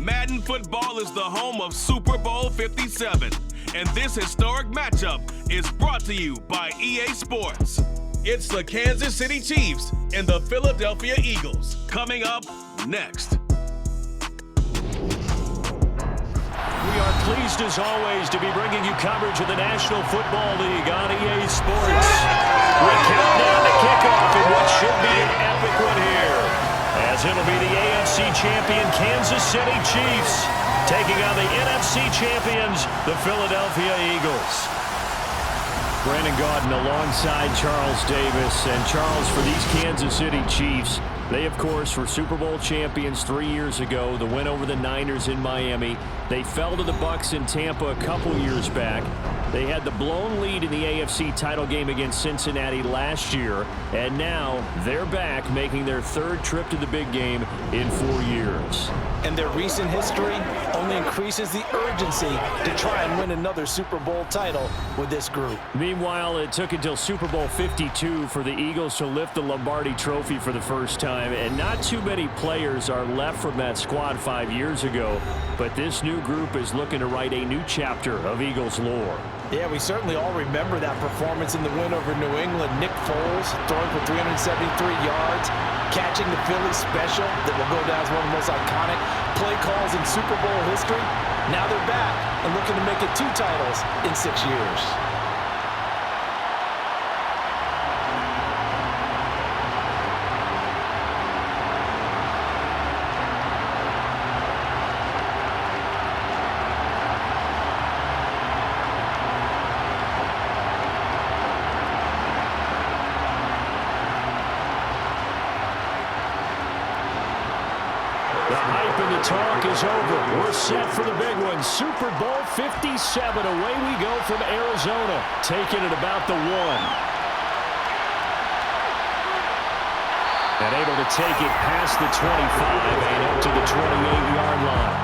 Madden football is the home of Super Bowl 57, and this historic matchup is brought to you by EA Sports. It's the Kansas City Chiefs and the Philadelphia Eagles coming up next. We are pleased as always to be bringing you coverage of the National Football League on EA Sports. We count down to kickoff in what should be an epic one here, as it'll be the AFC champion Kansas City Chiefs taking on the NFC champions, the Philadelphia Eagles. Brandon Gaudin alongside Charles Davis. And Charles, for these Kansas City Chiefs, they, of course, were Super Bowl champions 3 years ago. The win over the Niners in Miami. They fell to the Bucs in Tampa a couple years back. They had the blown lead in the AFC title game against Cincinnati last year. And now they're back, making their third trip to the big game in 4 years. And their recent history only increases the urgency to try and win another Super Bowl title with this group. Meanwhile, it took until Super Bowl 52 for the Eagles to lift the Lombardi Trophy for the first time. And not too many players are left from that squad 5 years ago. But this new group is looking to write a new chapter of Eagles lore. Yeah, we certainly all remember that performance in the win over New England. Nick Foles throwing for 373 yards, catching the Philly special that will go down as one of the most iconic play calls in Super Bowl history. Now they're back and looking to make it 2 titles in 6 years. The hype and the talk is over. We're set for the big one. Super Bowl 57. Away we go from Arizona. Taking it about the 1. And able to take it past the 25 and up to the 28-yard line.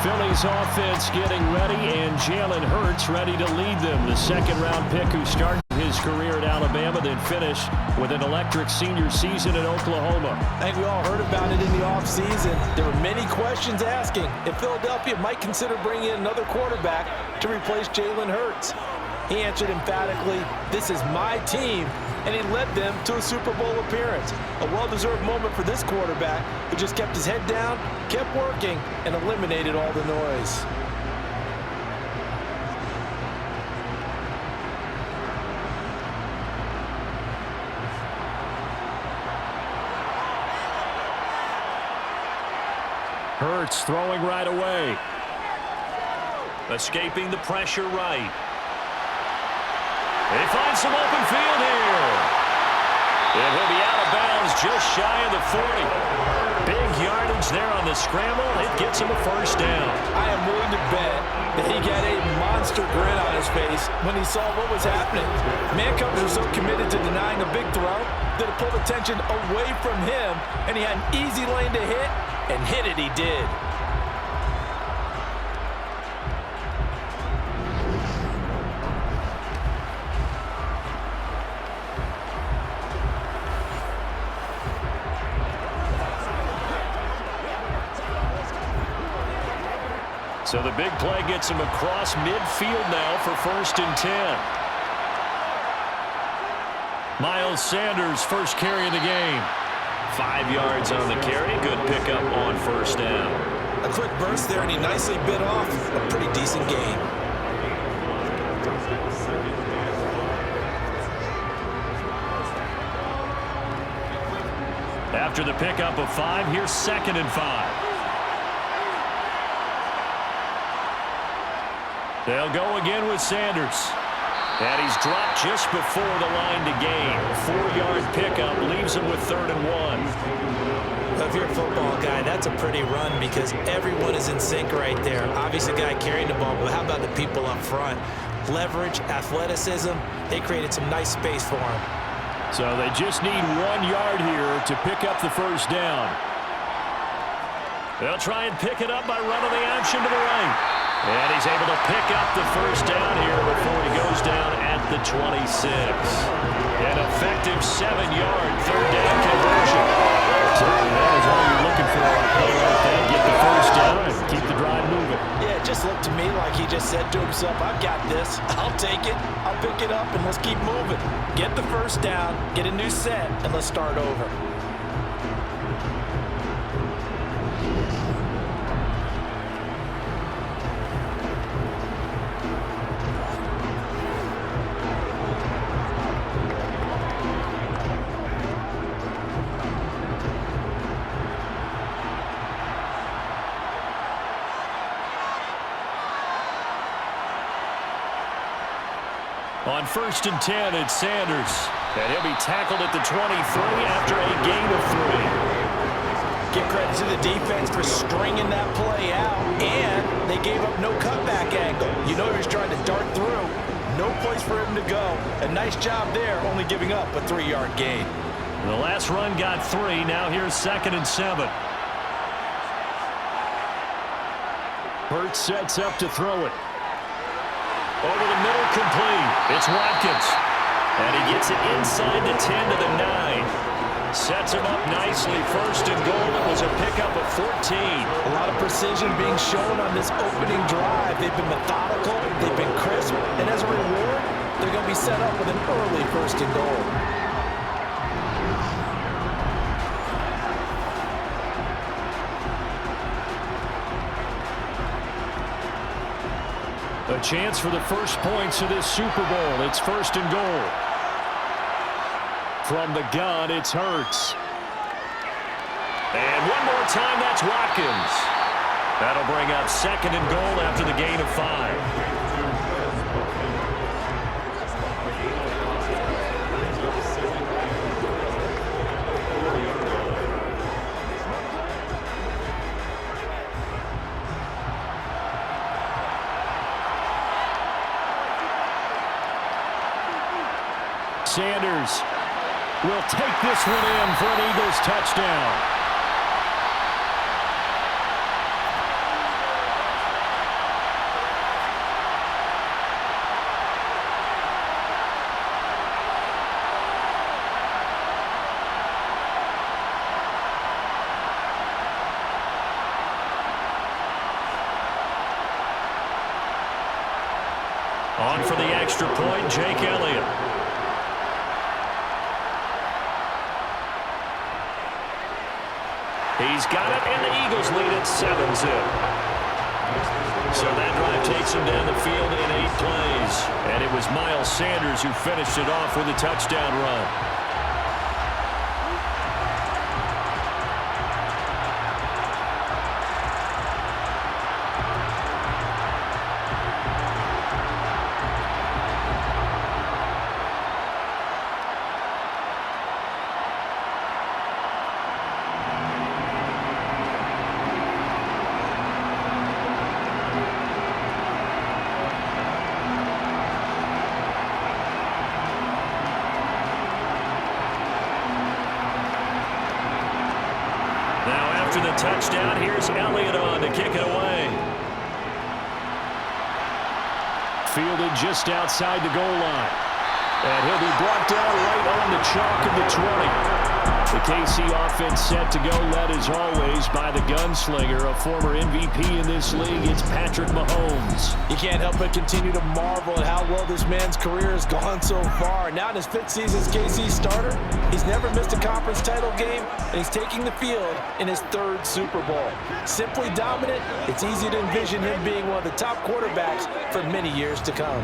Philly's offense getting ready, and Jalen Hurts ready to lead them. The second-round pick who started his career at Alabama, then finished with an electric senior season in Oklahoma. I think we all heard about it in the offseason. There were many questions asking if Philadelphia might consider bringing in another quarterback to replace Jalen Hurts. He answered emphatically, "This is my team," and he led them to a Super Bowl appearance. A well-deserved moment for this quarterback who just kept his head down, kept working, and eliminated all the noise. Hurts throwing right away. Escaping the pressure right. They find some open field here. And he'll be out of bounds just shy of the 40. Big yardage there on the scramble. It gets him a first down. I am willing to bet that he got a monster grin on his face when he saw what was happening. Man coverage was so committed to denying a big throw that it pulled attention away from him, and he had an easy lane to hit, and hit it he did. So the big play gets him across midfield now for 1st and 10. Miles Sanders, first carry of the game. 5 yards on the carry. Good pickup on 1st down. A quick burst there, and he nicely bit off a pretty decent gain. After the pickup of 5, here's 2nd and 5. They'll go again with Sanders. And he's dropped just before the line to gain. 4-yard pickup leaves him with 3rd and 1. Well, if you're a football guy, that's a pretty run because everyone is in sync right there. Obviously, the guy carrying the ball, but how about the people up front? Leverage, athleticism, they created some nice space for him. So they just need 1 yard here to pick up the first down. They'll try and pick it up by running the action to the right. And he's able to pick up the first down here before he goes down at the 26. An effective 7-yard third down conversion. So that is all you're looking for on a play like that. Get the first down and keep the drive moving. Yeah, it just looked to me like he just said to himself, I've got this. I'll take it. I'll pick it up, and let's keep moving. Get the first down, get a new set, and let's start over. On 1st and 10, it's Sanders. And he'll be tackled at the 23 after a gain of 3. Give credit to the defense for stringing that play out, and they gave up no cutback angle. You know he was trying to dart through. No place for him to go. A nice job there, only giving up a 3-yard gain. The last run got 3. Now here's 2nd and 7. Hurts sets up to throw it. Over the middle, complete. It's Watkins. And he gets it inside the 10 to the 9. Sets him up nicely. 1st and goal. It was a pickup of 14. A lot of precision being shown on this opening drive. They've been methodical. They've been crisp. And as a reward, they're going to be set up with an early 1st and goal. A chance for the first points of this Super Bowl. It's 1st and goal. From the gun, it's Hurts. And one more time, that's Watkins. That'll bring up 2nd and goal after the gain of 5. Sanders will take this one in for an Eagles touchdown. On for the extra point, Jake Elliott. He's got it, and the Eagles lead at 7-zip. So that drive takes him down the field in 8 plays. And it was Miles Sanders who finished it off with a touchdown run. After the touchdown, here's Elliott on to kick it away. Fielded just outside the goal line. And he'll be brought down right on the chalk of the 20. The KC offense set to go, led as always by the gunslinger, a former MVP in this league. It's Patrick Mahomes. You can't help but continue to marvel at how well this man's career has gone so far. Now in his 5th season as KC starter, he's never missed a conference title game, and he's taking the field in his 3rd Super Bowl. Simply dominant, it's easy to envision him being one of the top quarterbacks for many years to come.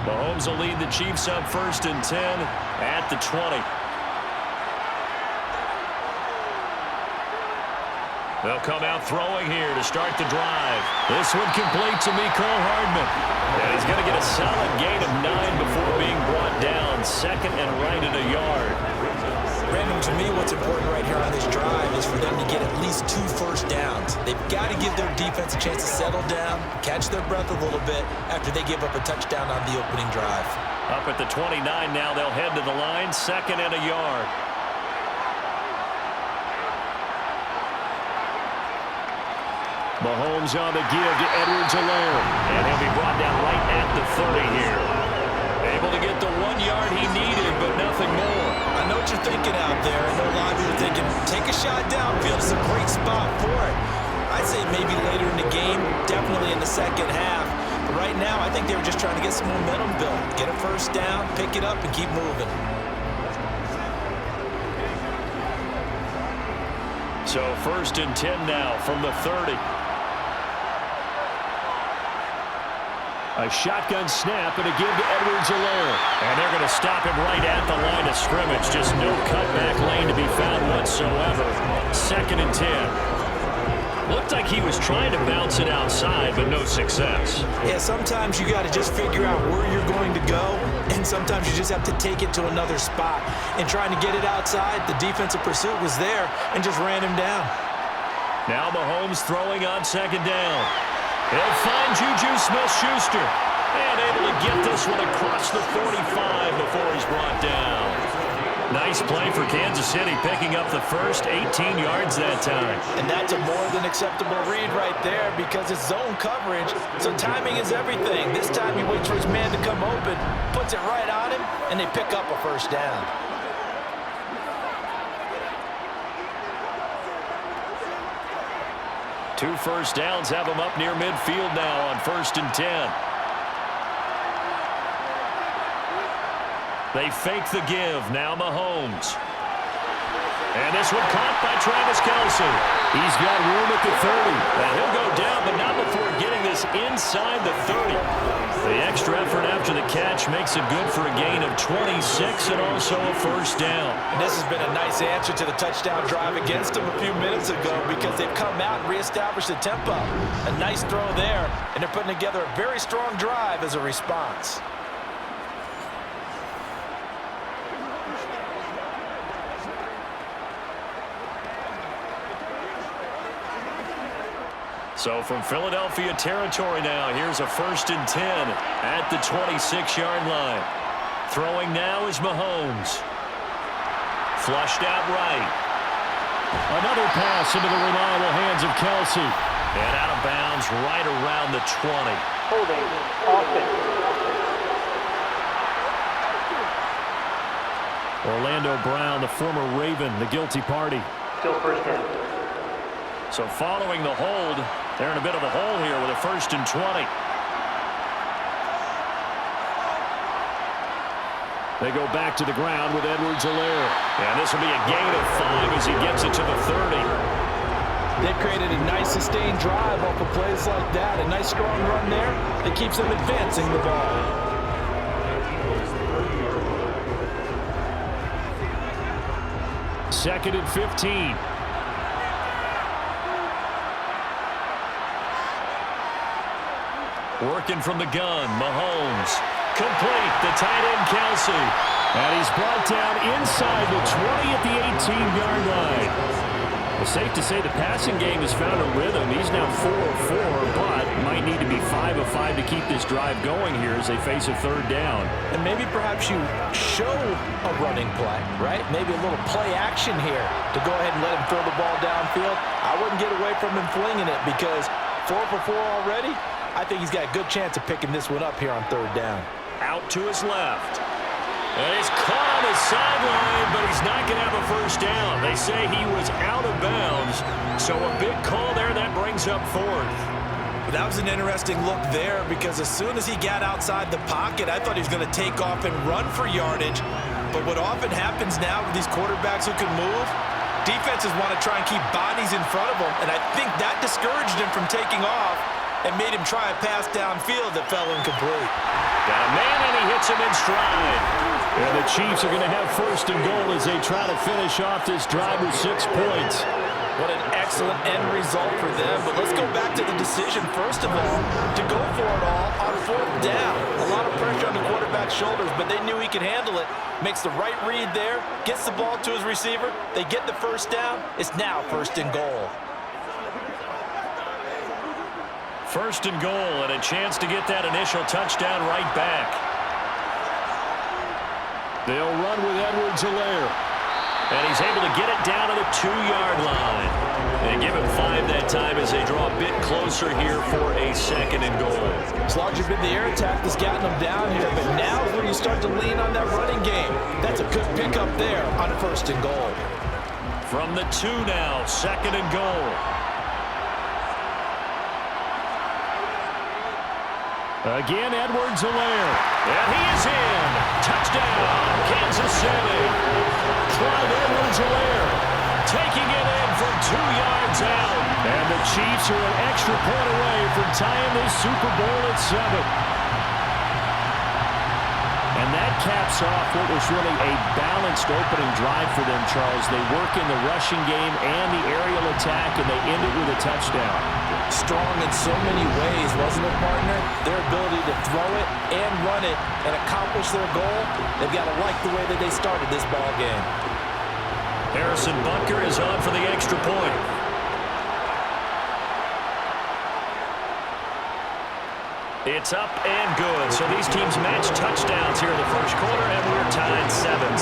Mahomes will lead the Chiefs up 1st and 10 at the 20. They'll come out throwing here to start the drive. This one complete to Mecole Hardman. And he's going to get a solid gain of 9 before being brought down. 2nd and right at a yard. Brandon, to me, what's important right here on this drive is for them to get at least 2 first downs. They've got to give their defense a chance to settle down, catch their breath a little bit after they give up a touchdown on the opening drive. Up at the 29 now, they'll head to the line, 2nd and a yard. Mahomes on the give to Edwards-Helaire, and he'll be brought down right at the 30 here. Able to get the 1 yard he needed, but nothing more. I know what you're thinking out there. I know a lot of you are thinking, take a shot downfield. It's a great spot for it. I'd say maybe later in the game, definitely in the second half. But right now, I think they were just trying to get some momentum built. Get a first down, pick it up, and keep moving. So 1st and 10 now from the 30. A shotgun snap and a give to Edwards-Helaire. And they're going to stop him right at the line of scrimmage. Just no cutback lane to be found whatsoever. 2nd and 10. Looked like he was trying to bounce it outside, but no success. Yeah, sometimes you got to just figure out where you're going to go, and sometimes you just have to take it to another spot. And trying to get it outside, the defensive pursuit was there and just ran him down. Now Mahomes throwing on 2nd down. He'll find Juju Smith-Schuster. And able to get this one across the 45 before he's brought down. Nice play for Kansas City, picking up the first 18 yards that time. And that's a more than acceptable read right there because it's zone coverage, so timing is everything. This time he waits for his man to come open, puts it right on him, and they pick up a first down. Two first downs have him up near midfield now on 1st and 10. They fake the give. Now Mahomes. And this one caught by Travis Kelce. He's got room at the 30. And he'll go down, but not before getting this inside the 30. The extra effort after the catch makes it good for a gain of 26 and also a first down. And this has been a nice answer to the touchdown drive against them a few minutes ago because they've come out and reestablished the tempo. A nice throw there, and they're putting together a very strong drive as a response. So from Philadelphia territory now, here's a 1st and 10 at the 26-yard line. Throwing now is Mahomes. Flushed out right. Another pass into the reliable hands of Kelce. And out of bounds right around the 20. Holding, offense. Orlando Brown, the former Raven, the guilty party. Still first down. So following the hold, they're in a bit of a hole here with a 1st and 20. They go back to the ground with Edwards-Helaire. And this will be a gain of 5 as he gets it to the 30. They've created a nice sustained drive off of plays like that. A nice strong run there that keeps them advancing the ball. Second and 15. Working from the gun, Mahomes. Complete, the tight end, Kelce. And he's brought down inside the 20 at the 18-yard line. Well, safe to say the passing game has found a rhythm. He's now 4 of 4, but might need to be 5 of 5 to keep this drive going here as they face a 3rd down. And maybe perhaps you show a running play, right? Maybe a little play action here to go ahead and let him throw the ball downfield. I wouldn't get away from him flinging it because 4 for 4 already. I think he's got a good chance of picking this one up here on 3rd down. Out to his left. And he's caught on the sideline, but he's not going to have a first down. They say he was out of bounds. So a big call there that brings up 4th. That was an interesting look there because as soon as he got outside the pocket, I thought he was going to take off and run for yardage. But what often happens now with these quarterbacks who can move, defenses want to try and keep bodies in front of them. And I think that discouraged him from taking off and made him try a pass downfield that fell incomplete. Got a man, and he hits him in stride. And the Chiefs are going to have 1st and goal as they try to finish off this drive with 6 points. What an excellent end result for them. But let's go back to the decision, first of all, to go for it all on 4th down. A lot of pressure on the quarterback's shoulders, but they knew he could handle it. Makes the right read there, gets the ball to his receiver. They get the first down. It's now 1st and goal. 1st and goal, and a chance to get that initial touchdown right back. They'll run with Edwards-Helaire. And he's able to get it down to the 2-yard line. They give him 5 that time as they draw a bit closer here for a 2nd and goal. As long as you've been the air attack that's gotten them down here, but now is where you start to lean on that running game. That's a good pickup there on 1st and goal. From the 2 now, 2nd and goal. Again, Edwards-Helaire. And he is in. Touchdown, Kansas City. Clyde Edwards-Helaire taking it in from 2 yards out. And the Chiefs are an extra point away from tying this Super Bowl at 7. And that caps off what was really a balanced opening drive for them, Charles. They work in the rushing game and the aerial attack, and they end it with a touchdown. Strong in so many ways, wasn't it, partner? Their ability to throw it and run it and accomplish their goal, they've got to like the way that they started this ball game. Harrison Butker is on for the extra point. It's up and good. So these teams match touchdowns here in the first quarter, and we're tied 7-7.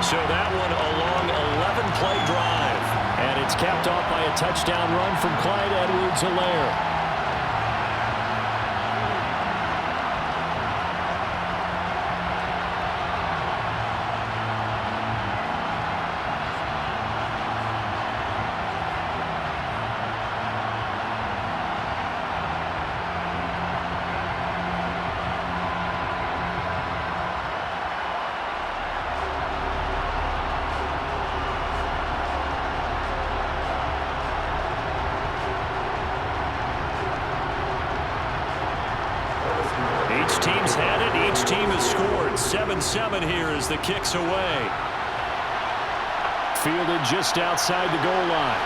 So that one a long 11-play drive. And it's capped off by a touchdown run from Clyde Edwards-Helaire. Team's had it. Each team has scored. 7-7 here as the kick's away. Fielded just outside the goal line.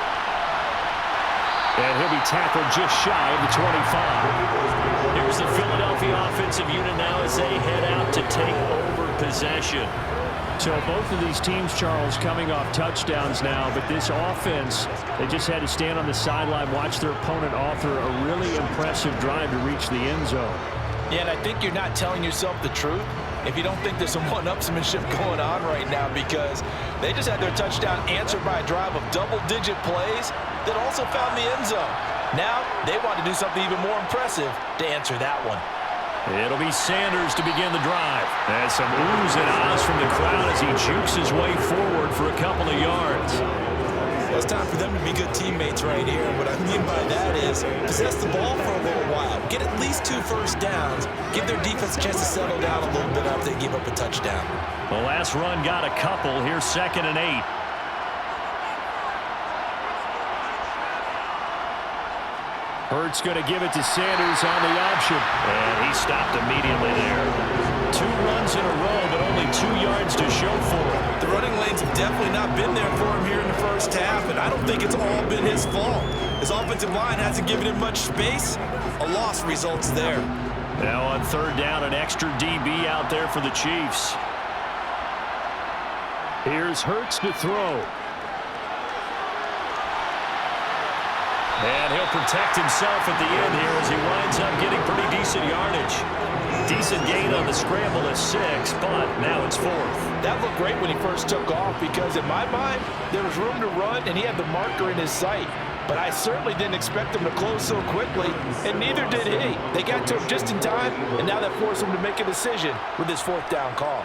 And he'll be tackled just shy of the 25. Here's the Philadelphia offensive unit now as they head out to take over possession. So both of these teams, Charles, coming off touchdowns now, but this offense, they just had to stand on the sideline, watch their opponent author a really impressive drive to reach the end zone. Yeah, and I think you're not telling yourself the truth if you don't think there's some one-upsmanship going on right now, because they just had their touchdown answered by a drive of double-digit plays that also found the end zone. Now they want to do something even more impressive to answer that one. It'll be Sanders to begin the drive. And some oohs and ahs from the crowd as he jukes his way forward for a couple of yards. Well, it's time for them to be good teammates right here. What I mean by that is possess the ball for a little while. Get at least 2 first downs. Give their defense a chance to settle down a little bit after they give up a touchdown. The last run got a couple. Here's 2nd and 8. Hurts going to give it to Sanders on the option. And he stopped immediately there. 2 runs in a row, but only 2 yards to show for it. The running lanes have definitely not been there for him here in the first half, and I don't think it's all been his fault. His offensive line hasn't given him much space. A loss results there. Now on 3rd down, an extra DB out there for the Chiefs. Here's Hurts to throw. And he'll protect himself at the end here as he winds up getting pretty decent yardage. Decent gain on the scramble at 6, but now it's 4th. That looked great when he first took off because, in my mind, there was room to run and he had the marker in his sight. But I certainly didn't expect him to close so quickly, and neither did he. They got to him just in time, and now that forced him to make a decision with his 4th down call.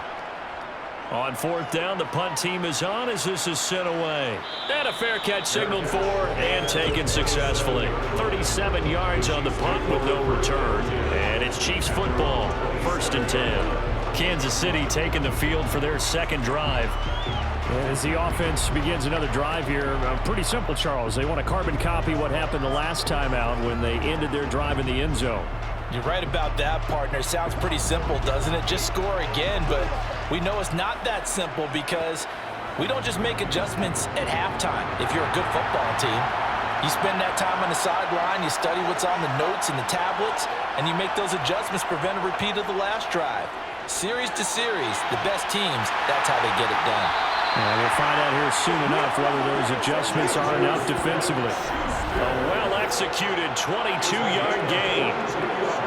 On 4th down, the punt team is on as this is sent away. And a fair catch signaled for and taken successfully. 37 yards on the punt with no return. And it's Chiefs football, 1st and 10. Kansas City taking the field for their 2nd drive. As the offense begins another drive here, pretty simple, Charles. They want to carbon copy what happened the last time out when they ended their drive in the end zone. You're right about that, partner. Sounds pretty simple, doesn't it? Just score again, but we know it's not that simple because we don't just make adjustments at halftime if you're a good football team. You spend that time on the sideline, you study what's on the notes and the tablets, and you make those adjustments to prevent a repeat of the last drive. Series to series, the best teams, that's how they get it done. And we'll find out here soon enough whether those adjustments are enough defensively. A well-executed 22-yard gain.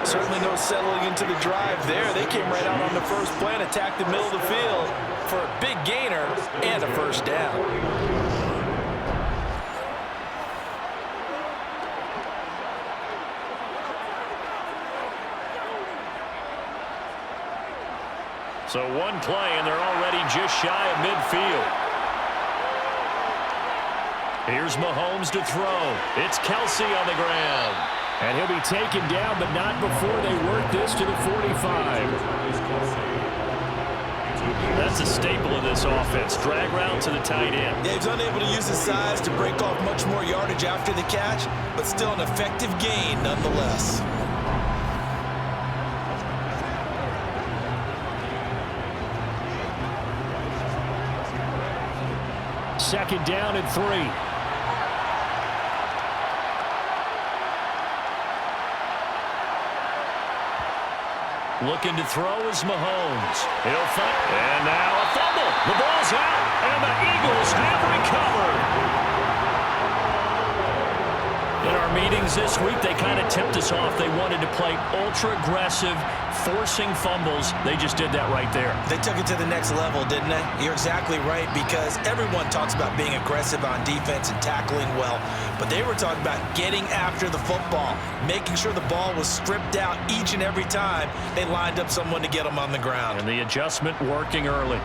Certainly no settling into the drive there. They came right out on the first play and attacked the middle of the field for a big gainer and a first down. So one play, and they're already just shy of midfield. Here's Mahomes to throw. It's Kelsey on the ground. And he'll be taken down, but not before they work this to the 45. That's a staple of this offense. Drag route to the tight end. Yeah, he's unable to use his size to break off much more yardage after the catch, but still an effective gain nonetheless. Second down and 3. Looking to throw is Mahomes. He'll fight. And now a fumble. The ball's out, and the Eagles have recovered. In our meetings this week, they kind of tipped us off. They wanted to play ultra-aggressive, forcing fumbles. They just did that right there. They took it to the next level, didn't they? You're exactly right, because everyone talks about being aggressive on defense and tackling well, but they were talking about getting after the football, making sure the ball was stripped out each and every time they lined up someone to get them on the ground. And the adjustment working early.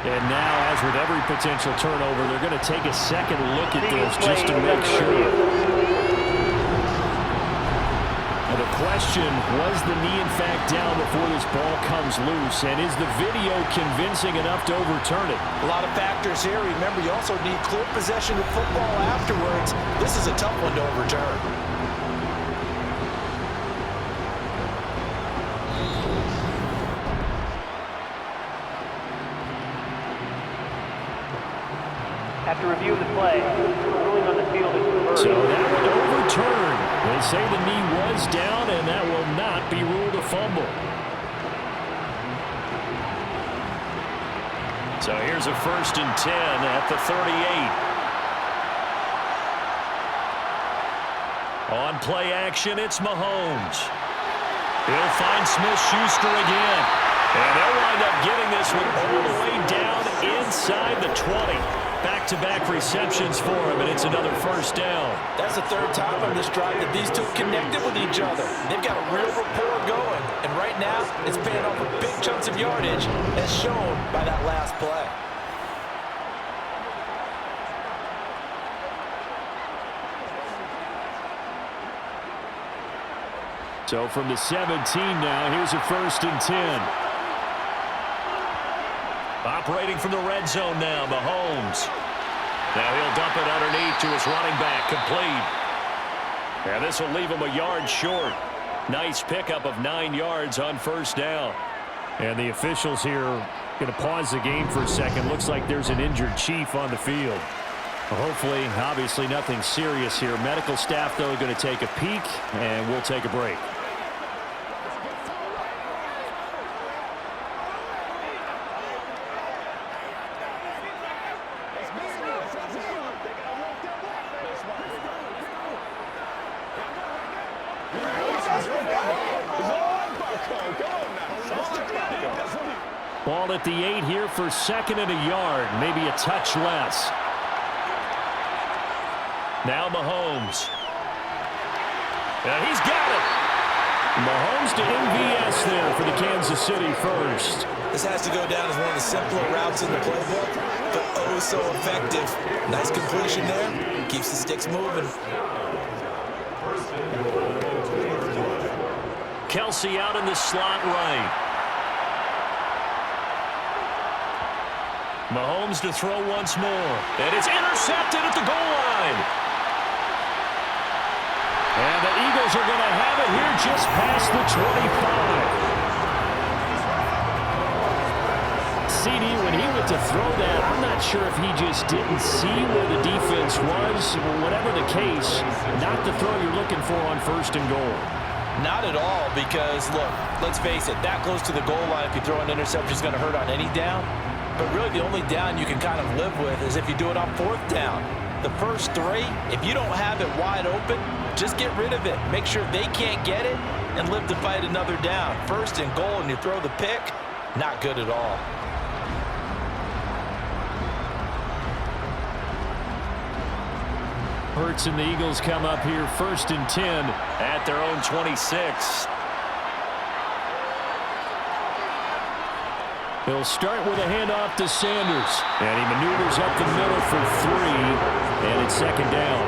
And now, as with every potential turnover, they're going to take a second look at this just to make sure. Now the question, was the knee in fact down before this ball comes loose? And is the video convincing enough to overturn it? A lot of factors here. Remember, you also need clear possession of football afterwards. This is a tough one to overturn. After review of the play, ruling on the field is reversed. So that would overturn. They say the knee was down, and that will not be ruled a fumble. So here's a 1st and 10 at the 38. On play action, it's Mahomes. He'll find Smith-Schuster again. And they'll wind up getting this one all the way down inside the 20. Back-to-back receptions for him, and it's another first down. That's the third time on this drive that these two connected with each other. They've got a real rapport going, and right now it's paying off with big chunks of yardage, as shown by that last play. So from the 17 now, here's a 1st and 10. Operating from the red zone now, Mahomes. Now he'll dump it underneath to his running back, complete. And this will leave him a yard short. Nice pickup of 9 yards on first down. And the officials here going to pause the game for a second. Looks like there's an injured Chief on the field. Well, hopefully, obviously nothing serious here. Medical staff, though, going to take a peek, and we'll take a break. Ball at the 8 here for 2nd and a yard, maybe a touch less. Now Mahomes. And he's got it. Mahomes to MVS there for the Kansas City first. This has to go down as one of the simpler routes in the playbook, but oh so effective. Nice completion there. Keeps the sticks moving. Kelsey out in the slot right. Mahomes to throw once more. And it's intercepted at the goal line. And the Eagles are going to have it here just past the 25. CD, when he went to throw that, I'm not sure if he just didn't see where the defense was. Whatever the case, not the throw you're looking for on 1st and goal. Not at all, because, look, let's face it, that close to the goal line, if you throw an interception, is going to hurt on any down. but really the only down you can kind of live with is if you do it on 4th down. The first 3, if you don't have it wide open, just get rid of it. Make sure they can't get it and live to fight another down. 1st and goal and you throw the pick, not good at all. Hurts and the Eagles come up here 1st and 10 at their own 26. He'll start with a handoff to Sanders. And he maneuvers up the middle for 3. And it's 2nd down.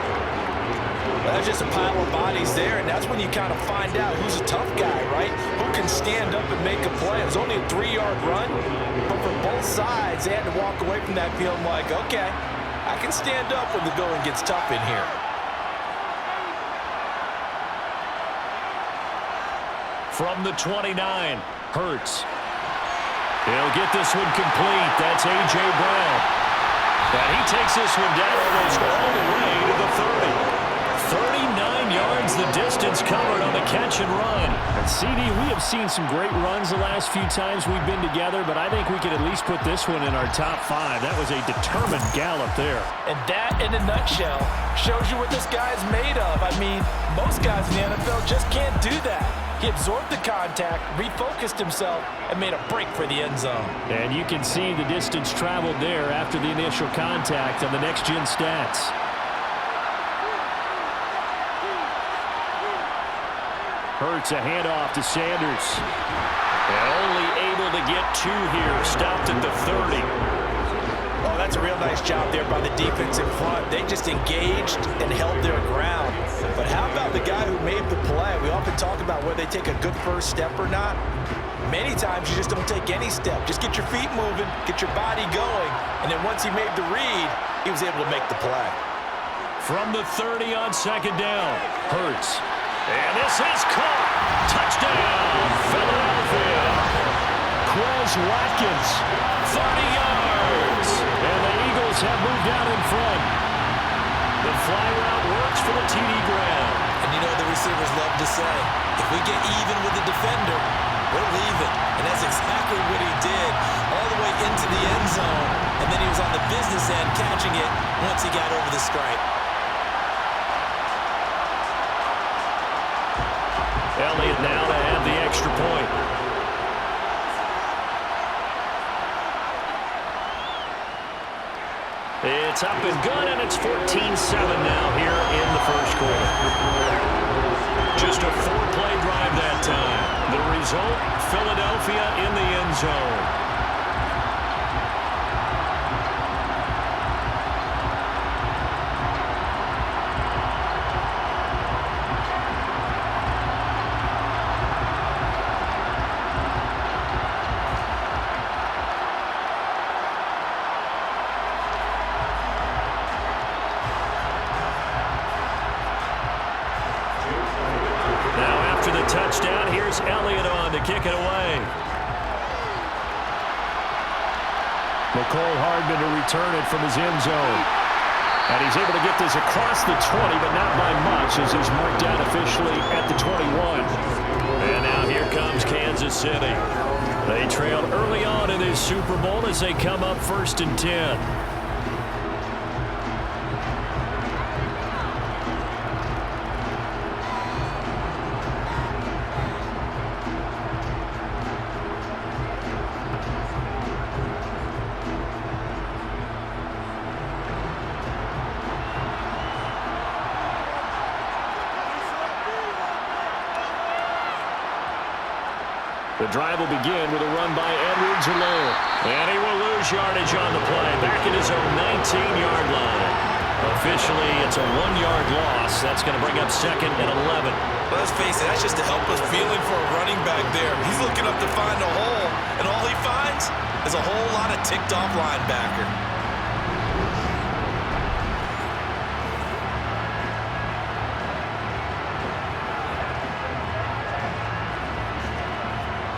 That's just a pile of bodies there, and that's when you kind of find out who's a tough guy, right? Who can stand up and make a play. It was only a 3-yard run, but for both sides, they had to walk away from that field like, okay, I can stand up when the going gets tough in here. From the 29, Hurts. He'll get this one complete. That's A.J. Brown. And he takes this one down almost all the way to the 30. 39 yards the distance covered on the catch and run. And CD, we have seen some great runs the last few times we've been together, but I think we could at least put this one in our top 5. That was a determined gallop there. And that, in a nutshell, shows you what this guy's made of. I mean, most guys in the NFL just can't do that. He absorbed the contact, refocused himself, and made a break for the end zone. And you can see the distance traveled there after the initial contact on the next-gen stats. Hurts a handoff to Sanders. And only able to get 2 here. Stopped at the 30. Oh, that's a real nice job there by the defense in front. They just engaged and held their ground. But how about the guy who made the play? We often talk about whether they take a good first step or not. Many times you just don't take any step. Just get your feet moving, get your body going, and then once he made the read, he was able to make the play. From the 30 on 2nd down, Hurts. And this is caught. Touchdown, Philadelphia. Quez Watkins. 30 yards. And the Eagles have moved out in front. The fly route works for the TD Graham. And you know the receivers love to say, if we get even with the defender, we're leaving. And that's exactly what he did all the way into the end zone. And then he was on the business end catching it once he got over the stripe. Elliott now to have the extra point. It's up and good, and it's 14-7 now here in the first quarter. Just a 4-play drive that time. The result, Philadelphia in the end zone. Touchdown. Here's Elliott on to kick it away. McCole Hardman to return it from his end zone. And he's able to get this across the 20, but not by much, as he's marked down officially at the 21. And now here comes Kansas City. They trailed early on in this Super Bowl as they come up 1st and 10. The drive will begin with a run by Edwards alone. And he will lose yardage on the play. Back at his own 19-yard line. Officially, it's a 1-yard loss. That's going to bring up 2nd and 11. Well, let's face it, that's just a helpless feeling for a running back there. He's looking up to find a hole, and all he finds is a whole lot of ticked-off linebacker.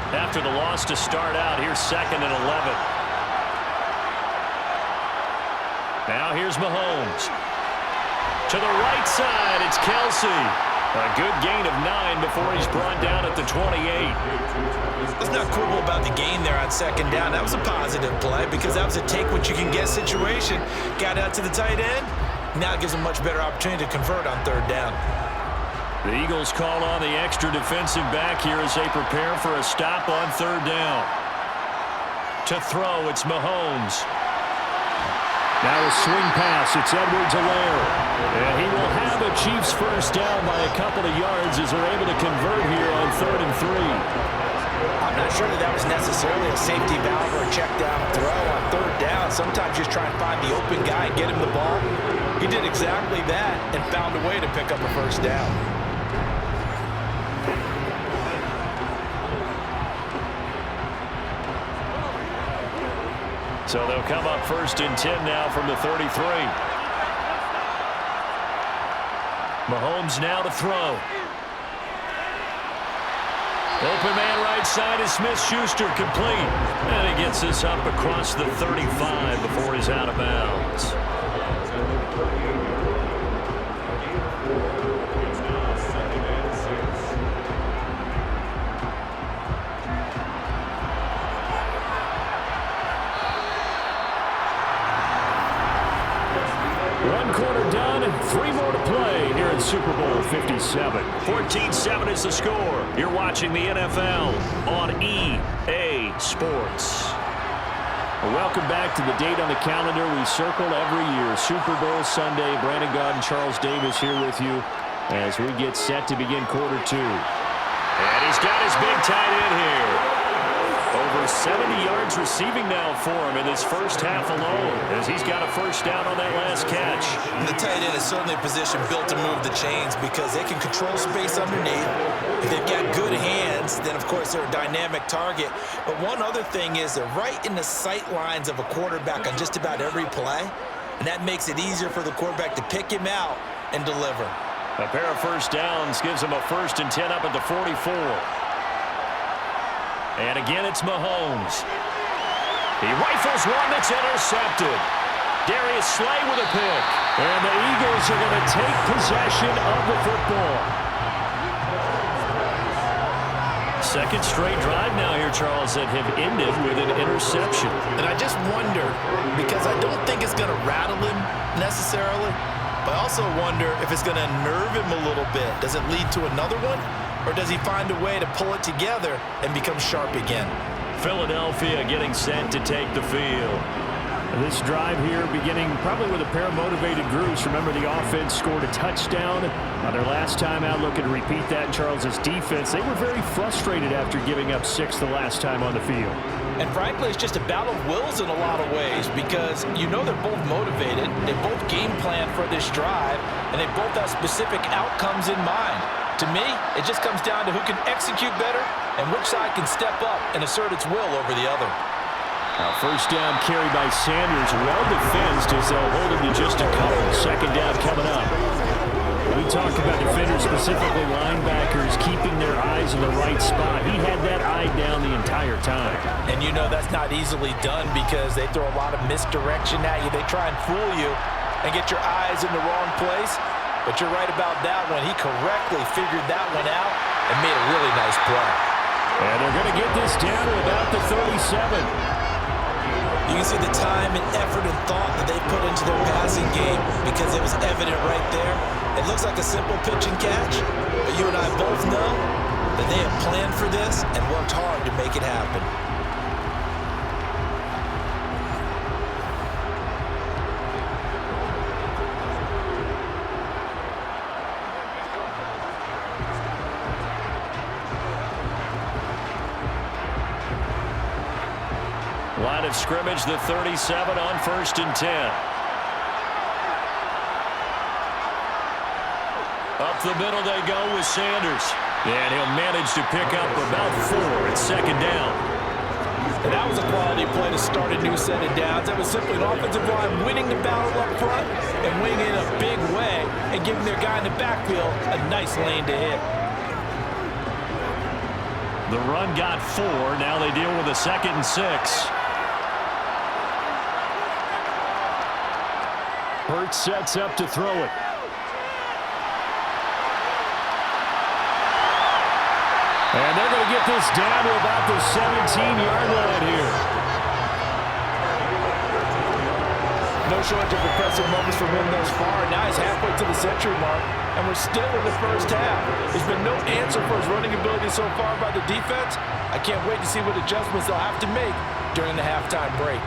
After the loss to start out, here's 2nd and 11. Now here's Mahomes. To the right side, it's Kelsey. A good gain of 9 before he's brought down at the 28. Let's not quibble about the gain there on second down. That was a positive play because that was a take-what-you-can-get situation. Got out to the tight end. Now it gives him much better opportunity to convert on third down. The Eagles call on the extra defensive back here as they prepare for a stop on third down. To throw, it's Mahomes. Now a swing pass, it's Edwards-Helaire. And he will have a Chiefs first down by a couple of yards as they're able to convert here on 3rd and 3. I'm not sure that was necessarily a safety valve or a check down throw on third down. Sometimes just try and find the open guy and get him the ball. He did exactly that and found a way to pick up a first down. So they'll come up 1st and 10 now from the 33. Mahomes now to throw. Open man right side is Smith-Schuster, complete. And he gets this up across the 35 before he's out of bounds. One quarter done, 3 more to play here in Super Bowl 57. 14-7 is the score. You're watching the NFL on EA Sports. Well, welcome back to the date on the calendar we circle every year. Super Bowl Sunday. Brandon Gaud and Charles Davis here with you as we get set to begin quarter 2. And he's got his big tight end here. Over 70 yards receiving now for him in this first half alone as he's got a first down on that last catch. And the tight end is certainly a position built to move the chains because they can control space underneath. If they've got good hands, then of course they're a dynamic target. But one other thing is they're right in the sight lines of a quarterback on just about every play. And that makes it easier for the quarterback to pick him out and deliver. A pair of first downs gives him a 1st and 10 up at the 44. And again, it's Mahomes. He rifles one that's intercepted. Darius Slay with a pick. And the Eagles are going to take possession of the football. Second straight drive now here, Charles, that have ended with an interception. And I just wonder, because I don't think it's going to rattle him necessarily, but I also wonder if it's going to nerve him a little bit. Does it lead to another one? Or does he find a way to pull it together and become sharp again? Philadelphia getting set to take the field. This drive here beginning probably with a pair of motivated groups. Remember, the offense scored a touchdown on their last time out. Looking to repeat that in Charles's defense. They were very frustrated after giving up 6 the last time on the field. And frankly, it's just a battle of wills in a lot of ways because you know they're both motivated. They both game plan for this drive, and they both have specific outcomes in mind. To me, it just comes down to who can execute better and which side can step up and assert its will over the other. Now first down carry by Sanders, well defensed as they'll hold him to just a couple. Second down coming up. We talked about defenders, specifically linebackers, keeping their eyes in the right spot. He had that eye down the entire time. And you know that's not easily done because they throw a lot of misdirection at you. They try and fool you and get your eyes in the wrong place. But you're right about that one. He correctly figured that one out and made a really nice play. And they're going to get this down to about the 37. You can see the time and effort and thought that they put into their passing game because it was evident right there. It looks like a simple pitch and catch, but you and I both know that they have planned for this and worked hard to make it happen. Line of scrimmage, the 37 on 1st and 10. Up the middle they go with Sanders. And he'll manage to pick up about 4 at second down. And that was a quality play to start a new set of downs. That was simply an offensive line winning the battle up front and winning in a big way and giving their guy in the backfield a nice lane to hit. The run got 4. Now they deal with a 2nd and 6. Hurts sets up to throw it. get this down to about the 17-yard line here. No shortage of impressive moments from him thus far. Now he's halfway to the century mark, and we're still in the first half. There's been no answer for his running ability so far by the defense. I can't wait to see what adjustments they'll have to make during the halftime break.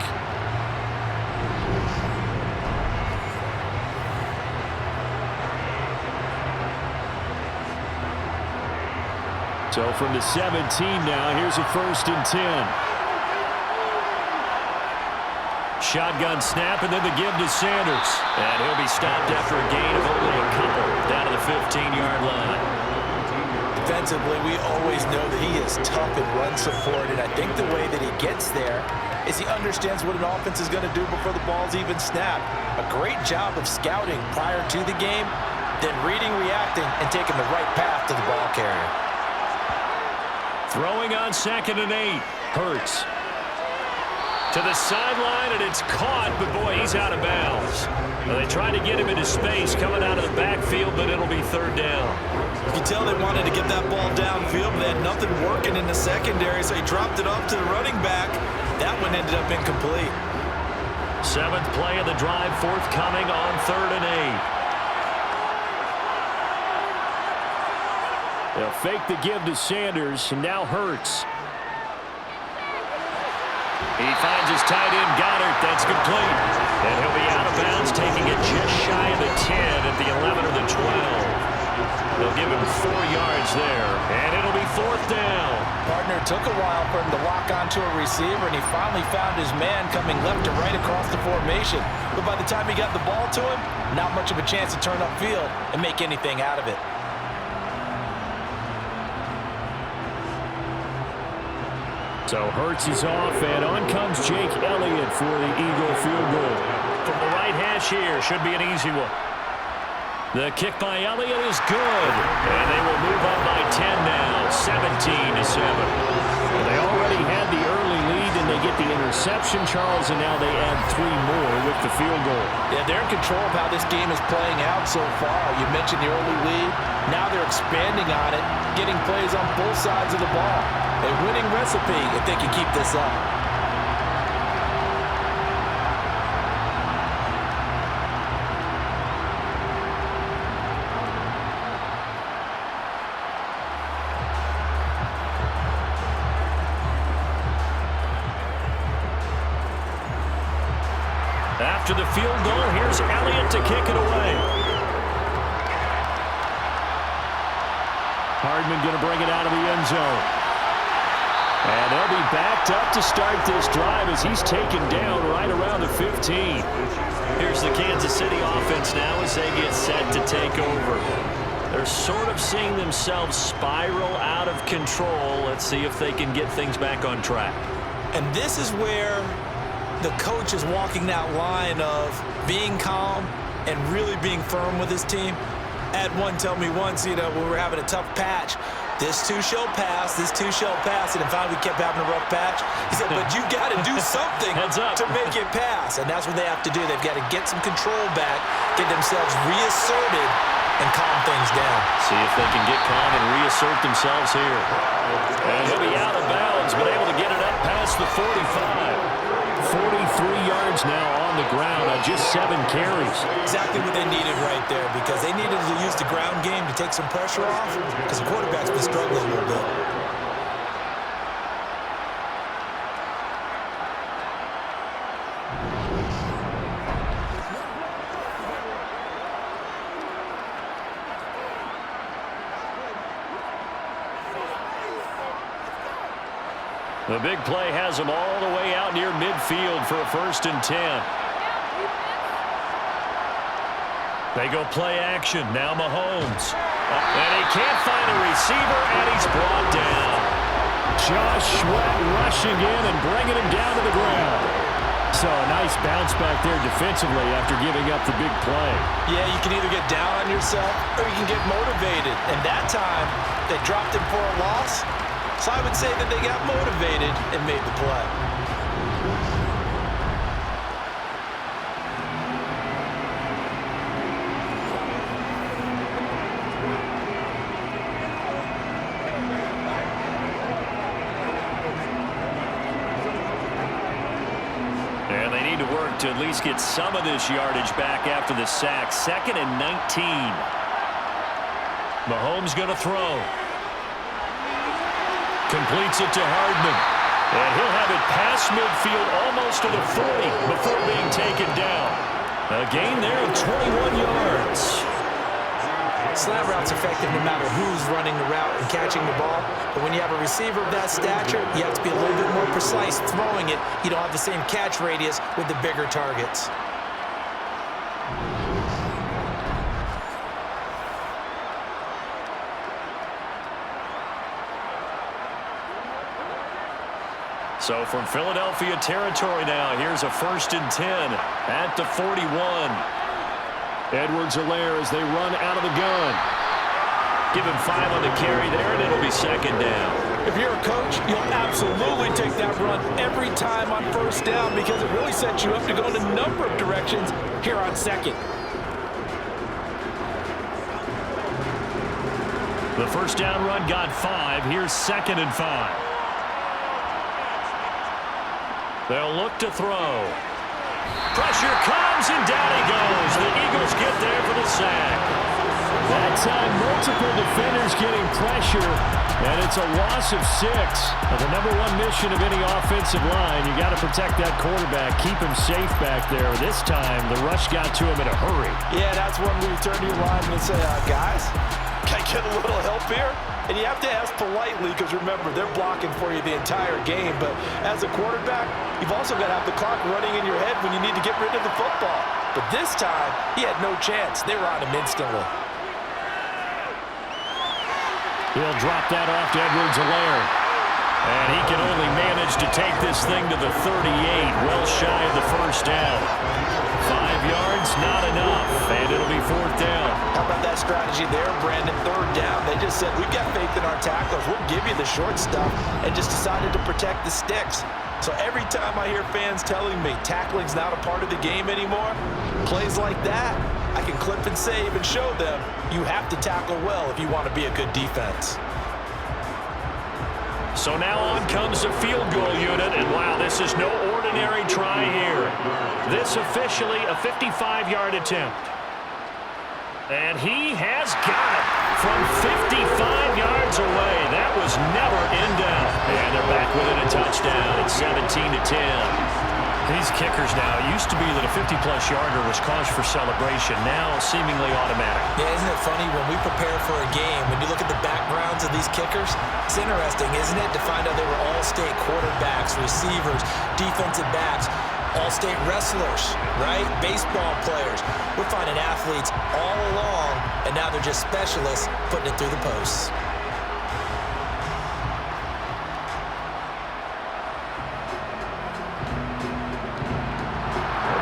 So from the 17 now, here's a 1st and 10. Shotgun snap, and then the give to Sanders. And he'll be stopped after a gain of only a couple down to the 15-yard line. Defensively, we always know that he is tough in run support, and I think the way that he gets there is he understands what an offense is going to do before the ball's even snapped. A great job of scouting prior to the game, then reading, reacting, and taking the right path to the ball carrier. Throwing on 2nd and 8. Hurts. To the sideline, and it's caught, but boy, he's out of bounds. Well, they tried to get him into space coming out of the backfield, but it'll be 3rd down. You can tell they wanted to get that ball downfield, but they had nothing working in the secondary, so he dropped it off to the running back. That one ended up incomplete. 7th play of the drive forthcoming on 3rd and 8. They'll fake the give to Sanders, and now Hurts. He finds his tight end, Goddard. That's complete. And he'll be out of bounds, taking it just shy of the 10 at the 11 or the 12. They'll give him 4 yards there, and it'll be 4th down. Partner took a while for him to lock onto a receiver, and he finally found his man coming left to right across the formation. But by the time he got the ball to him, not much of a chance to turn upfield and make anything out of it. So Hurts is off, and on comes Jake Elliott for the Eagle field goal. From the right hash here, should be an easy one. The kick by Elliott is good, and they will move up by 10 now, 17-7. They already had the early lead, and they get the interception, Charles, and now they add 3 more with the field goal. Yeah, they're in control of how this game is playing out so far. You mentioned the early lead. Now they're expanding on it, getting plays on both sides of the ball. A winning recipe if they can keep this up. After the field goal, here's Elliott to kick it away. Hardman going to bring it out of the end zone. And they'll be backed up to start this drive as he's taken down right around the 15. Here's the Kansas City offense now as they get set to take over. They're sort of seeing themselves spiral out of control. Let's see if they can get things back on track. And this is where the coach is walking that line of being calm and really being firm with his team. Had one tell me once, when we were having a tough patch, this too shall pass, this too shall pass, and finally we kept having a rough patch. He said, but you got to do something to make it pass, and that's what they have to do. They've got to get some control back, get themselves reasserted, and calm things down. See if they can get calm and reassert themselves here. And he'll be out of bounds, but able to get it up past the 45. 43 yards now on the ground on just 7 carries. Exactly what they needed right there, because they needed to use the ground game to take some pressure off, because the quarterback's been struggling a little bit. The big play has them all the way out near midfield for a 1st and 10. They go play action. Now Mahomes. And he can't find a receiver, and he's brought down. Josh Sweat rushing in and bringing him down to the ground. So a nice bounce back there defensively after giving up the big play. Yeah, you can either get down on yourself or you can get motivated. And that time, they dropped him for a loss. So I would say that they got motivated and made the play. need to work to at least get some of this yardage back after the sack. 2nd and 19. Mahomes going to throw. Completes it to Hardman. And he'll have it past midfield almost to the 40 before being taken down. A gain there of 21 yards. Slant route's effective no matter who's running the route and catching the ball. But when you have a receiver of that stature, you have to be a little bit more precise throwing it. You don't have the same catch radius with the bigger targets. So from Philadelphia territory now, here's a 1st and 10 at the 41. Edwards-Helaire as they run out of the gun. Give him 5 on the carry there, and it'll be 2nd down. If you're a coach, you'll absolutely take that run every time on 1st down because it really sets you up to go in a number of directions here on 2nd. The 1st down run got 5. Here's 2nd and 5. They'll look to throw. Pressure comes, and down he goes. The Eagles get there for the sack. That time, multiple defenders getting pressure, and it's a loss of 6. Now, the #1 mission of any offensive line, you got to protect that quarterback, keep him safe back there. This time, the rush got to him in a hurry. Yeah, that's when we turn to your lineman and say, guys, can I get a little help here? And you have to ask politely because, remember, they're blocking for you the entire game. But as a quarterback, you've also got to have the clock running in your head when you need to get rid of the football. But this time, he had no chance. They were on him instantly. He'll drop that off to Edwards-Helaire. And he can only manage to take this thing to the 38, well shy of the 1st down. 5 yards, not enough, and it'll be 4th down. How about that strategy there, Brandon? 3rd down. They just said, we've got faith in our tackles. We'll give you the short stuff, and just decided to protect the sticks. So every time I hear fans telling me tackling's not a part of the game anymore, plays like that, I can clip and save and show them you have to tackle well if you want to be a good defense. So now on comes the field goal unit, and wow, this is no ordinary try here. This officially a 55-yard attempt. And he has got it from 55 yards away. That was never in doubt. And they're back within a touchdown. It's 17-10. These kickers now, it used to be that a 50-plus yarder was cause for celebration. Now seemingly automatic. Yeah, isn't it funny when we prepare for a game, when you look at the backgrounds of these kickers, it's interesting, isn't it, to find out they were all-state quarterbacks, receivers, defensive backs, all-state wrestlers, right? Baseball players. We're finding athletes all along, and now they're just specialists putting it through the posts.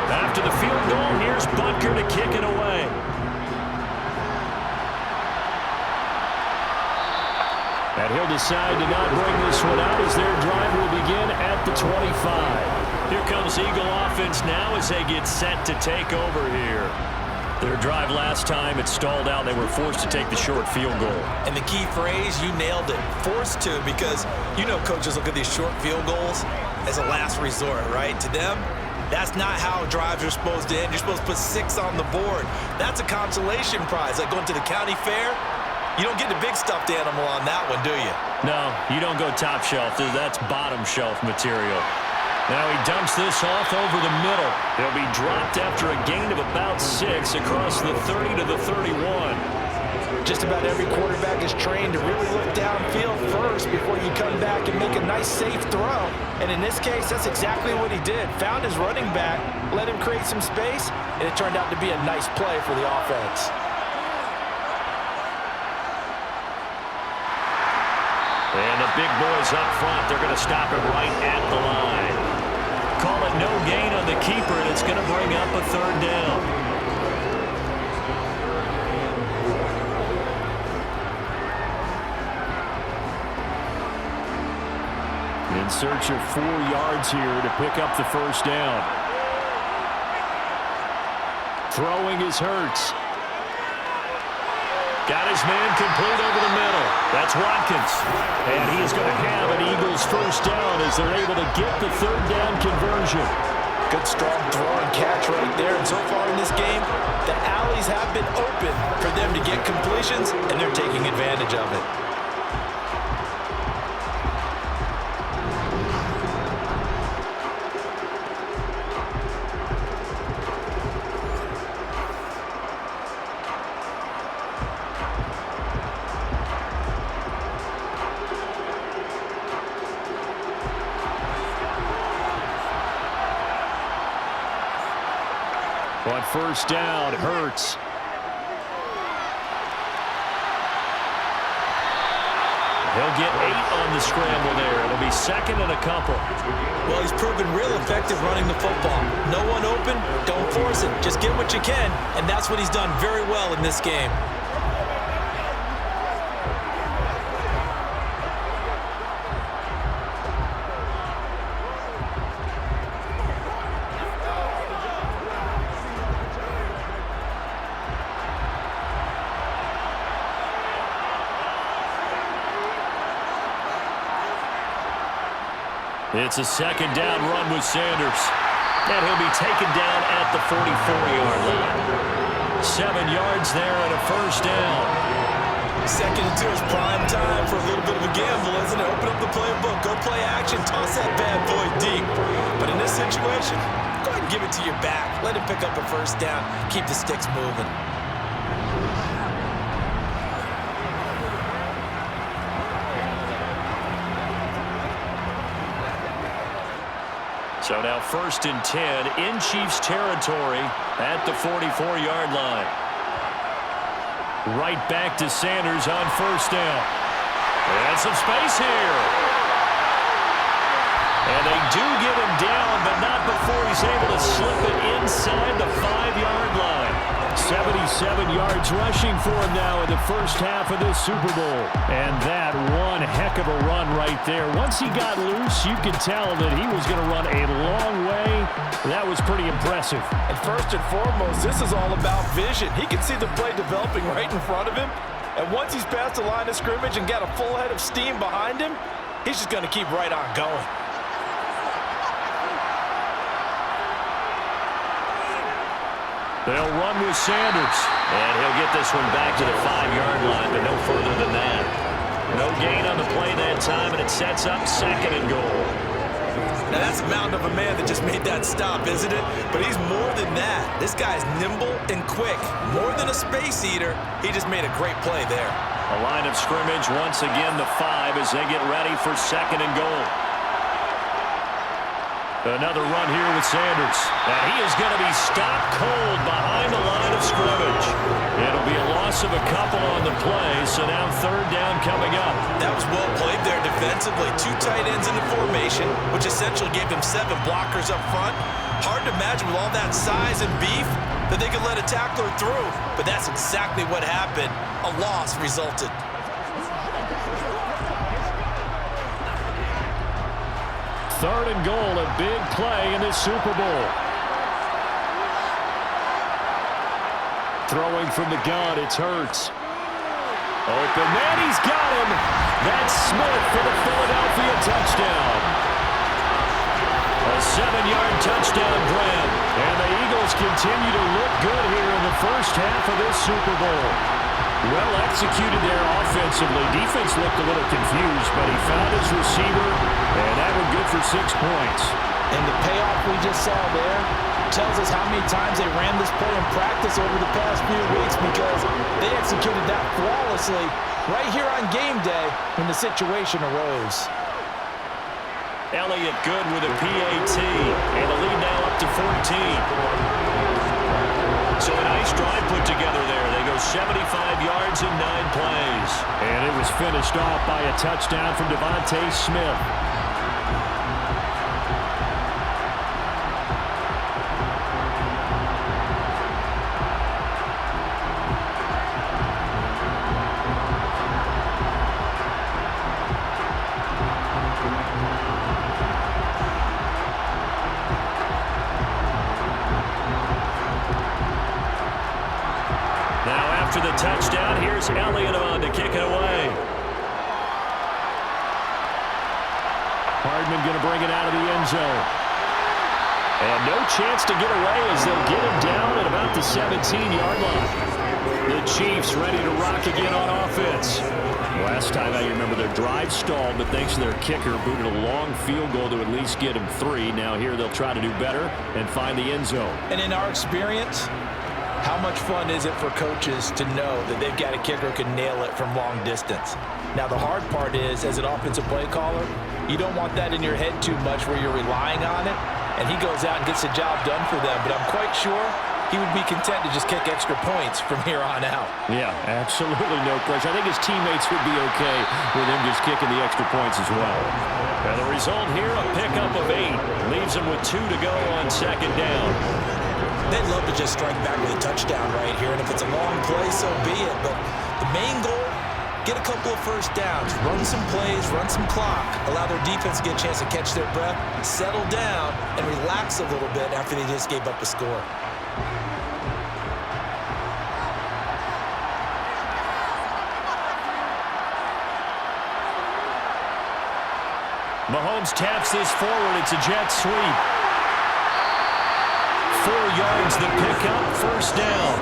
After the field goal, here's Butker to kick it away. And he'll decide to not bring this one out as their drive will begin at the 25. Here comes Eagle offense now as they get set to take over here. Their drive last time, it stalled out. They were forced to take the short field goal. And the key phrase, you nailed it, forced to, because you know coaches look at these short field goals as a last resort, right? To them, that's not how drives are supposed to end. You're supposed to put 6 on the board. That's a consolation prize. Like going to the county fair, you don't get the big stuffed animal on that one, do you? No, you don't go top shelf. That's bottom shelf material. Now he dumps this off over the middle. He'll be dropped after a gain of about 6 across the 30 to the 31. Just about every quarterback is trained to really look downfield first before you come back and make a nice, safe throw. And in this case, that's exactly what he did. Found his running back, let him create some space, and it turned out to be a nice play for the offense. And the big boys up front, they're going to stop him right at the line. Call it no gain on the keeper, and it's going to bring up a 3rd down. In search of 4 yards here to pick up the 1st down. Throwing is Hurts. Got his man complete over the middle. That's Watkins. And he is going to have an Eagles 1st down as they're able to get the 3rd down conversion. Good strong throw and catch right there. And so far in this game, the alleys have been open for them to get completions, and they're taking advantage of it. On first down, Hurts. He'll get 8 on the scramble there. It'll be second and a couple. Well, he's proven real effective running the football. No one open, don't force it. Just get what you can, and that's what he's done very well in this game. It's a second down run with Sanders. And he'll be taken down at the 44-yard line. 7 yards there and a first down. Second and 2 is prime time for a little bit of a gamble, isn't it? Open up the playbook, go play action, toss that bad boy deep. But in this situation, go ahead and give it to your back. Let him pick up a first down. Keep the sticks moving. So now first and 10 in Chiefs territory at the 44-yard line. Right back to Sanders on first down. And some space here. And they do get him down, but not before he's able to slip it inside the 5-yard line. 77 yards rushing for him now in the first half of this Super Bowl. And that one heck of a run right there. Once he got loose, you could tell that he was going to run a long way. That was pretty impressive. And first and foremost, this is all about vision. He can see the play developing right in front of him. And once he's past the line of scrimmage and got a full head of steam behind him, he's just going to keep right on going. They'll run with Sanders. And he'll get this one back to the 5-yard line, but no further than that. No gain on the play that time, and it sets up second and goal. Now that's a mountain of a man that just made that stop, isn't it? But he's more than that. This guy's nimble and quick. More than a space eater, he just made a great play there. A line of scrimmage once again the 5 as they get ready for second and goal. Another run here with Sanders. And he is going to be stopped cold behind the line of scrimmage. It'll be a loss of a couple on the play, so now third down coming up. That was well played there defensively. 2 tight ends in the formation, which essentially gave them 7 blockers up front. Hard to imagine with all that size and beef that they could let a tackler through. But that's exactly what happened. A loss resulted. Third and goal, a big play in this Super Bowl. Throwing from the gun, it's Hurts. Open man, he's got him. That's Smith for the Philadelphia touchdown. A 7-yard touchdown grab. And the Eagles continue to look good here in the first half of this Super Bowl. Well executed there offensively. Defense looked a little confused, but he found his receiver, and that one good for 6 points. And the payoff we just saw there tells us how many times they ran this play in practice over the past few weeks, because they executed that flawlessly right here on game day when the situation arose. Elliott good with a PAT, and the lead now up to 14. So a nice drive put together there. They go 75 yards in 9 plays. And it was finished off by a touchdown from Devontae Smith. After the touchdown, here's Elliott on to kick it away. Hardman going to bring it out of the end zone. And no chance to get away as they'll get him down at about the 17-yard line. The Chiefs ready to rock again on offense. Last time I remember their drive stalled, but thanks to their kicker, booted a long field goal to at least get him 3. Now here they'll try to do better and find the end zone. And in our experience, how much fun is it for coaches to know that they've got a kicker who can nail it from long distance? Now the hard part is, as an offensive play caller, you don't want that in your head too much where you're relying on it, and he goes out and gets the job done for them. But I'm quite sure he would be content to just kick extra points from here on out. Yeah, absolutely no pressure. I think his teammates would be okay with him just kicking the extra points as well. And the result here, a pickup of 8. Leaves him with 2 to go on second down. They'd love to just strike back with a touchdown right here, and if it's a long play, so be it. But the main goal, get a couple of first downs, run some plays, run some clock, allow their defense to get a chance to catch their breath, settle down, and relax a little bit after they just gave up a score. Mahomes taps this forward. It's a jet sweep. 4 yards the pickup, first down.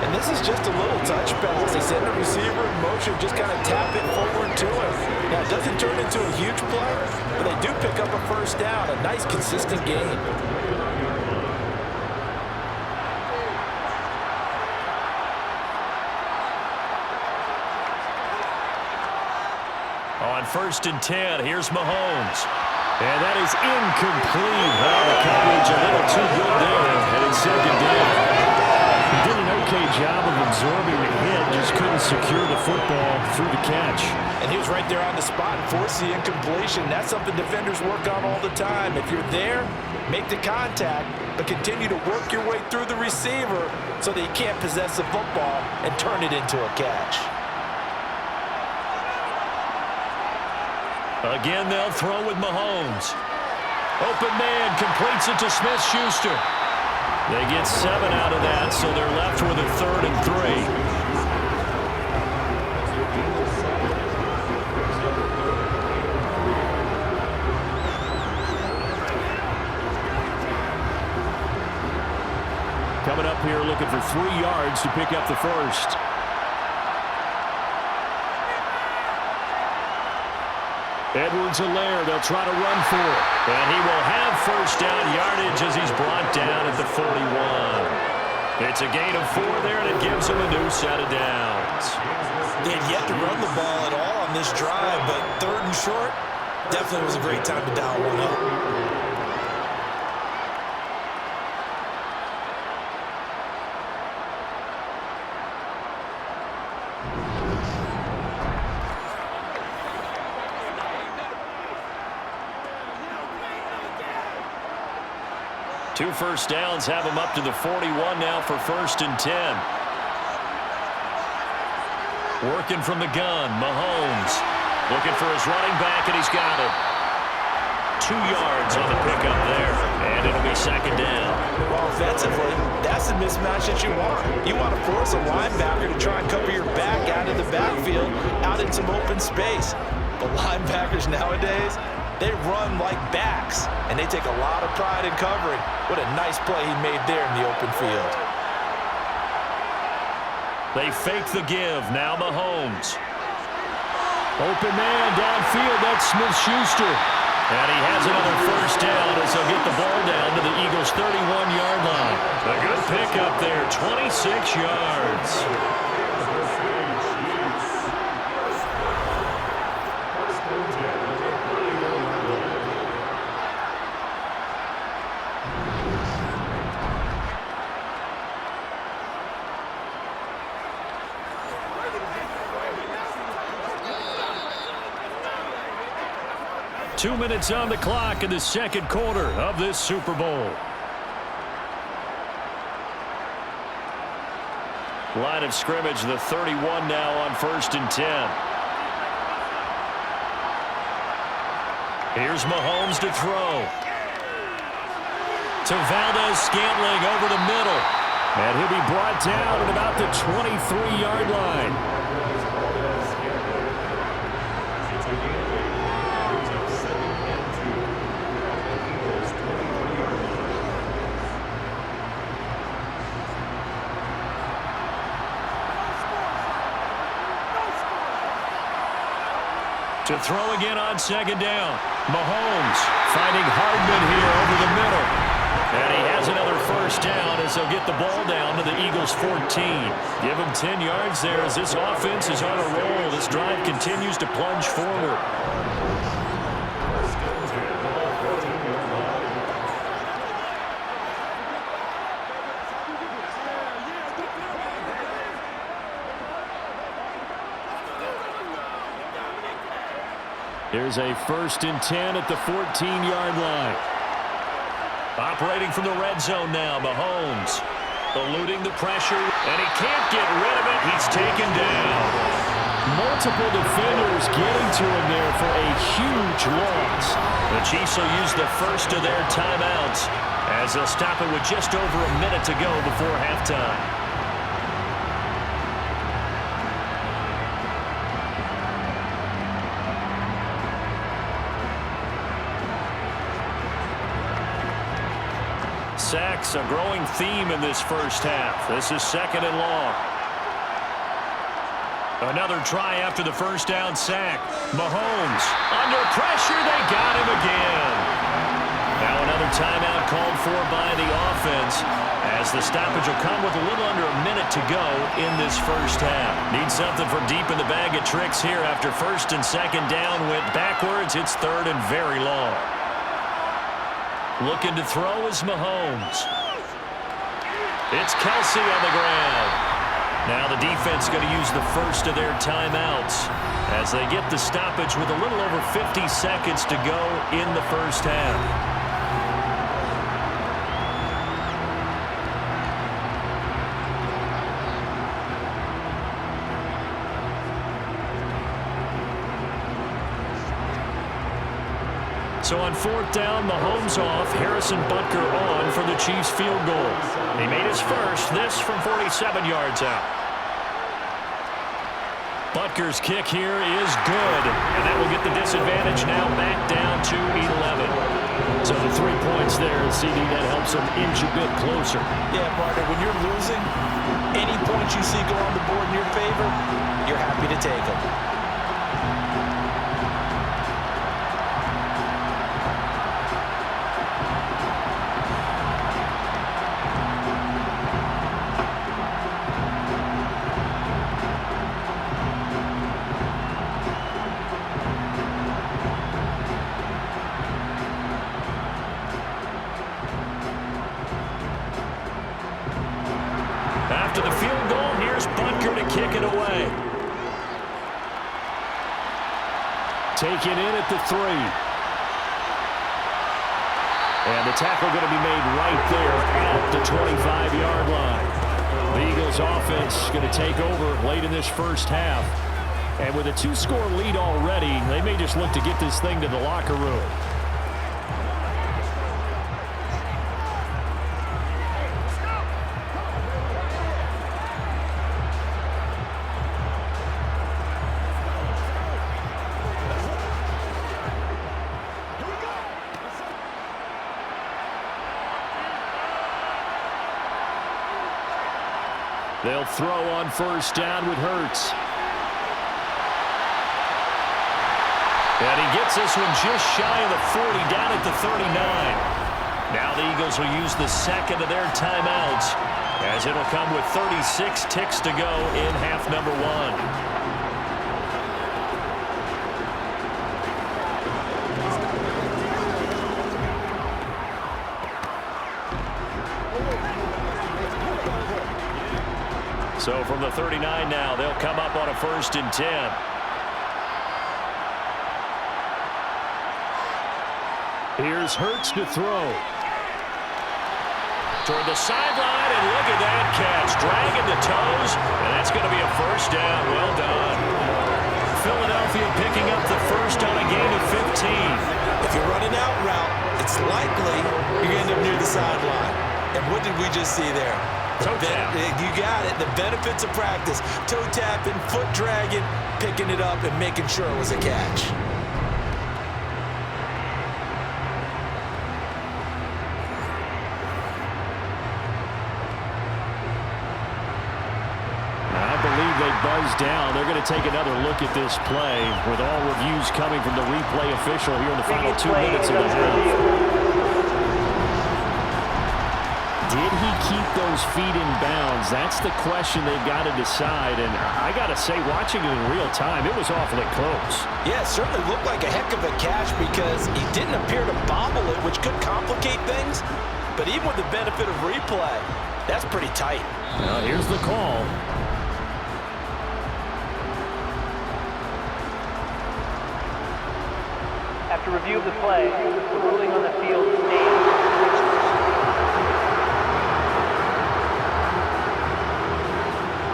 And this is just a little touch pass. They send the receiver in motion, just kind of tap it forward to him. Now, it doesn't turn into a huge play, but they do pick up a first down. A nice, consistent game. On 1st and 10, here's Mahomes. And that is incomplete. Well, the coverage a little too good there, and it's second down. He did an okay job of absorbing the hit, just couldn't secure the football through the catch. And he was right there on the spot and forced the incompletion. That's something defenders work on all the time. If you're there, make the contact, but continue to work your way through the receiver so that you can't possess the football and turn it into a catch. Again, they'll throw with Mahomes. Open man completes it to Smith-Schuster. They get 7 out of that, so they're left with a 3rd and 3. Coming up here looking for 3 yards to pick up the first. Edwards-Helaire, they'll try to run for it. And he will have first down yardage as he's brought down at the 41. It's a gain of 4 there, and it gives him a new set of downs. They had yet to run the ball at all on this drive, but 3rd and short, definitely was a great time to dial one up. Two first downs have him up to the 41 now for 1st and 10. Working from the gun, Mahomes. Looking for his running back, and he's got it. 2 yards on the pickup there, and it'll be second down. Well, offensively, that's the mismatch that you want. You want to force a linebacker to try and cover your back out of the backfield, out in some open space. But linebackers nowadays, they run like backs, and they take a lot of pride in covering. What a nice play he made there in the open field. They fake the give. Now Mahomes. Open man downfield. That's Smith-Schuster. And he has another first down as they'll get the ball down to the Eagles' 31-yard line. A good pickup there, 26 yards. Two minutes on the clock in the second quarter of this Super Bowl. Line of scrimmage, the 31 now on 1st and 10. Here's Mahomes to throw. To Valdez-Scantling over the middle. And he'll be brought down at about the 23-yard line. To throw again on second down. Mahomes finding Hardman here over the middle. And he has another first down as they'll get the ball down to the Eagles' 14. Give him 10 yards there as this offense is on a roll. This drive continues to plunge forward. Here's a 1st and 10 at the 14-yard line. Operating from the red zone now, Mahomes. Eluding the pressure, and he can't get rid of it. He's taken down. Multiple defenders getting to him there for a huge loss. The Chiefs will use the first of their timeouts as they'll stop it with just over a minute to go before halftime. Sacks, a growing theme in this first half. This is 2nd and long. Another try after the first down sack. Mahomes under pressure. They got him again. Now another timeout called for by the offense as the stoppage will come with a little under a minute to go in this first half. Need something from deep in the bag of tricks here after 1st and 2nd down went backwards. It's 3rd and very long. Looking to throw is Mahomes. It's Kelsey on the ground. Now the defense going to use the first of their timeouts as they get the stoppage with a little over 50 seconds to go in the first half. So on 4th down, Mahomes off, Harrison Butker on for the Chiefs field goal. He made his first, this from 47 yards out. Butker's kick here is good, and that will get the disadvantage now back down to 11. So the 3 points there, CD, that helps them inch a bit closer. Yeah, partner, when you're losing, any points you see go on the board in your favor, you're happy to take them. After the field goal, here's Butker to kick it away. Taken in at the 3. And the tackle going to be made right there at the 25-yard line. The Eagles offense going to take over late in this first half. And with a 2-score lead already, they may just look to get this thing to the locker room. They'll throw on 1st down with Hurts. And he gets this one just shy of the 40, down at the 39. Now the Eagles will use the 2nd of their timeouts as it'll come with 36 ticks to go in half number 1. So from the 39 now, they'll come up on a 1st and 10. Here's Hurts to throw. Toward the sideline, and look at that catch. Dragging the toes, and that's going to be a 1st down. Well done. Philadelphia picking up the first on a gain of 15. If you're running out route, it's likely you're going to end up near the sideline. And what did we just see there? Toe tap. You got it. The benefits of practice. Toe tapping, foot dragging, picking it up, and making sure it was a catch. down. They're going to take another look at this play with all reviews coming from the replay official here in the final 2 minutes of the half. Did he keep those feet in bounds? That's the question they've got to decide. And I got to say, watching it in real time, it was awfully close. Yeah, it certainly looked like a heck of a catch because he didn't appear to bobble it, which could complicate things. But even with the benefit of replay, that's pretty tight. Now here's the call. After review of the play, the ruling on the field stands.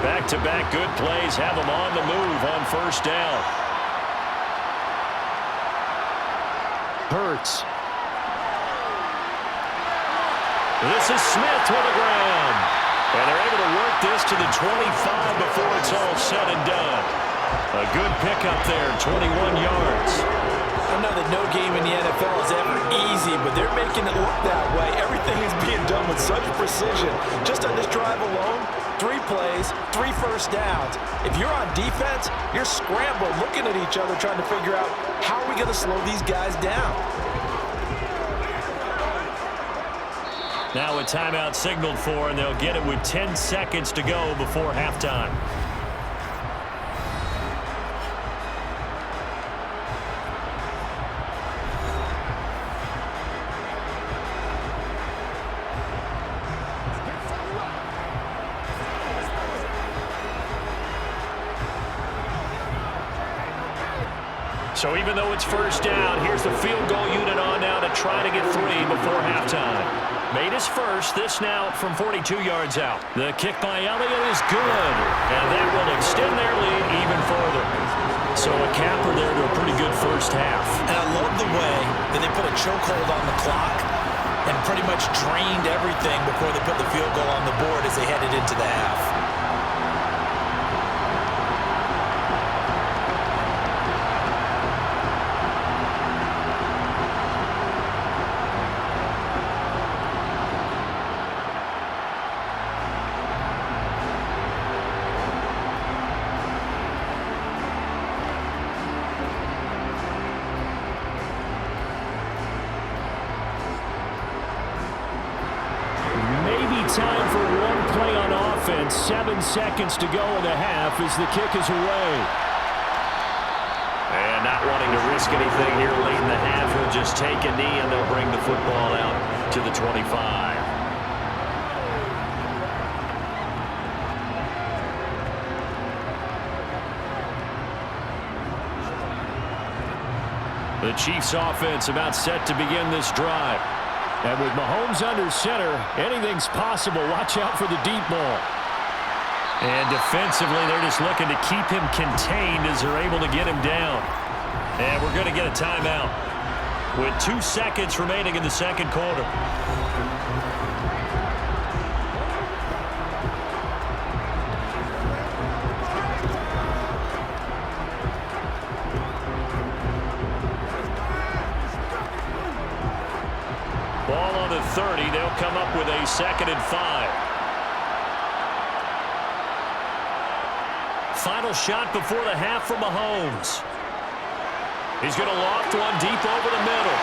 Back-to-back good plays have them on the move on first down. Hurts. This is Smith with the ground. And they're able to work this to the 25 before it's all said and done. A good pickup there, 21 yards. I know that no game in the NFL is ever easy, but they're making it look that way. Everything is being done with such precision. Just on this drive alone, 3 plays, 3 first downs. If you're on defense, you're scrambling, looking at each other, trying to figure out how are we going to slow these guys down. Now a timeout signaled for, and they'll get it with 10 seconds to go before halftime. So even though it's first down, here's the field goal unit on now to try to get 3 before halftime. Made his first, this now from 42 yards out. The kick by Elliott is good, and that will extend their lead even further. So a capper there to a pretty good first half. And I love the way that they put a chokehold on the clock and pretty much drained everything before they put the field goal on the board as they headed into the half. Time for one play on offense. 7 seconds to go in the half as the kick is away. And not wanting to risk anything here late in the half, he'll just take a knee and they'll bring the football out to the 25. The Chiefs offense about set to begin this drive. And with Mahomes under center, anything's possible. Watch out for the deep ball. And defensively, they're just looking to keep him contained as they're able to get him down. And we're going to get a timeout with 2 seconds remaining in the second quarter. Ball on the 30. They'll come up with a 2nd and 5. Final shot before the half from Mahomes. He's going to loft one deep over the middle.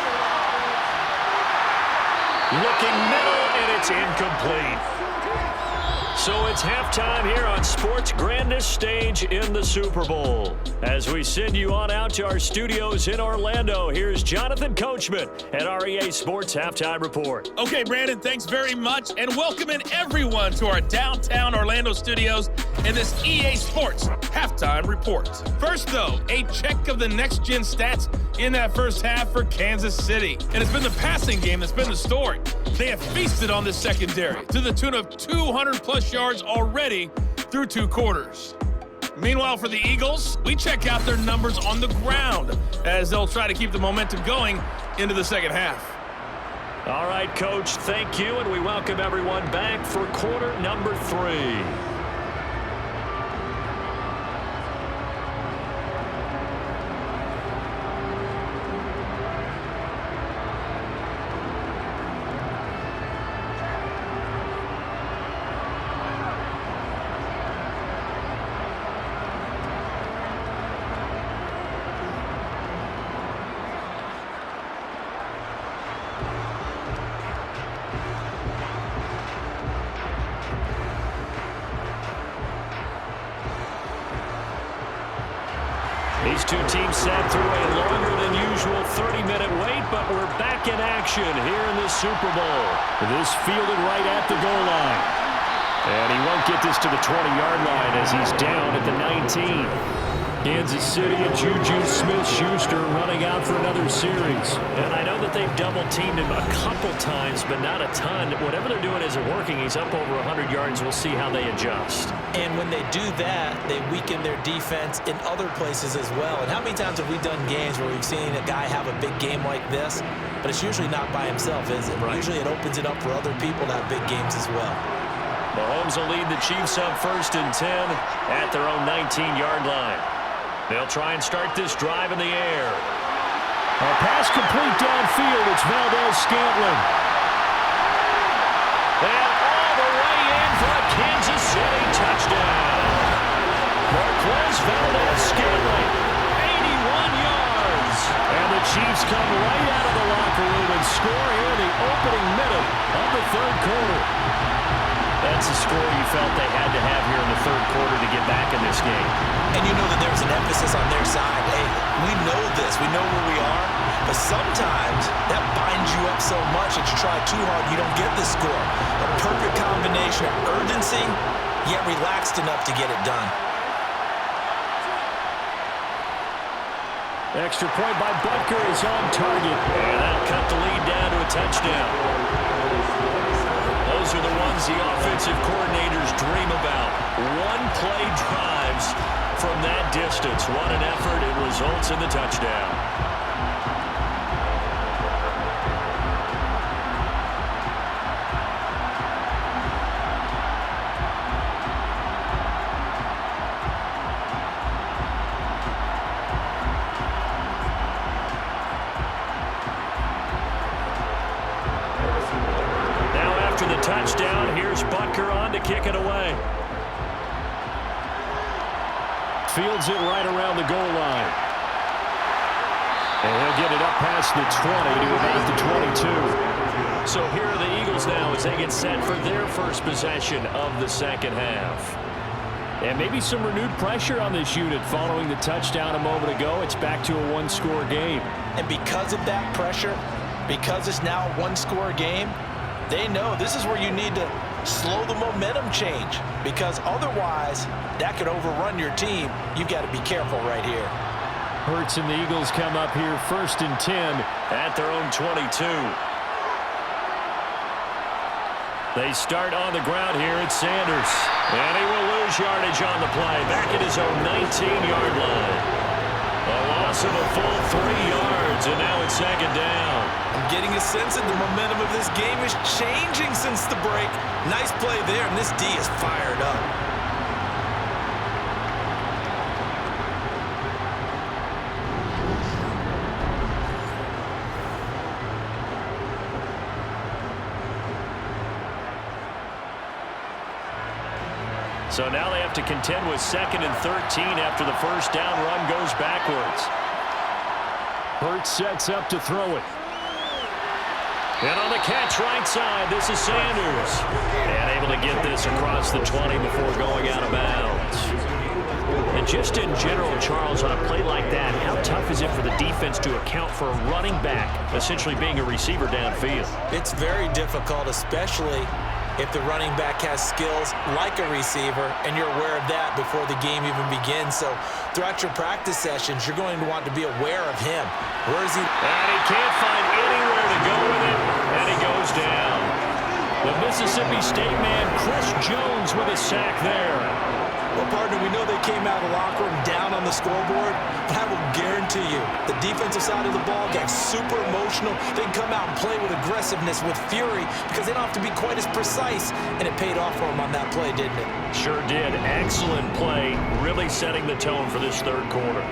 Looking middle, and it's incomplete. So it's halftime here on sports' grandest stage in the Super Bowl. As we send you on out to our studios in Orlando, here's Jonathan Coachman at our EA Sports Halftime Report. Okay, Brandon, thanks very much, and welcoming everyone to our downtown Orlando studios in this EA Sports Halftime Report. First, though, a check of the next-gen stats in that first half for Kansas City. And it's been the passing game that's been the story. They have feasted on this secondary to the tune of 200-plus yards already through 2 quarters. Meanwhile, for the Eagles, we check out their numbers on the ground as they'll try to keep the momentum going into the second half. All right, Coach, thank you, and we welcome everyone back for quarter number 3. These two teams sat through a longer than usual 30-minute wait, but we're back in action here in the Super Bowl. This fielded right at the goal line. And he won't get this to the 20-yard line as he's down at the 19. Kansas City and Juju Smith-Schuster running out for another series. And I know that they've double-teamed him a couple times, but not a ton. Whatever they're doing isn't working. He's up over 100 yards. We'll see how they adjust. And when they do that, they weaken their defense in other places as well. And how many times have we done games where we've seen a guy have a big game like this, but it's usually not by himself, is it? Right. Usually it opens it up for other people to have big games as well. Mahomes will lead the Chiefs up 1st and 10 at their own 19-yard line. They'll try and start this drive in the air. A pass complete downfield. It's Valdez-Scantling. And all the way in for a Kansas City touchdown. Marquez Valdez-Scantling, 81 yards. And the Chiefs come right out of the locker room and score here in the opening minute of the third quarter. That's a score you felt they had to have here in the third quarter to get back in this game. And you know that there's an emphasis on their side. Hey, we know this. We know where we are. But sometimes that binds you up so much that you try too hard, you don't get the score. A perfect combination of urgency, yet relaxed enough to get it done. Extra point by Butker is on target. And that'll cut the lead down to a touchdown. Those are the ones the offensive coordinators dream about. One-play drives from that distance. What an effort. It results in the touchdown. Touchdown. Here's Butker on to kick it away. Fields it right around the goal line. And he'll get it up past the 20 to about the 22. So here are the Eagles now as they get set for their first possession of the second half. And maybe some renewed pressure on this unit following the touchdown a moment ago. It's back to a one-score game. And because of that pressure, because it's now a one-score game, they know this is where you need to slow the momentum change, because otherwise that could overrun your team. You've got to be careful right here. Hurts and the Eagles come up here 1st and 10 at their own 22. They start on the ground here. It's Sanders. And he will lose yardage on the play. Back at his own 19-yard line. A loss of a full 3 yards, and now it's second down. I'm getting a sense that the momentum of this game is changing since the break. Nice play there, and this D is fired up. So now they have to contend with 2nd and 13 after the first down run goes backwards. Hurts sets up to throw it. And on the catch right side, this is Sanders. And able to get this across the 20 before going out of bounds. And just in general, Charles, on a play like that, how tough is it for the defense to account for a running back essentially being a receiver downfield? It's very difficult, especially if the running back has skills like a receiver, and you're aware of that before the game even begins. So throughout your practice sessions, you're going to want to be aware of him. Where is he? And he can't find anywhere to go with it, and he goes down. The Mississippi State man, Chris Jones, with a sack there. Well, partner, we know they came out of the locker room down on the scoreboard, but I will guarantee you the defensive side of the ball got super emotional. They can come out and play with aggressiveness, with fury, because they don't have to be quite as precise, and it paid off for them on that play, didn't it? Sure did. Excellent play, really setting the tone for this third quarter.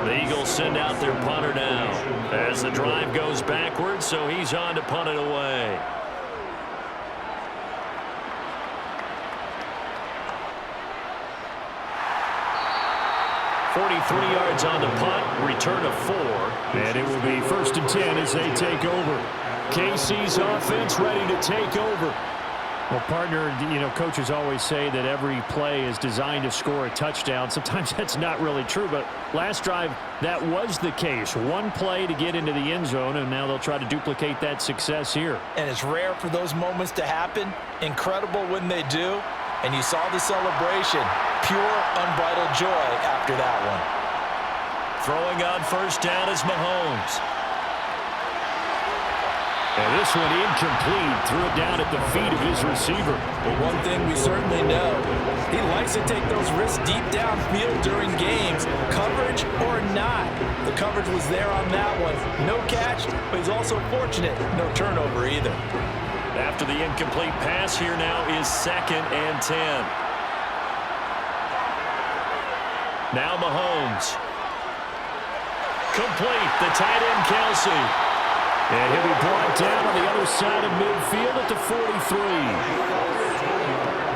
The Eagles send out their punter now as the drive goes backwards, so he's on to punt it away. .43 yards on the punt, return of 4, and it will be 1st and 10 as they take over. KC's offense ready to take over. Well, partner, coaches always say that every play is designed to score a touchdown. Sometimes that's not really true, but last drive, that was the case. One play to get into the end zone, and now they'll try to duplicate that success here. And it's rare for those moments to happen. Incredible when they do. And you saw the celebration. Pure, unbridled joy after that one. Throwing on first down is Mahomes. And this one incomplete. Threw it down at the feet of his receiver. But one thing we certainly know, he likes to take those risks deep downfield during games, coverage or not. The coverage was there on that one. No catch, but he's also fortunate. No turnover either. After the incomplete pass, here now is 2nd and 10. Now Mahomes. Complete. The tight end, Kelsey. And he'll be brought down on the other side of midfield at the 43.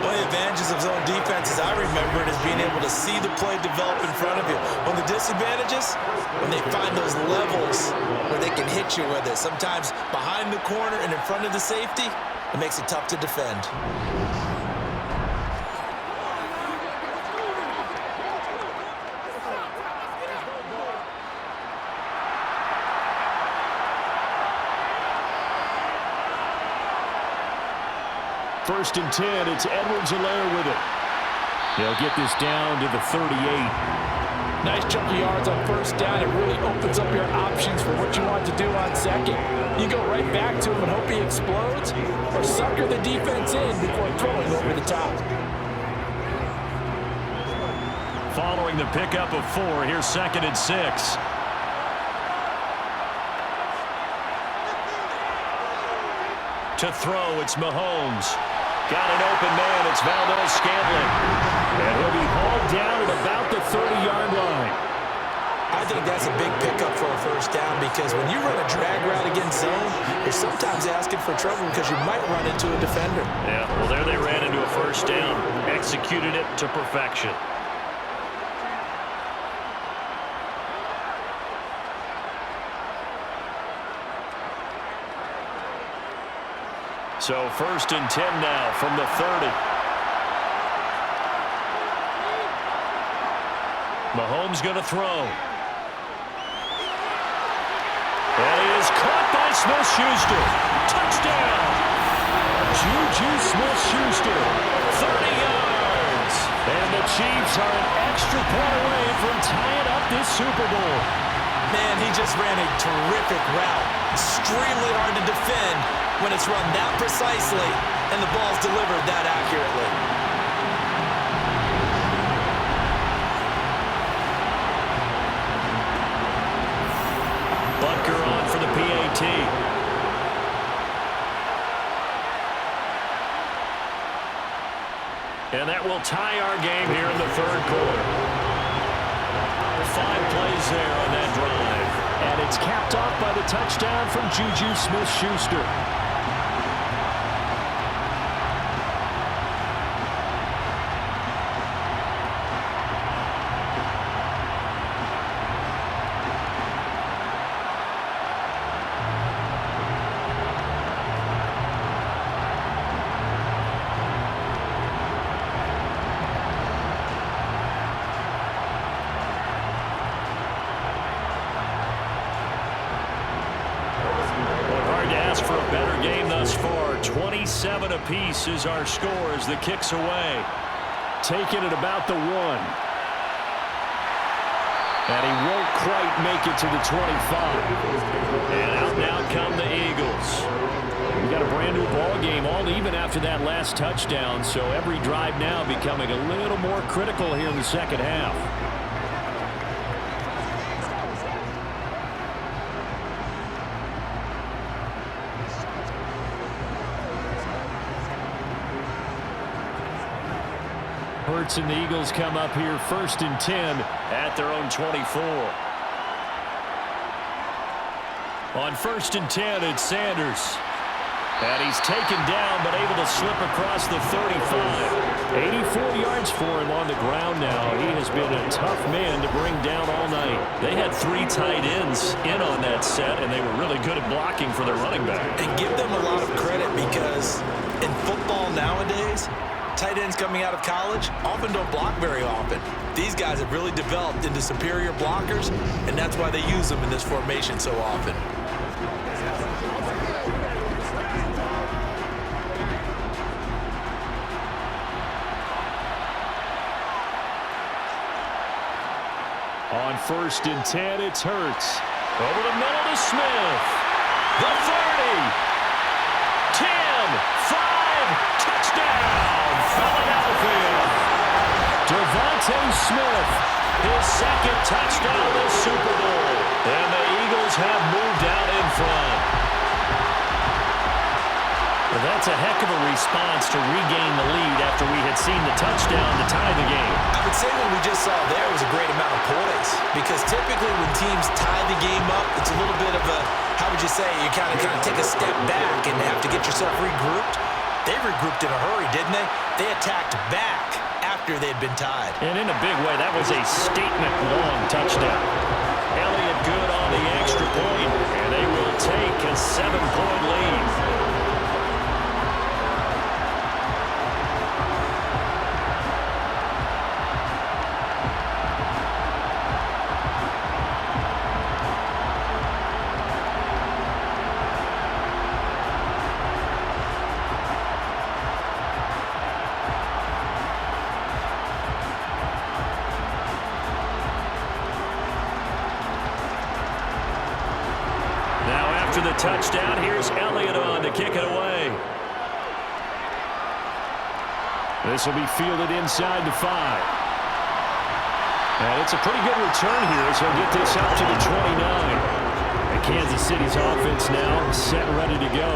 One of the advantages of zone defense, as I remember it, is being able to see the play develop in front of you. One of the disadvantages, when they find those levels where they can hit you with it. Sometimes behind the corner and in front of the safety, it makes it tough to defend. First and 10, it's Edwards-Helaire with it. They'll get this down to the 38. Nice chunk of yards on first down. It really opens up your options for what you want to do on second. You go right back to him and hope he explodes, or sucker the defense in before throwing over the top. Following the pickup of 4, here's 2nd and 6. To throw, it's Mahomes. Got an open man, it's Valdez-Scantling. And he'll be hauled down at about the 30-yard line. I think that's a big pickup for a first down, because when you run a drag route against zone, you're sometimes asking for trouble because you might run into a defender. Yeah, well, there they ran into a first down. Executed it to perfection. So 1st and 10 now from the 30. Mahomes going to throw. And he is caught by Smith-Schuster. Touchdown! Juju Smith-Schuster. 30 yards. And the Chiefs are an extra point away from tying up this Super Bowl. Man, he just ran a terrific route. Extremely hard to defend when it's run that precisely and the ball's delivered that accurately. Butker on for the PAT. And that will tie our game here in the 3rd quarter. 5 plays there on that drive. And it's capped off by the touchdown from Juju Smith-Schuster. For a better game thus far. 27 apiece is our score as the kick's away. Taking it about the 1. And he won't quite make it to the 25. And out now come the Eagles. We got a brand new ball game, all even after that last touchdown. So every drive now becoming a little more critical here in the second half. Hurts and the Eagles come up here 1st and 10 at their own 24. On 1st and 10, it's Sanders. And he's taken down, but able to slip across the 35. 84 yards for him on the ground now. He has been a tough man to bring down all night. They had 3 tight ends in on that set, and they were really good at blocking for their running back. And give them a lot of credit because in football nowadays, tight ends coming out of college often don't block very often. These guys have really developed into superior blockers, and that's why they use them in this formation so often. On 1st and 10, it's Hurts. Over the middle to Smith. The 30. 10. 5. Touchdown, Philadelphia. Devontae Smith, his 2nd touchdown of the Super Bowl. And the Eagles have moved out in front. Well, that's a heck of a response to regain the lead after we had seen the touchdown to tie the game. I would say what we just saw there was a great amount of poise, because typically when teams tie the game up, it's a little bit of a, how would you say, you kind of take a step back and have to get yourself regrouped. They regrouped in a hurry, didn't they? They attacked back after they'd been tied. And in a big way, that was a statement-long touchdown. Elliott good on the extra point, and they will take a 7-point lead. The touchdown. Here's Elliott on to kick it away. This will be fielded inside the 5. And it's a pretty good return here as he'll get this up to the 29. And Kansas City's offense now set and ready to go.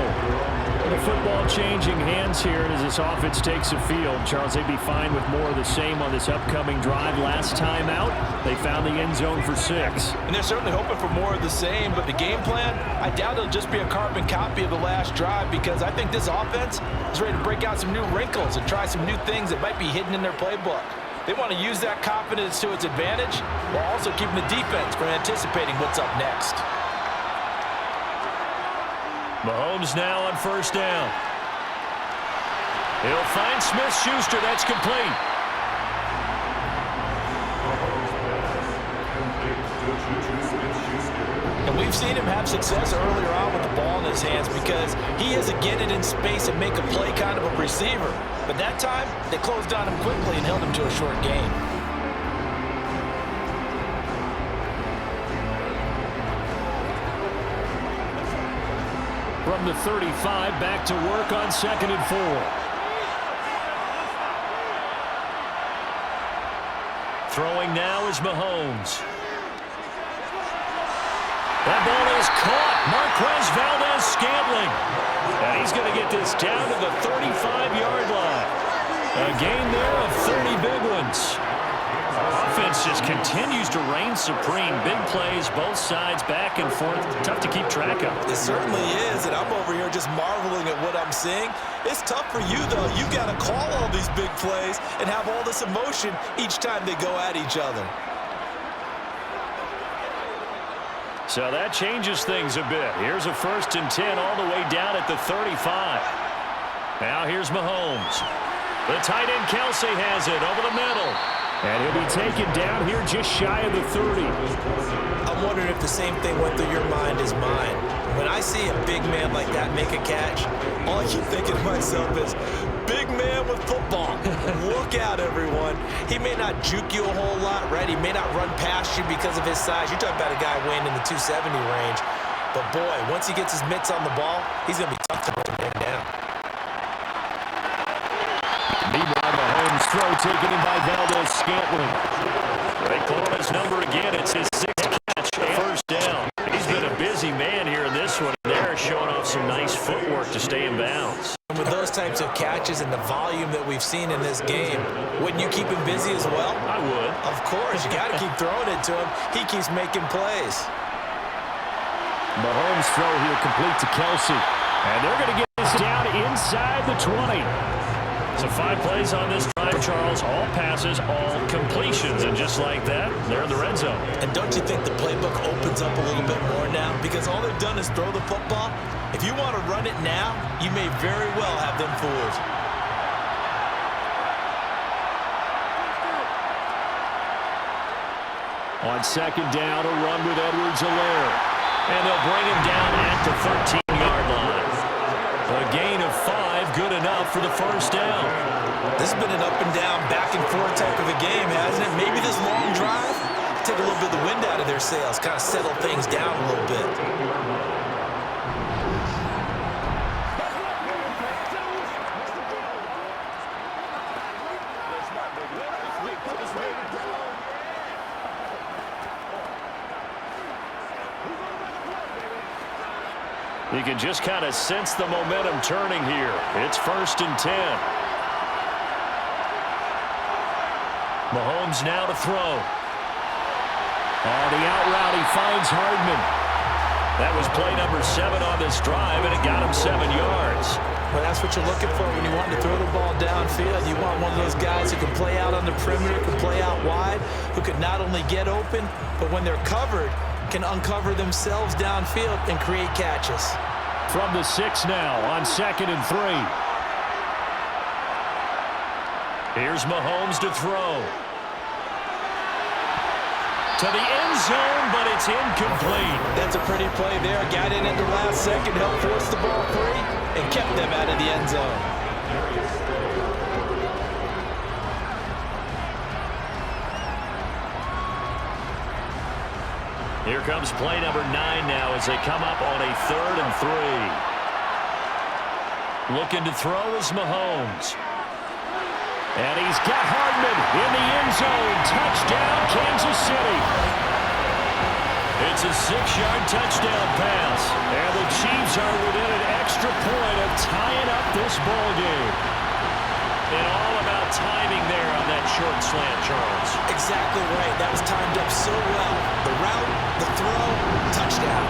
The football changing hands here as this offense takes the field. Charles, they'd be fine with more of the same on this upcoming drive. Last time out, they found the end zone for 6. And they're certainly hoping for more of the same, but the game plan, I doubt it'll just be a carbon copy of the last drive, because I think this offense is ready to break out some new wrinkles and try some new things that might be hidden in their playbook. They want to use that confidence to its advantage while also keeping the defense from anticipating what's up next. Mahomes now on 1st down. He'll find Smith-Schuster. That's complete. And we've seen him have success earlier on with the ball in his hands because he is a get it in space and make a play kind of a receiver. But that time, they closed on him quickly and held him to a short gain. From the 35, back to work on 2nd and 4. Throwing now is Mahomes. That ball is caught. Marquez Valdes-Scantling. And he's going to get this down to the 35-yard line. A gain there of 30 big ones. Offense just continues to reign supreme. Big plays, both sides, back and forth. Tough to keep track of. It certainly is, and I'm over here just marveling at what I'm seeing. It's tough for you, though. You got to call all these big plays and have all this emotion each time they go at each other. So that changes things a bit. Here's a 1st and 10 all the way down at the 35. Now here's Mahomes. The tight end Kelsey has it over the middle. And he'll be taken down here just shy of the 30. I'm wondering if the same thing went through your mind as mine. When I see a big man like that make a catch, all I keep thinking to myself is, big man with football. Look out, everyone. He may not juke you a whole lot, right? He may not run past you because of his size. You're talking about a guy weighing in the 270 range. But, boy, once he gets his mitts on the ball, he's going to be tough to put him down. Meanwhile, Mahomes' throw taken in by Valdes-Scantling. They call his number again. It's his 6th catch, 1st down. He's been a busy man here in this one. They're showing off some nice footwork to stay in bounds. And with those types of catches and the volume that we've seen in this game, wouldn't you keep him busy as well? I would. Of course. You got to keep throwing it to him. He keeps making plays. Mahomes' throw here complete to Kelsey. And they're going to get this He's down inside the 20. So 5 plays on this drive, Charles. All passes, all completions. And just like that, they're in the red zone. And don't you think the playbook opens up a little bit more now? Because all they've done is throw the football. If you want to run it now, you may very well have them fooled. On second down, a run with Edwards-Helaire. And they'll bring him down at the 13-yard line. A gain of 5, good enough for the first down. This has been an up-and-down, back-and-forth type of a game, hasn't it? Maybe this long drive, take a little bit of the wind out of their sails, kind of settle things down a little bit. You can just kind of sense the momentum turning here. It's 1st and 10. Mahomes now to throw. On the out route, he finds Hardman. That was play number 7 on this drive, and it got him 7 yards. Well, that's what you're looking for when you want to throw the ball downfield. You want one of those guys who can play out on the perimeter, can play out wide, who can not only get open, but when they're covered, can uncover themselves downfield and create catches. From the 6 now on 2nd and 3. Here's Mahomes to throw. To the end zone, but it's incomplete. That's a pretty play there. Got in at the last second, helped force the ball free, and kept them out of the end zone. Here comes play number 9 now as they come up on a 3rd and 3. Looking to throw is Mahomes. And he's got Hardman in the end zone. Touchdown, Kansas City. It's a 6-yard touchdown pass. And the Chiefs are within an extra point of tying up this ball game. And all about timing there on that short slant, Charles. Exactly right. That was timed up so well. The route, the throw, touchdown.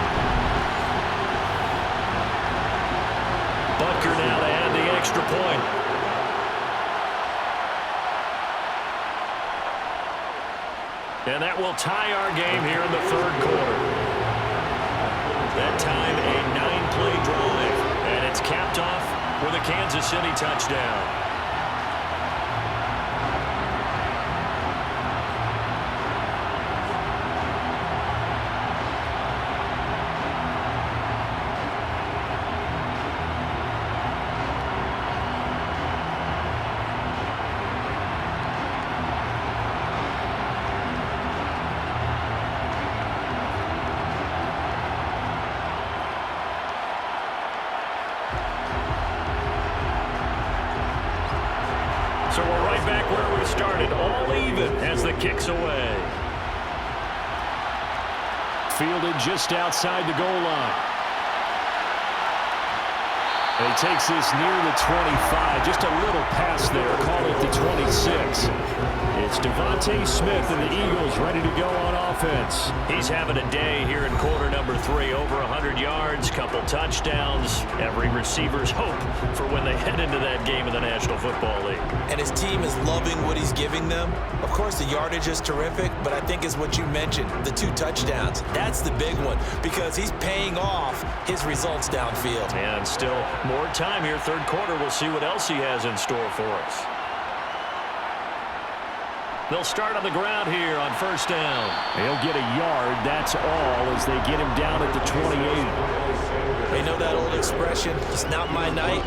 Butker now to add the extra point. And that will tie our game here in the 3rd quarter. That time a 9-play drive. And it's capped off with a Kansas City touchdown. So we're right back where we started, all even as the kick's away. Fielded just outside the goal line. And he takes this near the 25. Just a little pass there. Call it the 26. It's Devontae Smith and the Eagles ready to go on offense. He's having a day here in quarter number 3. Over 100 yards, couple touchdowns. Every receiver's hope for when they head into that game in the National Football League. And his team is loving what he's giving them. Of course, the yardage is terrific, but I think is what you mentioned, the 2 touchdowns. That's the big one because he's paying off his results downfield. And still more time here, 3rd quarter. We'll see what else he has in store for us. They'll start on the ground here on 1st down. He'll get a yard, that's all, as they get him down at the 28. They know that old expression, it's not my night.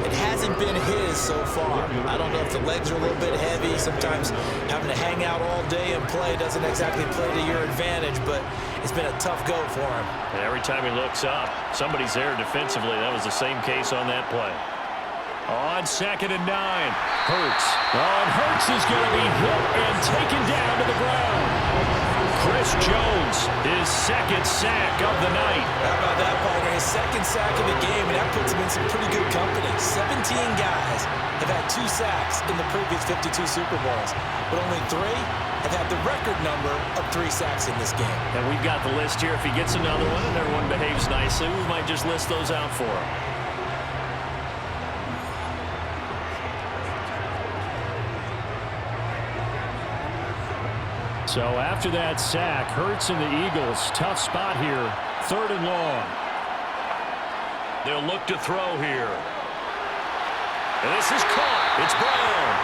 It hasn't been his so far. I don't know if the legs are a little bit heavy. Sometimes having to hang out all day and play doesn't exactly play to your advantage, but it's been a tough go for him. And every time he looks up, somebody's there defensively. That was the same case on that play. On 2nd and 9, Hurts. Oh, and Hurts is going to be hit and taken down to the ground. Chris Jones, his 2nd sack of the night. How about that, partner? His 2nd sack of the game, and that puts him in some pretty good company. 17 guys have had 2 sacks in the previous 52 Super Bowls, but only 3 have had the record number of 3 sacks in this game. And we've got the list here. If he gets another one and everyone behaves nicely, we might just list those out for him. So after that sack, Hurts and the Eagles, tough spot here, 3rd and long. They'll look to throw here. And this is caught. It's Brown.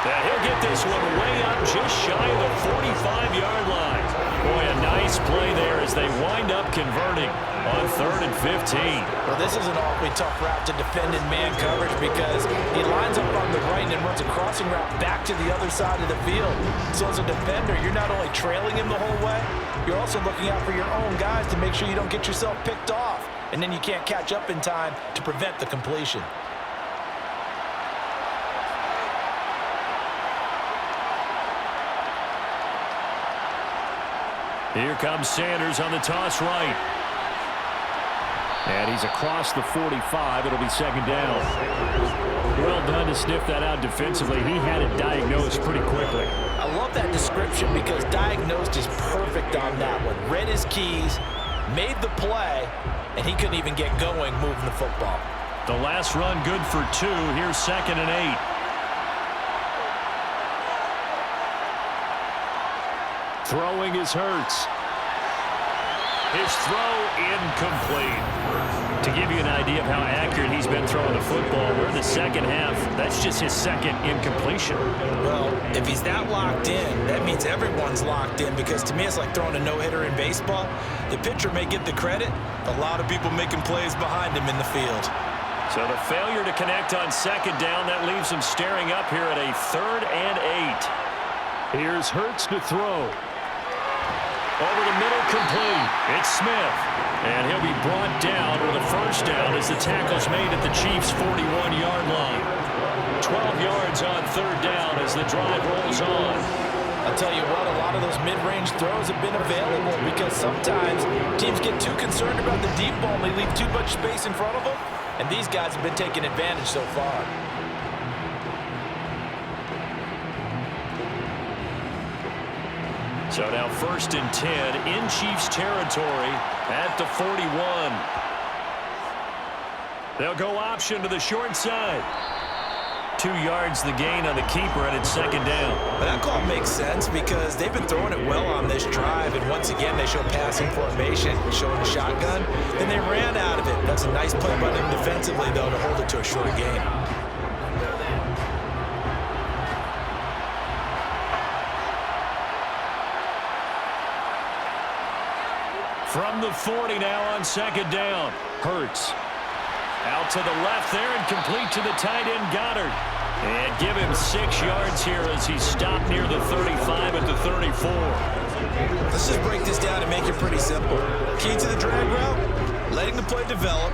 And he'll get this one way up just shy of the 45-yard line. Boy, a nice play there as they wind up converting on 3rd and 15. Well, this is an awfully tough route to defend in man coverage because he lines up on the right and runs a crossing route back to the other side of the field. So as a defender, you're not only trailing him the whole way, you're also looking out for your own guys to make sure you don't get yourself picked off. And then you can't catch up in time to prevent the completion. Here comes Sanders on the toss right. And he's across the 45. It'll be 2nd down. Well done to sniff that out defensively. He had it diagnosed pretty quickly. I love that description because diagnosed is perfect on that one. Read his keys, made the play, and he couldn't even get going moving the football. The last run good for 2. Here's 2nd and 8. Throwing is Hurts. His throw incomplete. To give you an idea of how accurate he's been throwing the football, we're in the second half. That's just his 2nd incompletion. Well, if he's that locked in, that means everyone's locked in because to me it's like throwing a no-hitter in baseball. The pitcher may get the credit, but a lot of people making plays behind him in the field. So the failure to connect on 2nd down, that leaves him staring up here at a 3rd and 8. Here's Hurts to throw. Over the middle, complete. It's Smith. And he'll be brought down with a 1st down as the tackle's made at the Chiefs' 41-yard line. 12 yards on 3rd down as the drive rolls on. I'll tell you what, a lot of those mid-range throws have been available because sometimes teams get too concerned about the deep ball and they leave too much space in front of them. And these guys have been taking advantage so far. So now 1st and 10 in Chiefs territory at the 41. They'll go option to the short side. 2 yards the gain on the keeper, and it's 2nd down. But that call makes sense because they've been throwing it well on this drive, and once again they show passing formation, showing a shotgun. Then they ran out of it. That's a nice play by them defensively, though, to hold it to a short gain. From the 40 now on 2nd down. Hurts. Out to the left there and complete to the tight end Goddard. And give him 6 yards here as he's stopped near the 35 at the 34. Let's just break this down and make it pretty simple. Key to the drag route, letting the play develop,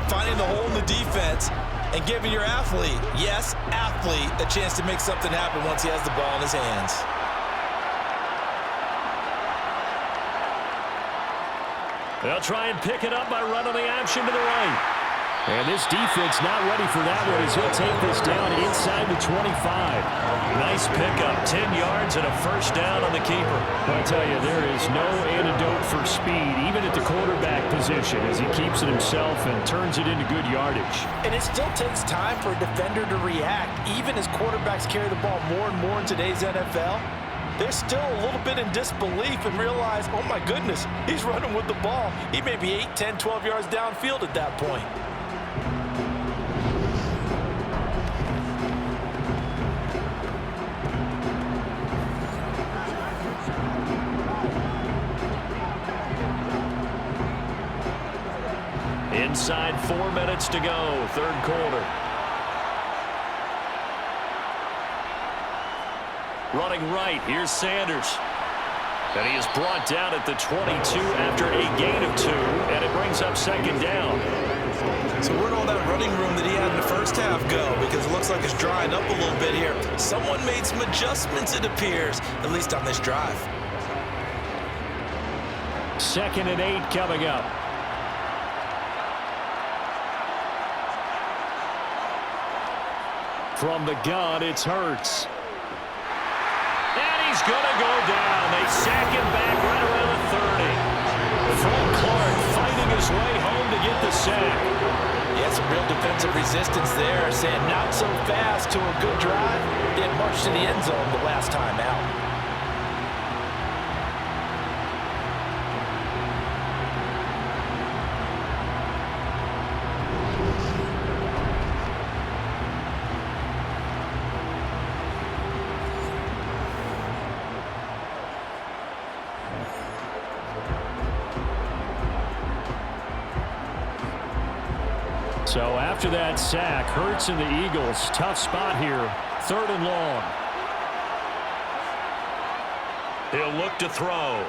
finding the hole in the defense, and giving your athlete, yes, athlete, a chance to make something happen once he has the ball in his hands. They'll try and pick it up by running the option to the right. And this defense not ready for that one as he'll take this down inside the 25. Nice pickup, 10 yards and a 1st down on the keeper. I tell you, there is no antidote for speed, even at the quarterback position, as he keeps it himself and turns it into good yardage. And it still takes time for a defender to react, even as quarterbacks carry the ball more and more in today's NFL. They're still a little bit in disbelief and realize, oh my goodness, he's running with the ball. He may be 8, 10, 12 yards downfield at that point. Inside 4 minutes to go, 3rd quarter. Running right, here's Sanders. And he is brought down at the 22 after a gain of 2, and it brings up 2nd down. So where'd all that running room that he had in the first half go? Because it looks like it's drying up a little bit here. Someone made some adjustments, it appears, at least on this drive. 2nd and 8 coming up. From the gun, it's Hurts. And he's going to go down. They sack him back right around the 30. Frank Clark fighting his way home to get the sack. Yeah, some real defensive resistance there, saying not so fast to a good drive. They had marched to the end zone the last time out. So after that sack, Hurts and the Eagles, tough spot here, 3rd and long. He'll look to throw.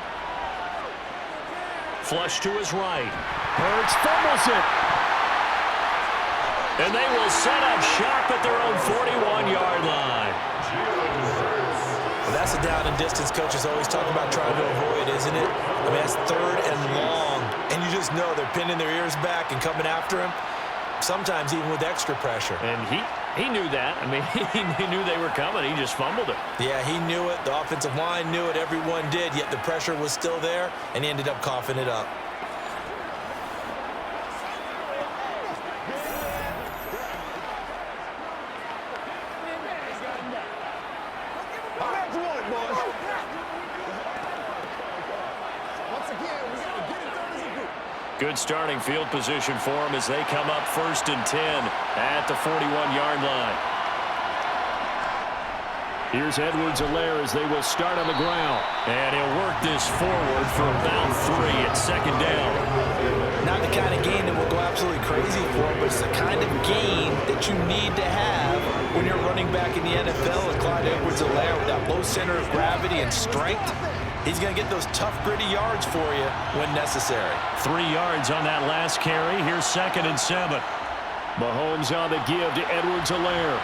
Flush to his right. Hurts fumbles it. And they will set up shop at their own 41-yard line. Well, that's a down and distance coaches always talk about trying to avoid, isn't it? I mean, that's 3rd and long. And you just know they're pinning their ears back and coming after him, sometimes even with extra pressure. And he knew that. I mean, he knew they were coming. He just fumbled it. Yeah, he knew it. The offensive line knew it. Everyone did, yet the pressure was still there, and he ended up coughing it up. Good starting field position for him as they come up 1st and 10 at the 41-yard line. Here's Edwards-Helaire as they will start on the ground. And he'll work this forward for about 3 at 2nd down. Not the kind of game that will go absolutely crazy for him, but it's the kind of game that you need to have when you're running back in the NFL. And Clyde Edwards-Helaire with that low center of gravity and strength, he's going to get those tough, gritty yards for you when necessary. 3 yards on that last carry. Here's 2nd and 7. Mahomes on the give to Edwards-Helaire.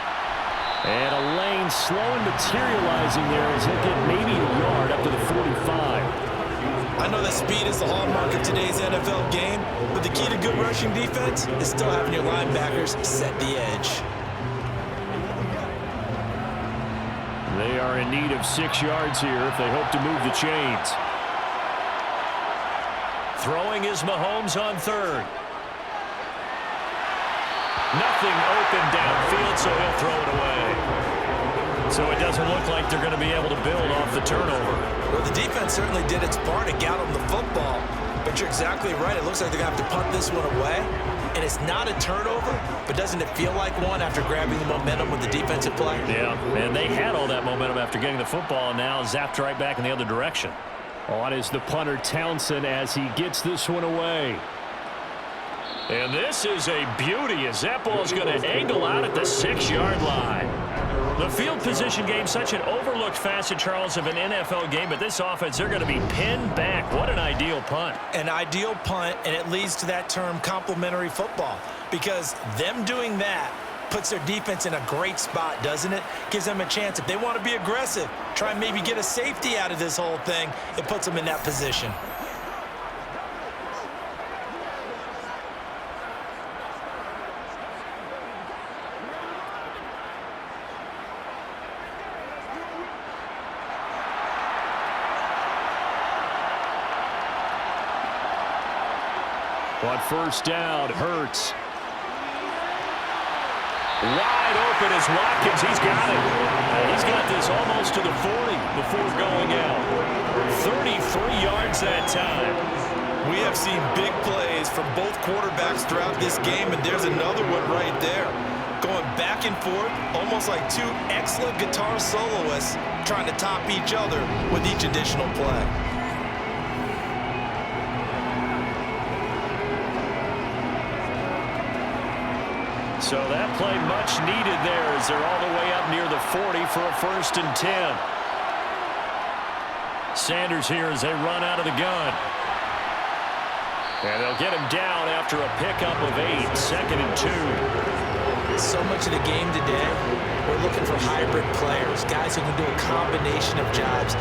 And a lane slow and materializing there as he'll get maybe a yard up to the 45. I know that speed is the hallmark of today's NFL game, but the key to good rushing defense is still having your linebackers set the edge. They are in need of 6 yards here if they hope to move the chains. Throwing is Mahomes on 3rd. Nothing open downfield, so he'll throw it away. So it doesn't look like they're going to be able to build off the turnover. Well, the defense certainly did its part to get them the football, but you're exactly right. It looks like they're going to have to punt this one away, and it's not a turnover, but doesn't it feel like one after grabbing the momentum with the defensive play? Yeah, and they had all that momentum after getting the football, and now zapped right back in the other direction. On is the punter Townsend as he gets this one away. And this is a beauty as that ball is going to angle out at the 6-yard line. The field position game, such an overlooked facet, Charles, of an NFL game, but this offense, they're going to be pinned back. What an ideal punt. An ideal punt, and it leads to that term complementary football, because them doing that puts their defense in a great spot, doesn't it? Gives them a chance. If they want to be aggressive, try and maybe get a safety out of this whole thing, it puts them in that position. On 1st down, Hurts. Wide open is Watkins. He's got it. He's got this almost to the 40 before going out. 33 yards that time. We have seen big plays from both quarterbacks throughout this game, and there's another one right there. Going back and forth, almost like 2 excellent guitar soloists trying to top each other with each additional play. So that play much needed there as they're all the way up near the 40 for a 1st and 10. Sanders here as they run out of the gun. And they'll get him down after a pickup of 8, 2nd and 2. So much of the game today, we're looking for hybrid players, guys who can do a combination of jobs.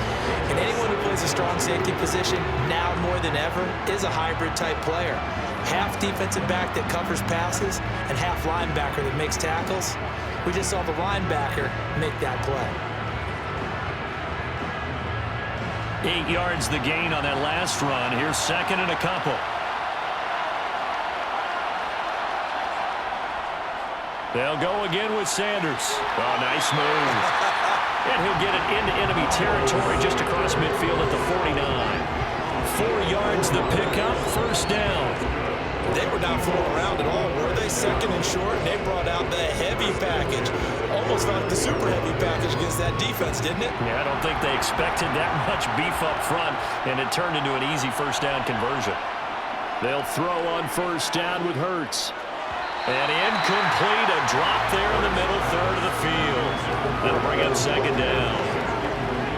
And anyone who plays a strong safety position, now more than ever, is a hybrid type player. Half defensive back that covers passes and half linebacker that makes tackles. We just saw the linebacker make that play. 8 yards the gain on that last run. Here's 2nd and a couple. They'll go again with Sanders. Oh, nice move. And he'll get it into enemy territory just across midfield at the 49. 4 yards the pickup, 1st down. They were not fooling around at all, were they? 2nd and short, and they brought out the heavy package. Almost like the super heavy package against that defense, didn't it? Yeah, I don't think they expected that much beef up front, and it turned into an easy 1st down conversion. They'll throw on 1st down with Hurts. And incomplete, a drop there in the middle third of the field. That'll bring up second down.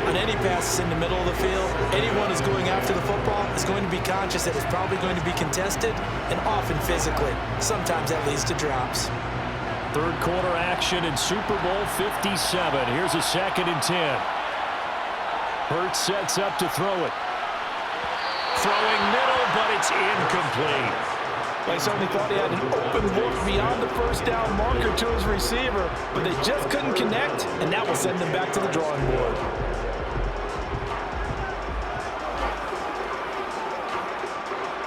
On any passes in the middle of the field, anyone who's going after the football is going to be conscious that it's probably going to be contested and often physically. Sometimes that leads to drops. Third quarter action in Super Bowl 57. Here's a 2nd and 10. Hurts sets up to throw it. Throwing middle, but it's incomplete. I certainly thought he had an open look beyond the first down marker to his receiver, but they just couldn't connect, and that will send them back to the drawing board.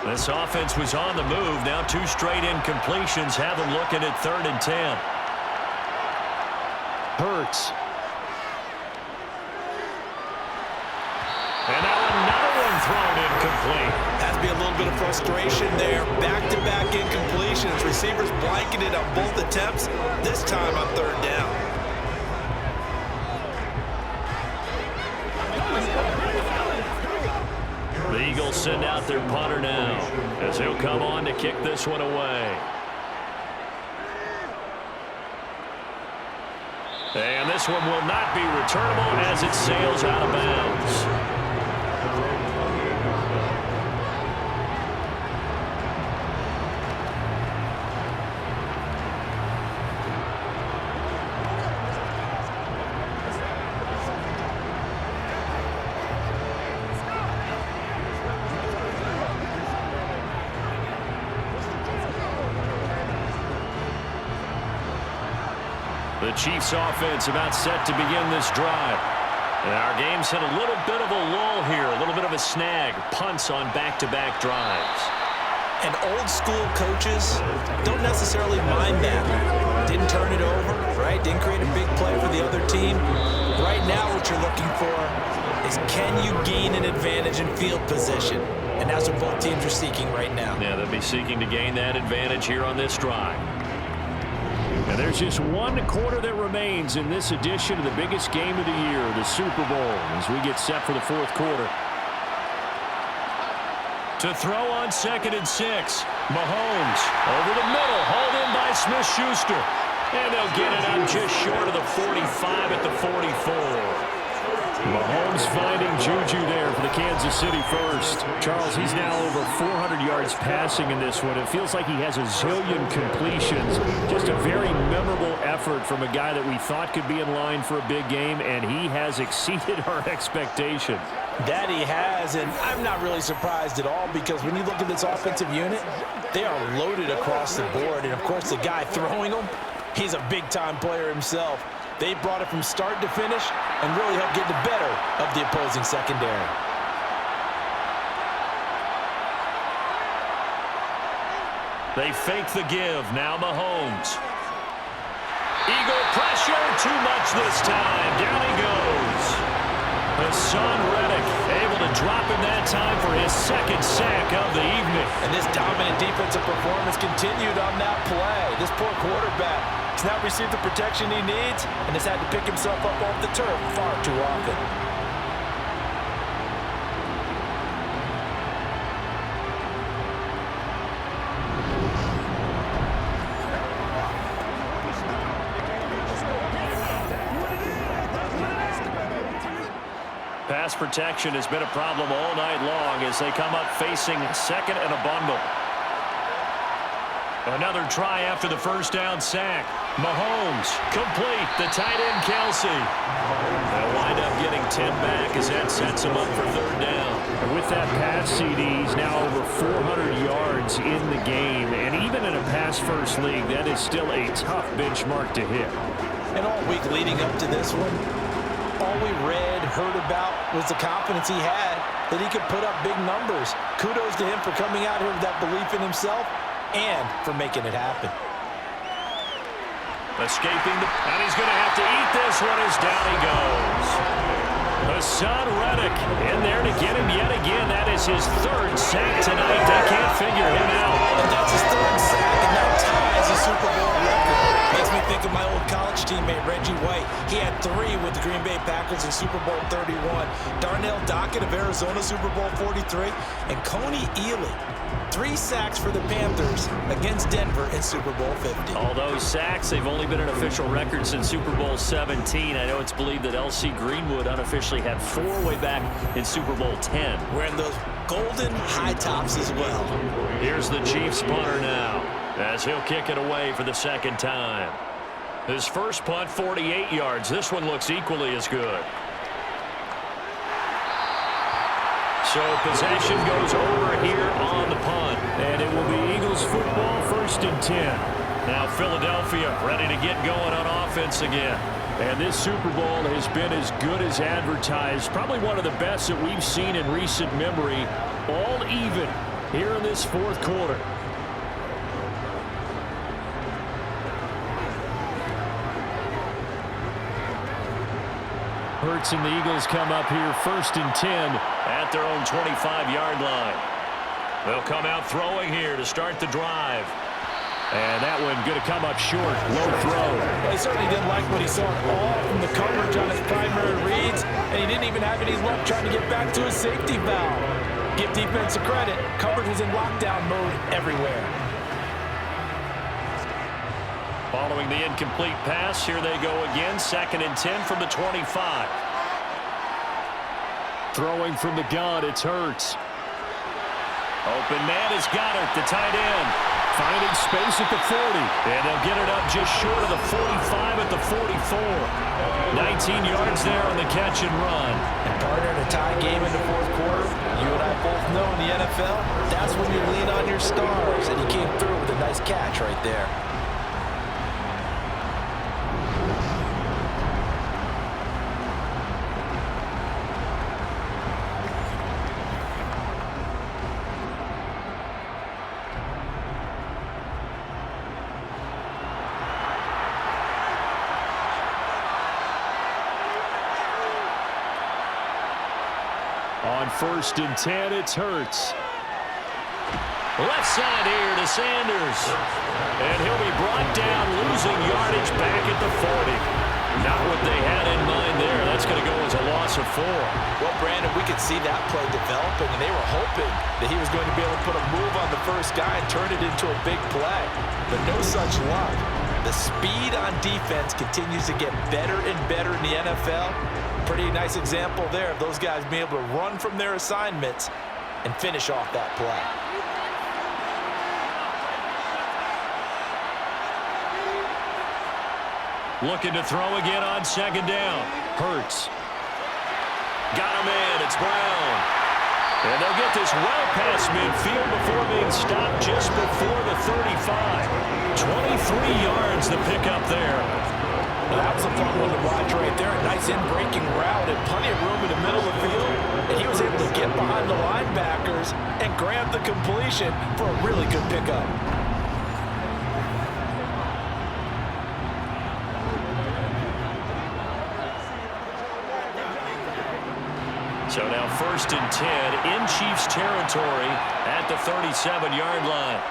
This offense was on the move. Now 2 straight incompletions have them looking at 3rd and 10. Hurts. And now another one thrown incomplete. Has to be a little bit of frustration there. Back-to-back incompletions. Receivers blanketed on both attempts, this time on 3rd down. The Eagles send out their punter now, as he'll come on to kick this one away. And this one will not be returnable as it sails out of bounds. The Chiefs offense about set to begin this drive. And our game's hit a little bit of a lull here, a little bit of a snag. Punts on back-to-back drives. And old-school coaches don't necessarily mind that. Didn't turn it over, right? Didn't create a big play for the other team. Right now what you're looking for is, can you gain an advantage in field position? And that's what both teams are seeking right now. Yeah, they'll be seeking to gain that advantage here on this drive. And there's just 1 quarter that remains in this edition of the biggest game of the year, the Super Bowl, as we get set for the 4th quarter. To throw on 2nd and 6. Mahomes over the middle, hauled in by Smith-Schuster. And they'll get it out just short of the 45 at the 44. Mahomes finding Juju there for the Kansas City first. Charles, he's now over 400 yards passing in this one. It feels like he has a zillion completions. Just a very memorable effort from a guy that we thought could be in line for a big game, and he has exceeded our expectation. That he has, and I'm not really surprised at all, because when you look at this offensive unit, they are loaded across the board. And, of course, the guy throwing them, he's a big-time player himself. They brought it from start to finish and really helped get the better of the opposing secondary. They fake the give. Now Mahomes. Eagle pressure. Too much this time. Down he goes. Hassan Reddick able to drop him that time for his 2nd sack of the evening. And this dominant defensive performance continued on that play. This poor quarterback has not received the protection he needs and has had to pick himself up off the turf far too often. Pass protection has been a problem all night long as they come up facing 2nd and a bundle. Another try after the first down sack. Mahomes complete. The tight end Kelsey. They'll wind up getting 10 back as that sets him up for 3rd down. And with that pass, CD, he's now over 400 yards in the game. And even in a pass-first league, that is still a tough benchmark to hit. And all week leading up to this one, all we read, heard about was the confidence he had that he could put up big numbers. Kudos to him for coming out here with that belief in himself and for making it happen. Escaping and he's going to have to eat this one as down he goes. Hassan Reddick in there to get him yet again. That is his 3rd sack tonight. They can't figure him out. And that's his 3rd sack, and that ties the Super Bowl record. Makes me think of my old college teammate, Reggie White. He had 3 with the Green Bay Packers in Super Bowl 31. Darnell Dockett of Arizona, Super Bowl 43. And Coney Ealy 3 sacks for the Panthers against Denver in Super Bowl 50. All those sacks, they've only been an official record since Super Bowl 17. I know it's believed that L.C. Greenwood unofficially had 4 way back in Super Bowl 10. Wearing those golden high tops as well. Here's the Chiefs punter now, as he'll kick it away for the second time. His first punt, 48 yards. This one looks equally as good. So possession goes over here on the punt. And it will be Eagles football, 1st and 10. Now Philadelphia ready to get going on offense again. And this Super Bowl has been as good as advertised. Probably one of the best that we've seen in recent memory. All even here in this 4th quarter. Hurts and the Eagles come up here 1st and 10 at their own 25-yard line. They'll come out throwing here to start the drive. And that one going to come up short. Low throw. Well, he certainly didn't like what he saw all from the coverage on his primary reads, and he didn't even have any luck trying to get back to his safety valve. Give defense a credit. Coverage was in lockdown mode everywhere. Following the incomplete pass, here they go again. 2nd and 10 from the 25. Throwing from the gun, it's Hurts. Open man is Goddard, the tight end. Finding space at the 40. And they'll get it up just short of the 45 at the 44. 19 yards there on the catch and run. And partner, in a tie game in the 4th quarter, you and I both know in the NFL, that's when you lean on your stars. And he came through with a nice catch right there. On 1st and 10, it's Hurts. Left side here to Sanders. And he'll be brought down, losing yardage back at the 40. Not what they had in mind there. That's going to go as a loss of 4. Well, Brandon, we could see that play developing, and they were hoping that he was going to be able to put a move on the first guy and turn it into a big play. But no such luck. The speed on defense continues to get better and better in the NFL. Pretty nice example there of those guys being able to run from their assignments and finish off that play. Looking to throw again on 2nd down. Hurts. Got him in. It's Brown. And they'll get this well past midfield before being stopped just before the 35. 23 yards the pickup there. Well, that was a fun one to watch right there. A nice in-breaking route and plenty of room in the middle of the field. And he was able to get behind the linebackers and grab the completion for a really good pickup. So now 1st and 10 in Chiefs territory at the 37-yard line.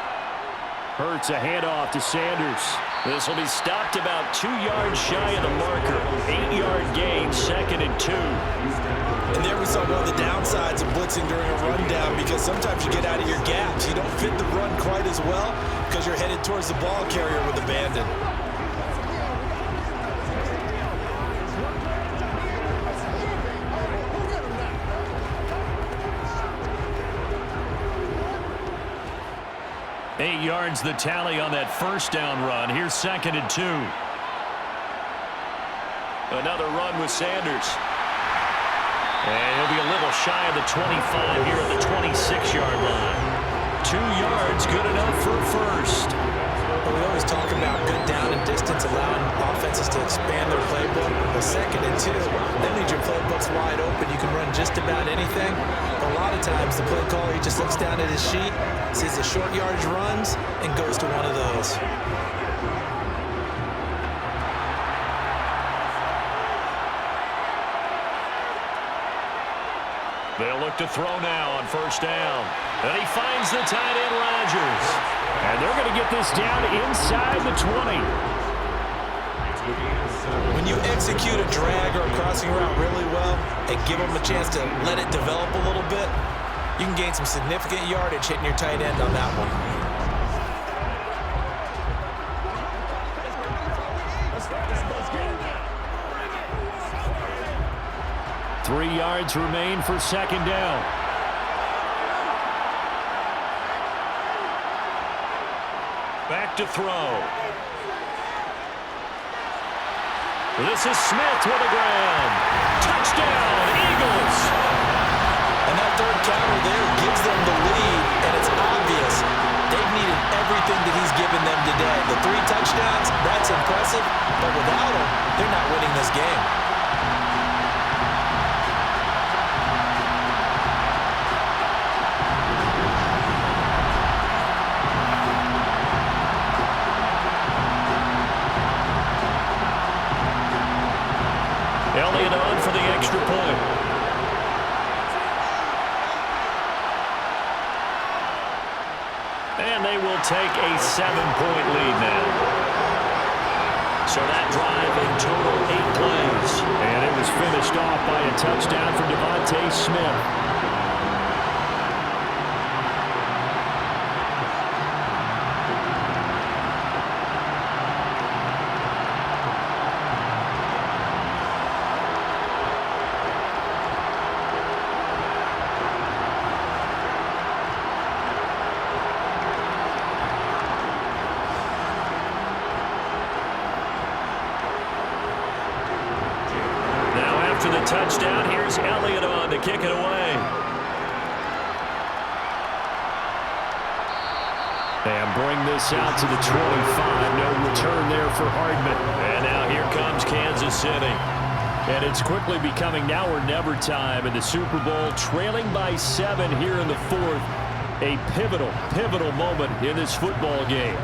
Hurts a handoff to Sanders. This will be stopped about 2 yards shy of the marker. 8-yard gain, 2nd and 2. And there we saw one of the downsides of blitzing during a rundown, because sometimes you get out of your gaps. You don't fit the run quite as well because you're headed towards the ball carrier with abandon. Eight yards the tally on that first down run. Here's 2nd and 2. Another run with Sanders. And he'll be a little shy of the 25 here at the 26-yard line. 2 yards, good enough for a first. Well, we always talk about good down and distance, allowing offenses to expand their playbook. But 2nd and 2, that means your playbook's wide open. You can run just about anything. But a lot of times, the play caller, he just looks down at his sheet, sees the short yardage runs, and goes to one of those. They'll look to throw now on first down. And he finds the tight end, Rodgers. And they're going to get this down inside the 20. When you execute a drag or a crossing route really well and give them a chance to let it develop a little bit, You can gain some significant yardage hitting your tight end on that one. 3 yards remain for second down. Back to throw. This is Smith with a grab. Touchdown, Eagles! And that third counter there gives them the lead, and it's obvious they've needed everything that he's given them today. The 3 touchdowns, that's impressive, but without him, they're not winning this game. Elliott on for the extra point. And they will take a 7-point lead now. So that drive in total 8 plays. And it was finished off by a touchdown for Devontae Smith. After the touchdown, here's Elliott on to kick it away. And bring this out to the 25. No return there for Hardman. And now here comes Kansas City. And it's quickly becoming now or never time in the Super Bowl, trailing by 7 here in the 4th. A pivotal moment in this football game.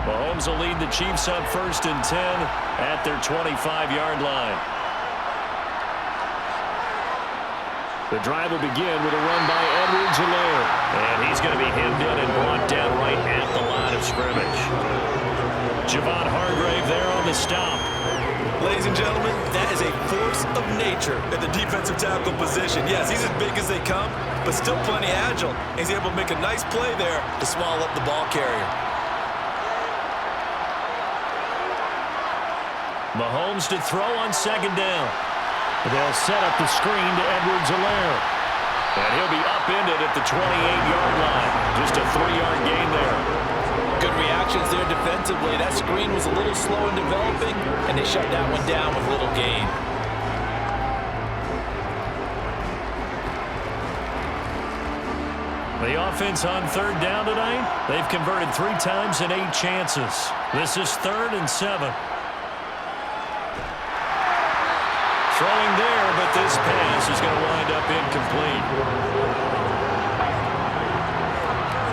Mahomes will lead the Chiefs on 1st and 10 at their 25-yard line. The drive will begin with a run by Edwards-Helaire. And he's going to be hemmed in and brought down right at the line of scrimmage. Javon Hargrave there on the stop. Ladies and gentlemen, that is a force of nature at the defensive tackle position. Yes, he's as big as they come, but still plenty agile. He's able to make a nice play there to swallow up the ball carrier. Mahomes to throw on 2nd down. They'll set up the screen to Edwards-Helaire. And he'll be upended at the 28-yard line. Just a 3-yard gain there. Good reactions there defensively. That screen was a little slow in developing, and they shut that one down with little gain. The offense on 3rd down tonight, they've converted 3 times in 8 chances. This is 3rd and 7. Throwing there, but this pass is going to wind up incomplete.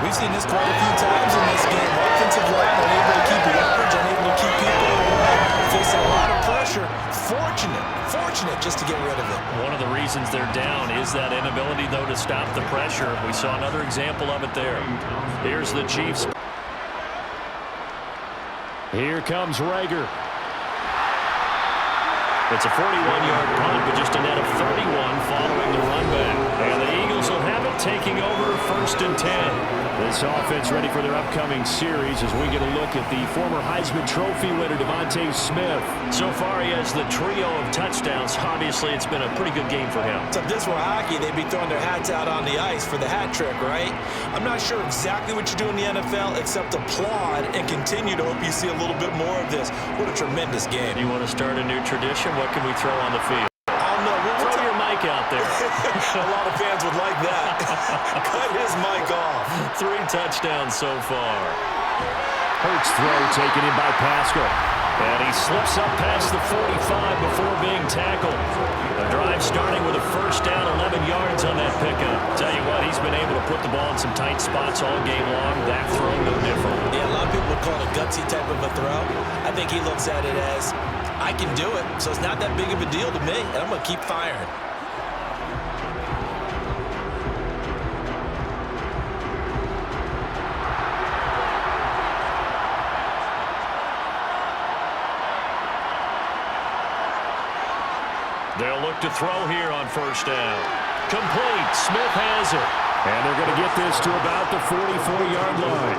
We've seen this quite a few times in this game. Offensive line unable to keep leverage, unable to keep people away, facing a lot of pressure. Fortunate just to get rid of it. One of the reasons they're down is that inability, though, to stop the pressure. We saw another example of it there. Here's the Chiefs. Here comes Rager. It's a 41-yard punt, but just a net of 31 following the run back. And the Eagles will have it taking over 1st and 10. This offense ready for their upcoming series as we get a look at the former Heisman Trophy winner, Devontae Smith. So far, he has the trio of touchdowns. Obviously, it's been a pretty good game for him. So if this were hockey, they'd be throwing their hats out on the ice for the hat trick, right? I'm not sure exactly what you do in the NFL except applaud and continue to hope you see a little bit more of this. What a tremendous game. You want to start a new tradition? What can we throw on the field? I don't know. Throw your mic out there. A lot of fans would like that. Cut his mic off. 3 touchdowns so far. Hurts throw taken in by Pascal. And he slips up past the 45 before being tackled. The drive starting with a 1st down, 11 yards on that pickup. Tell you what, he's been able to put the ball in some tight spots all game long. That throw, no different. Yeah, a lot of people would call it a gutsy type of a throw. I think he looks at it as, I can do it, so it's not that big of a deal to me, and I'm going to keep firing. look to throw here on first down. Complete. Smith has it. And they're going to get this to about the 44-yard line.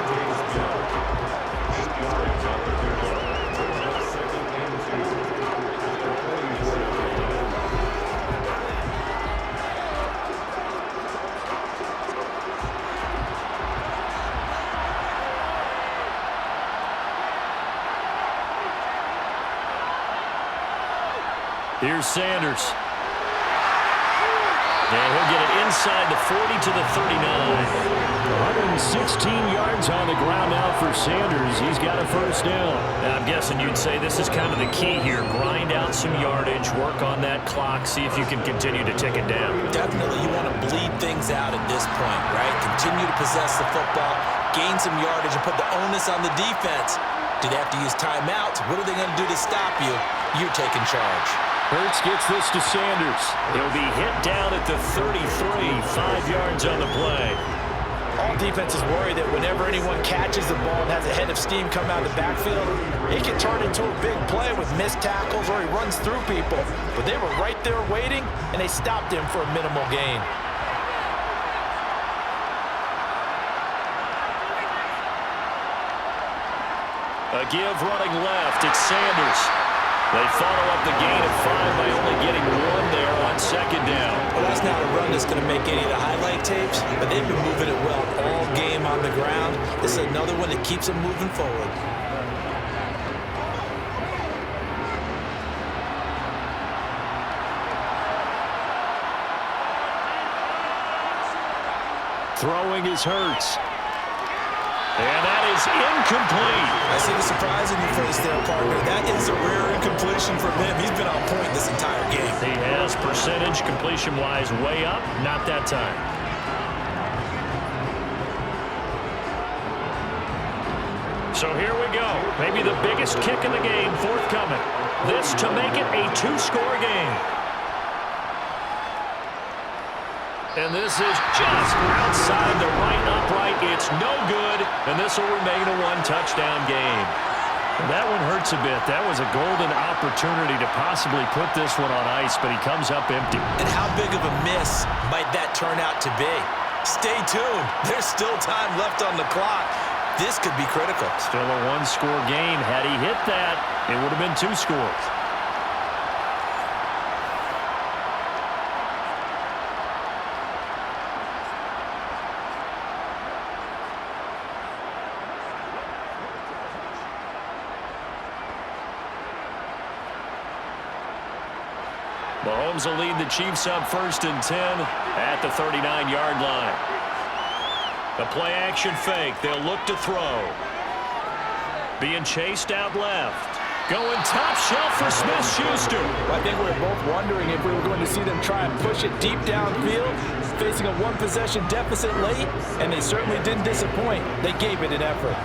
Here's Sanders. And he'll get it inside the 40 to the 39. 116 yards on the ground now for Sanders. He's got a first down. Now, I'm guessing you'd say this is kind of the key here. Grind out some yardage, work on that clock, see if you can continue to tick it down. Definitely, you want to bleed things out at this point, right? Continue to possess the football, gain some yardage, and put the onus on the defense. Do they have to use timeouts? What are they going to do to stop you? You're taking charge. Hurts gets this to Sanders. He'll be hit down at the 33, 5 yards on the play. All defenses worry that whenever anyone catches the ball and has a head of steam come out of the backfield, it can turn into a big play with missed tackles or he runs through people. But they were right there waiting, and they stopped him for a minimal gain. A give running left. It's Sanders. They follow up the gain of 5 by only getting 1 there on second down. Well, that's not a run that's going to make any of the highlight tapes, but they've been moving it well all game on the ground. This is another one that keeps them moving forward. Throwing is Hurts. And that is incomplete. I see the surprise in your face there, partner. That is a rare incompletion from him. He's been on point this entire game. He has percentage completion-wise way up. Not that time. So here we go. Maybe the biggest kick in the game forthcoming. This to make it a 2-score game. And this is just outside the right upright. It's no good, and this will remain a 1-touchdown game. And that one hurts a bit. That was a golden opportunity to possibly put this one on ice, but he comes up empty. And how big of a miss might that turn out to be? Stay tuned. There's still time left on the clock. This could be critical. Still a 1-score game. Had he hit that, it would have been 2 scores. Mahomes will lead the Chiefs up 1st and 10 at the 39-yard line. The play-action fake. They'll look to throw. Being chased out left. Going top shelf for Smith-Schuster. I think we were both wondering if we were going to see them try and push it deep downfield, facing a 1-possession deficit late, and they certainly didn't disappoint. They gave it an effort.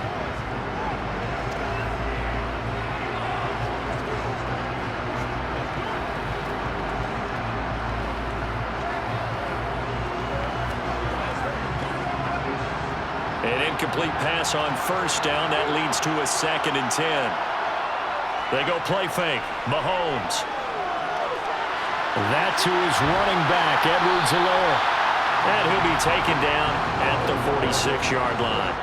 An incomplete pass on 1st down. That leads to a 2nd and 10. They go play fake. Mahomes. That to his running back, Edwards-Helaire. And he'll be taken down at the 46-yard line.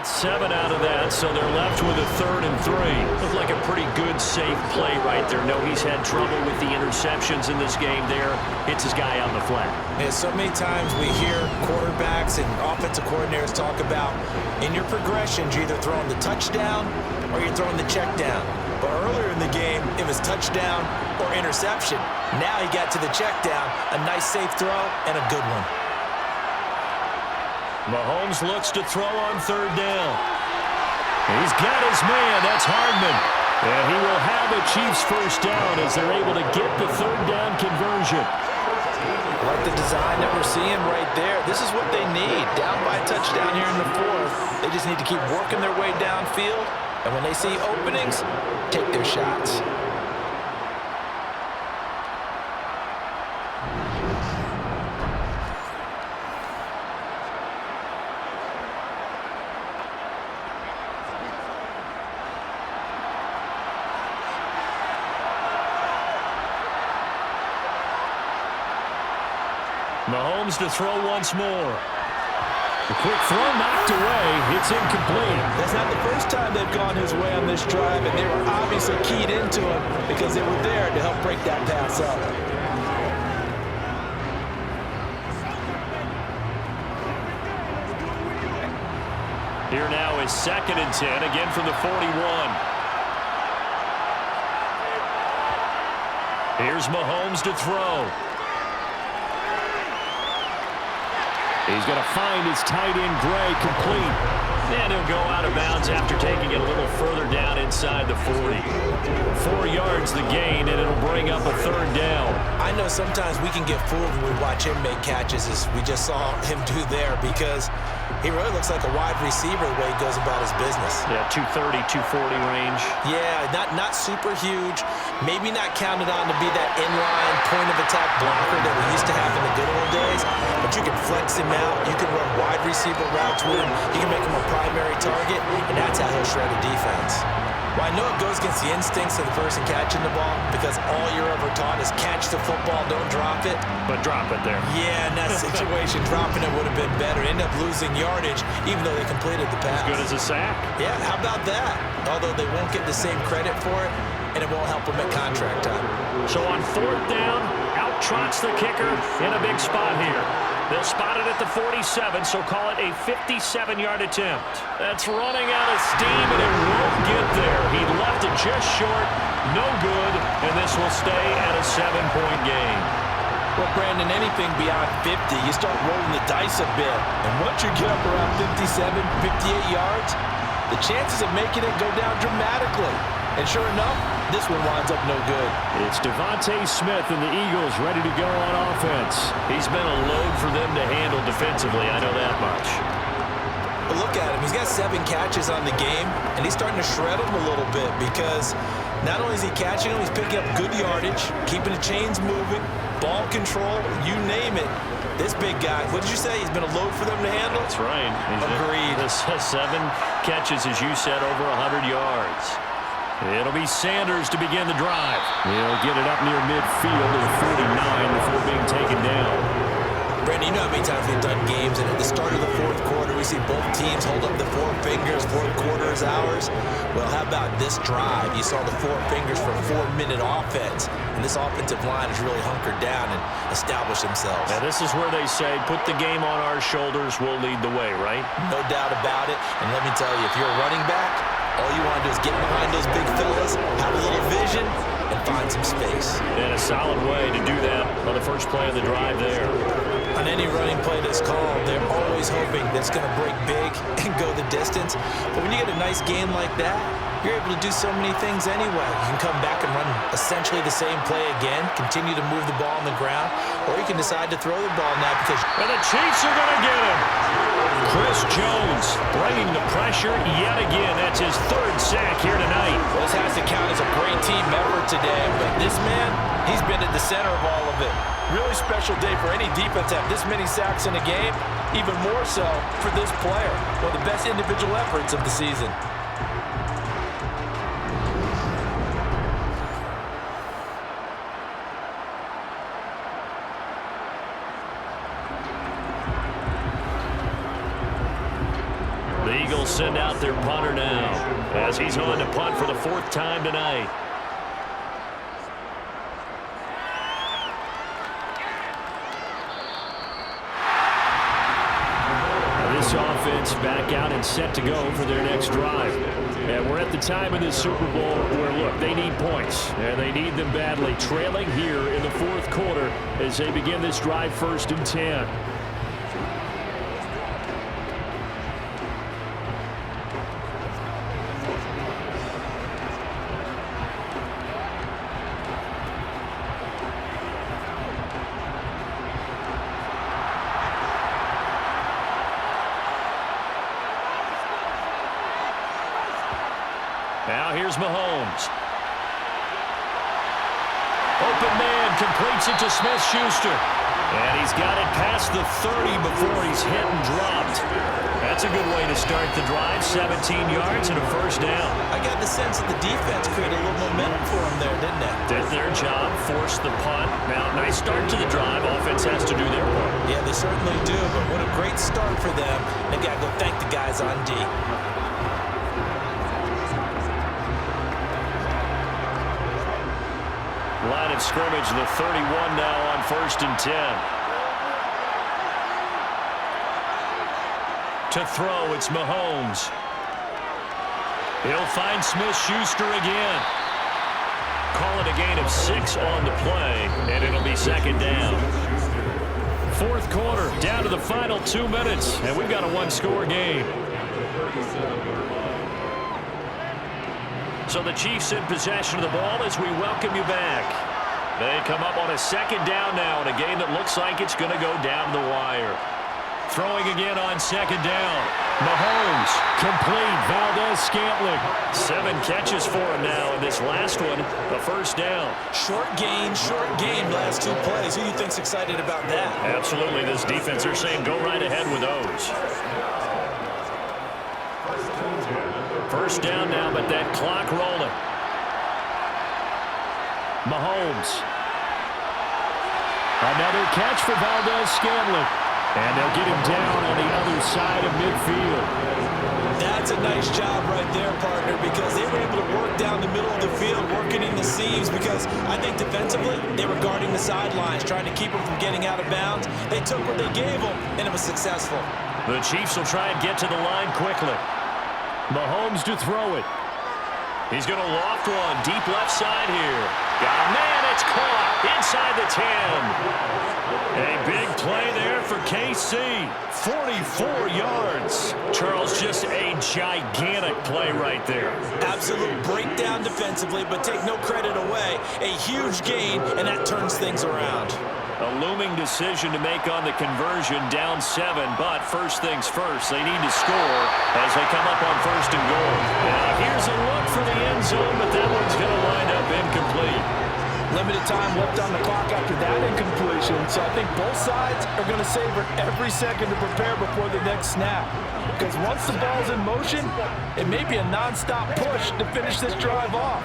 Gets 7 out of that, so they're left with a 3rd and 3. Looked like a pretty good, safe play right there. No, he's had trouble with the interceptions in this game there. Hits his guy on the flat. Yeah, so many times we hear quarterbacks and offensive coordinators talk about in your progressions, you're either throwing the touchdown or you're throwing the check down. But earlier in the game, it was touchdown or interception. Now he got to the check down, a nice safe throw, and a good one. Mahomes looks to throw on 3rd down. He's got his man. That's Hardman. And he will have the Chiefs 1st down as they're able to get the 3rd down conversion. I like the design that we're seeing right there. This is what they need. Down by a touchdown here in the 4th. They just need to keep working their way downfield. And when they see openings, take their shots. Mahomes to throw once more. The quick throw knocked away. It's incomplete. That's not the first time they've gone his way on this drive, and they were obviously keyed into him because they were there to help break that pass up. Here now is 2nd and 10, again from the 41. Here's Mahomes to throw. He's going to find his tight end, Gray, complete. And he'll go out of bounds after taking it a little further down inside the 40. 4 yards the gain, and it'll bring up a 3rd down. I know sometimes we can get fooled when we watch him make catches, as we just saw him do there, because he really looks like a wide receiver the way he goes about his business. Yeah, 230, 240 range. Yeah, not super huge. Maybe not counted on to be that inline point-of-attack blocker that we used to have in the good old days, but you can flex him out. You can run wide receiver routes with him. You can make him a primary target, and that's how he'll shred a defense. Well, I know it goes against the instincts of the person catching the ball because all you're ever taught is catch the football, don't drop it. But drop it there. Yeah, in that situation, dropping it would have been better. End up losing yardage, even though they completed the pass. As good as a sack. Yeah, how about that? Although they won't get the same credit for it, and it won't help them at contract time. So on 4th down, out trots the kicker in a big spot here. They'll spot it at the 47, so call it a 57-yard attempt. That's running out of steam, and it won't get there. He left it just short, no good, and this will stay at a 7-point game. Well, Brandon, anything beyond 50, you start rolling the dice a bit. And once you get up around 57, 58 yards, the chances of making it go down dramatically. And sure enough, this one winds up no good. It's Devontae Smith and the Eagles ready to go on offense. He's been a load for them to handle defensively, I know that much. But look at him. He's got 7 catches on the game, and he's starting to shred them a little bit because not only is he catching them, he's picking up good yardage, keeping the chains moving, ball control, you name it. This big guy, what did you say? He's been a load for them to handle? That's right. Agreed. 7 catches, as you said, over 100 yards. It'll be Sanders to begin the drive. He'll get it up near midfield at 49 before being taken down. Brandon, you know how many times we've done games, and at the start of the 4th quarter, we see both teams hold up the 4 fingers, 4th quarter is ours. Well, how about this drive? You saw the 4 fingers for a 4-minute offense, and this offensive line has really hunkered down and established themselves. Now, this is where they say, put the game on our shoulders, we'll lead the way, right? No doubt about it, and let me tell you, if you're a running back, all you want to do is get behind those big fellas, have a little vision, and find some space. And a solid way to do that on the first play of the drive there. On any running play that's called, they're always hoping that it's going to break big and go the distance. But when you get a nice game like that, you're able to do so many things anyway. You can come back and run essentially the same play again, continue to move the ball on the ground, or you can decide to throw the ball now because... And the Chiefs are going to get him. Chris Jones bringing the pressure yet again. That's his 3rd sack here tonight. Well, this has to count as a great team effort today, but this man, he's been at the center of all of it. Really special day for any defense to have this many sacks in a game, even more so for this player. One of the best individual efforts of the season. The Eagles send out their punter now as he's on to punt for the 4th time tonight. This offense back out and set to go for their next drive. And we're at the time in this Super Bowl where, look, they need points, and they need them badly. Trailing here in the 4th quarter as they begin this drive 1st and 10. Now here's Mahomes. Open man completes it to Smith-Schuster. And he's got it past the 30 before he's hit and dropped. That's a good way to start the drive. 17 yards and a first down. I got the sense that the defense created a little momentum for him there, didn't they? Did their job, forced the punt. Now, nice start to the drive. Offense has to do their part. Yeah, they certainly do, but what a great start for them. They got to go thank the guys on D. Line of scrimmage, the 31 now on 1st and 10. To throw, it's Mahomes. He'll find Smith-Schuster again. Call it a gain of 6 on the play, and it'll be 2nd down. 4th quarter, down to the final 2 minutes, and we've got a one-score game. So the Chiefs in possession of the ball as we welcome you back. They come up on a 2nd down now in a game that looks like it's going to go down the wire. Throwing again on 2nd down. Mahomes, complete. Valdez-Scantling. 7 catches for him now, and this last one, a first down. Short game, last 2 plays. Who do you think's excited about that? Absolutely, this defense, they're saying go right ahead with those. First down now, but that clock rolling. Mahomes. Another catch for Valdez-Scantling. And they'll get him down on the other side of midfield. That's a nice job right there, partner, because they were able to work down the middle of the field, working in the seams, because I think defensively they were guarding the sidelines, trying to keep him from getting out of bounds. They took what they gave him, and it was successful. The Chiefs will try and get to the line quickly. Mahomes to throw it. He's going to loft one deep left side here. Got a man, it's caught inside the 10. A big play there for KC. 44 yards. Charles, just a gigantic play right there. Absolute breakdown defensively, but take no credit away. A huge gain, and that turns things around. A looming decision to make on the conversion, down 7, but first things first, they need to score as they come up on 1st and goal. Now here's a look for the end zone, but that one's going to wind up incomplete. Limited time left on the clock after that incompletion, so I think both sides are going to savor every second to prepare before the next snap. Because once the ball's in motion, it may be a non-stop push to finish this drive off.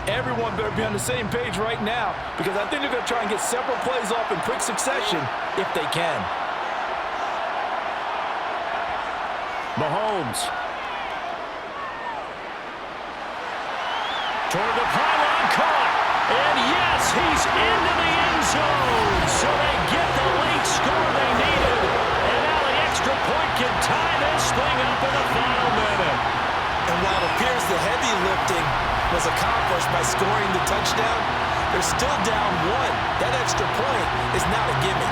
Everyone better be on the same page right now, because I think they're going to try and get several plays off in quick succession if they can. Mahomes. Toward the pylon, caught. And yes, he's into the end zone. So they get the late score they needed. And now the extra point can tie this thing up in the final minute. And while it appears the heavy lifting was accomplished by scoring the touchdown, they're still down 1. That extra point is not a gimme.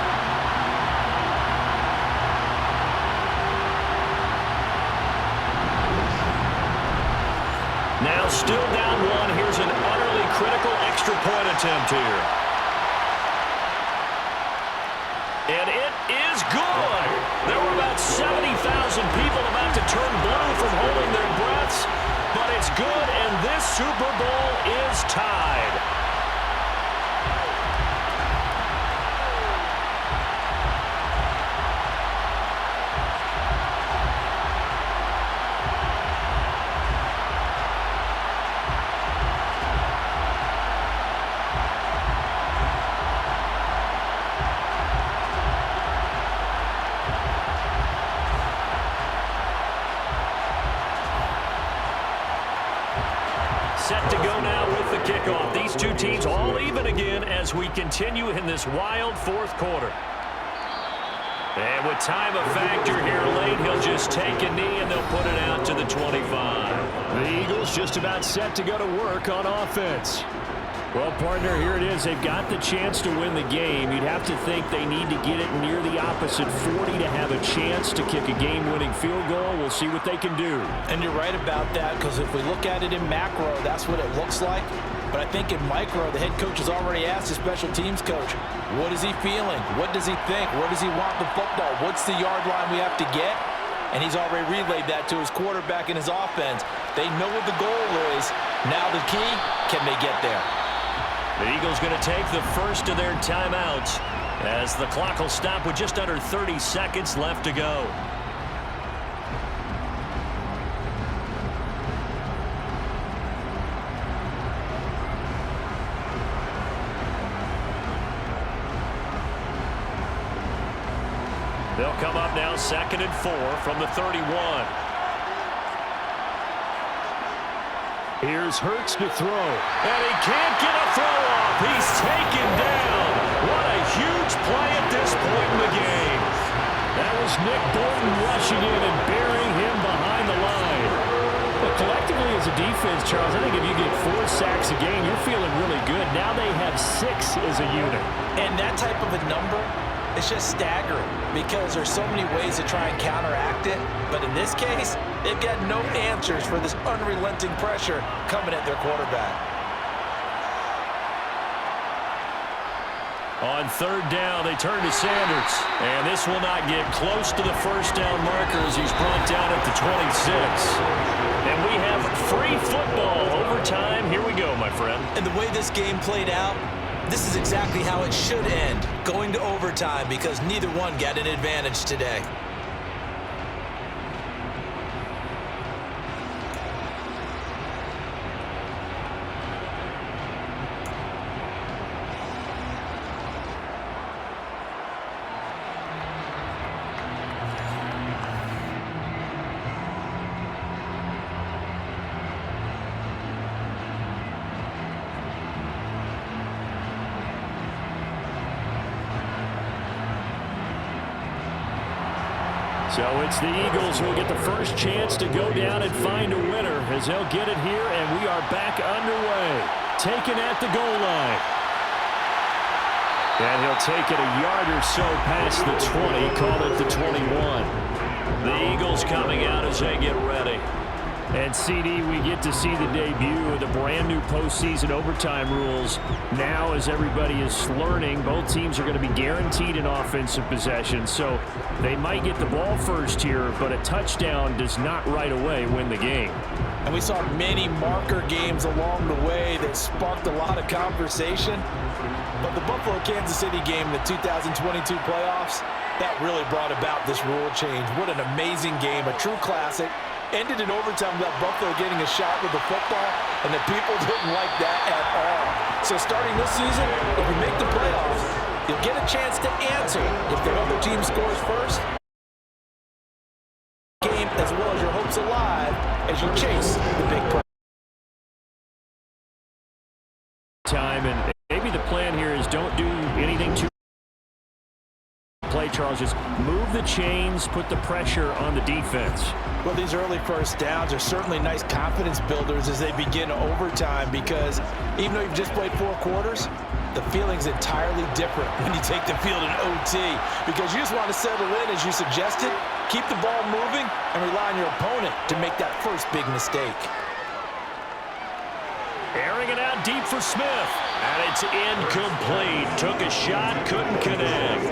Now still down 1. Here's an utterly critical extra point attempt here. And it is good. There were about 70,000 people about to turn blue from holding their breaths, but it's good, and this Super Bowl is tied. Set to go now with the kickoff. These two teams all even again as we continue in this wild 4th quarter. And with time a factor here late, he'll just take a knee and they'll put it out to the 25. The Eagles just about set to go to work on offense. Well, partner, here it is. They've got the chance to win the game. You'd have to think they need to get it near the opposite 40 to have a chance to kick a game-winning field goal. We'll see what they can do. And you're right about that, because if we look at it in macro, that's what it looks like. But I think in micro, the head coach has already asked the special teams coach, what is he feeling? What does he think? Where does he want the football? What's the yard line we have to get? And he's already relayed that to his quarterback and his offense. They know what the goal is. Now the key, can they get there? The Eagles going to take the first of their timeouts. as the clock will stop with just under 30 seconds left to go. They'll come up now 2nd and 4 from the 31. Here's Hurts to throw, and he can't get a throw off. He's taken down. What a huge play at this point in the game. That was Nick Bolton rushing in and burying him behind the line. But collectively as a defense, Charles, I think if you get 4 sacks a game, you're feeling really good. Now they have 6 as a unit. And that type of a number, it's just staggering because there's so many ways to try and counteract it. But in this case, they've got no answers for this unrelenting pressure coming at their quarterback. On 3rd down, they turn to Sanders. And this will not get close to the first down marker as he's brought down at the 26. And we have free football overtime. Here we go, my friend. And the way this game played out, this is exactly how it should end, going to overtime, because neither one got an advantage today. So it's the Eagles who will get the first chance to go down and find a winner as they'll get it here, and we are back underway. Taken at the goal line. And he'll take it a yard or so past the 20, call it the 21. The Eagles coming out as they get ready. And CD, we get to see the debut of the brand new postseason overtime rules. Now, as everybody is learning, both teams are going to be guaranteed an offensive possession. So they might get the ball first here, but a touchdown does not right away win the game. And we saw many marker games along the way that sparked a lot of conversation. But the Buffalo-Kansas City game in the 2022 playoffs, that really brought about this rule change. What an amazing game, a true classic. Ended in overtime without Buffalo getting a shot with the football, and the people didn't like that at all. So starting this season, if you make the playoffs, you'll get a chance to answer if the other team scores first. Game as well as your hopes alive as you chase the big prize. Time, and maybe the plan here is don't do anything too play, Charles. Just move the chains, put the pressure on the defense. Well, these early first downs are certainly nice confidence builders as they begin overtime, because even though you've just played 4 quarters, the feeling's entirely different when you take the field in OT, because you just want to settle in, as you suggested, keep the ball moving, and rely on your opponent to make that first big mistake. Airing it out deep for Smith, and it's incomplete. Took a shot, couldn't connect.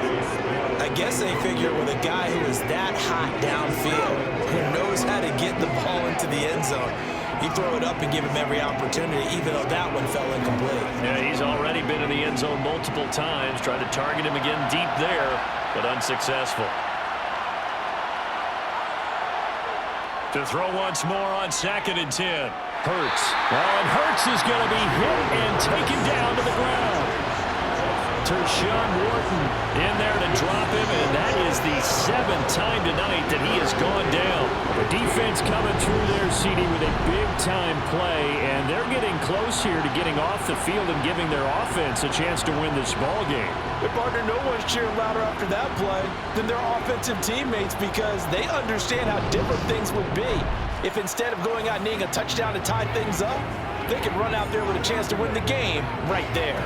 I guess they figure with a guy who is that hot downfield, who knows how to get the ball into the end zone, you throw it up and give him every opportunity, even though that one fell incomplete. Yeah, he's already been in the end zone multiple times, tried to target him again deep there, but unsuccessful. To throw once more on 2nd and 10. Hurts. And Hurts is going to be hit and taken down to the ground. Tershawn Wharton in there to drop him, and that is the 7th time tonight that he has gone down. The defense coming through there, CD, with a big-time play, and they're getting close here to getting off the field and giving their offense a chance to win this ball game. But partner, no one's cheering louder after that play than their offensive teammates, because they understand how different things would be if instead of going out and needing a touchdown to tie things up, they could run out there with a chance to win the game right there.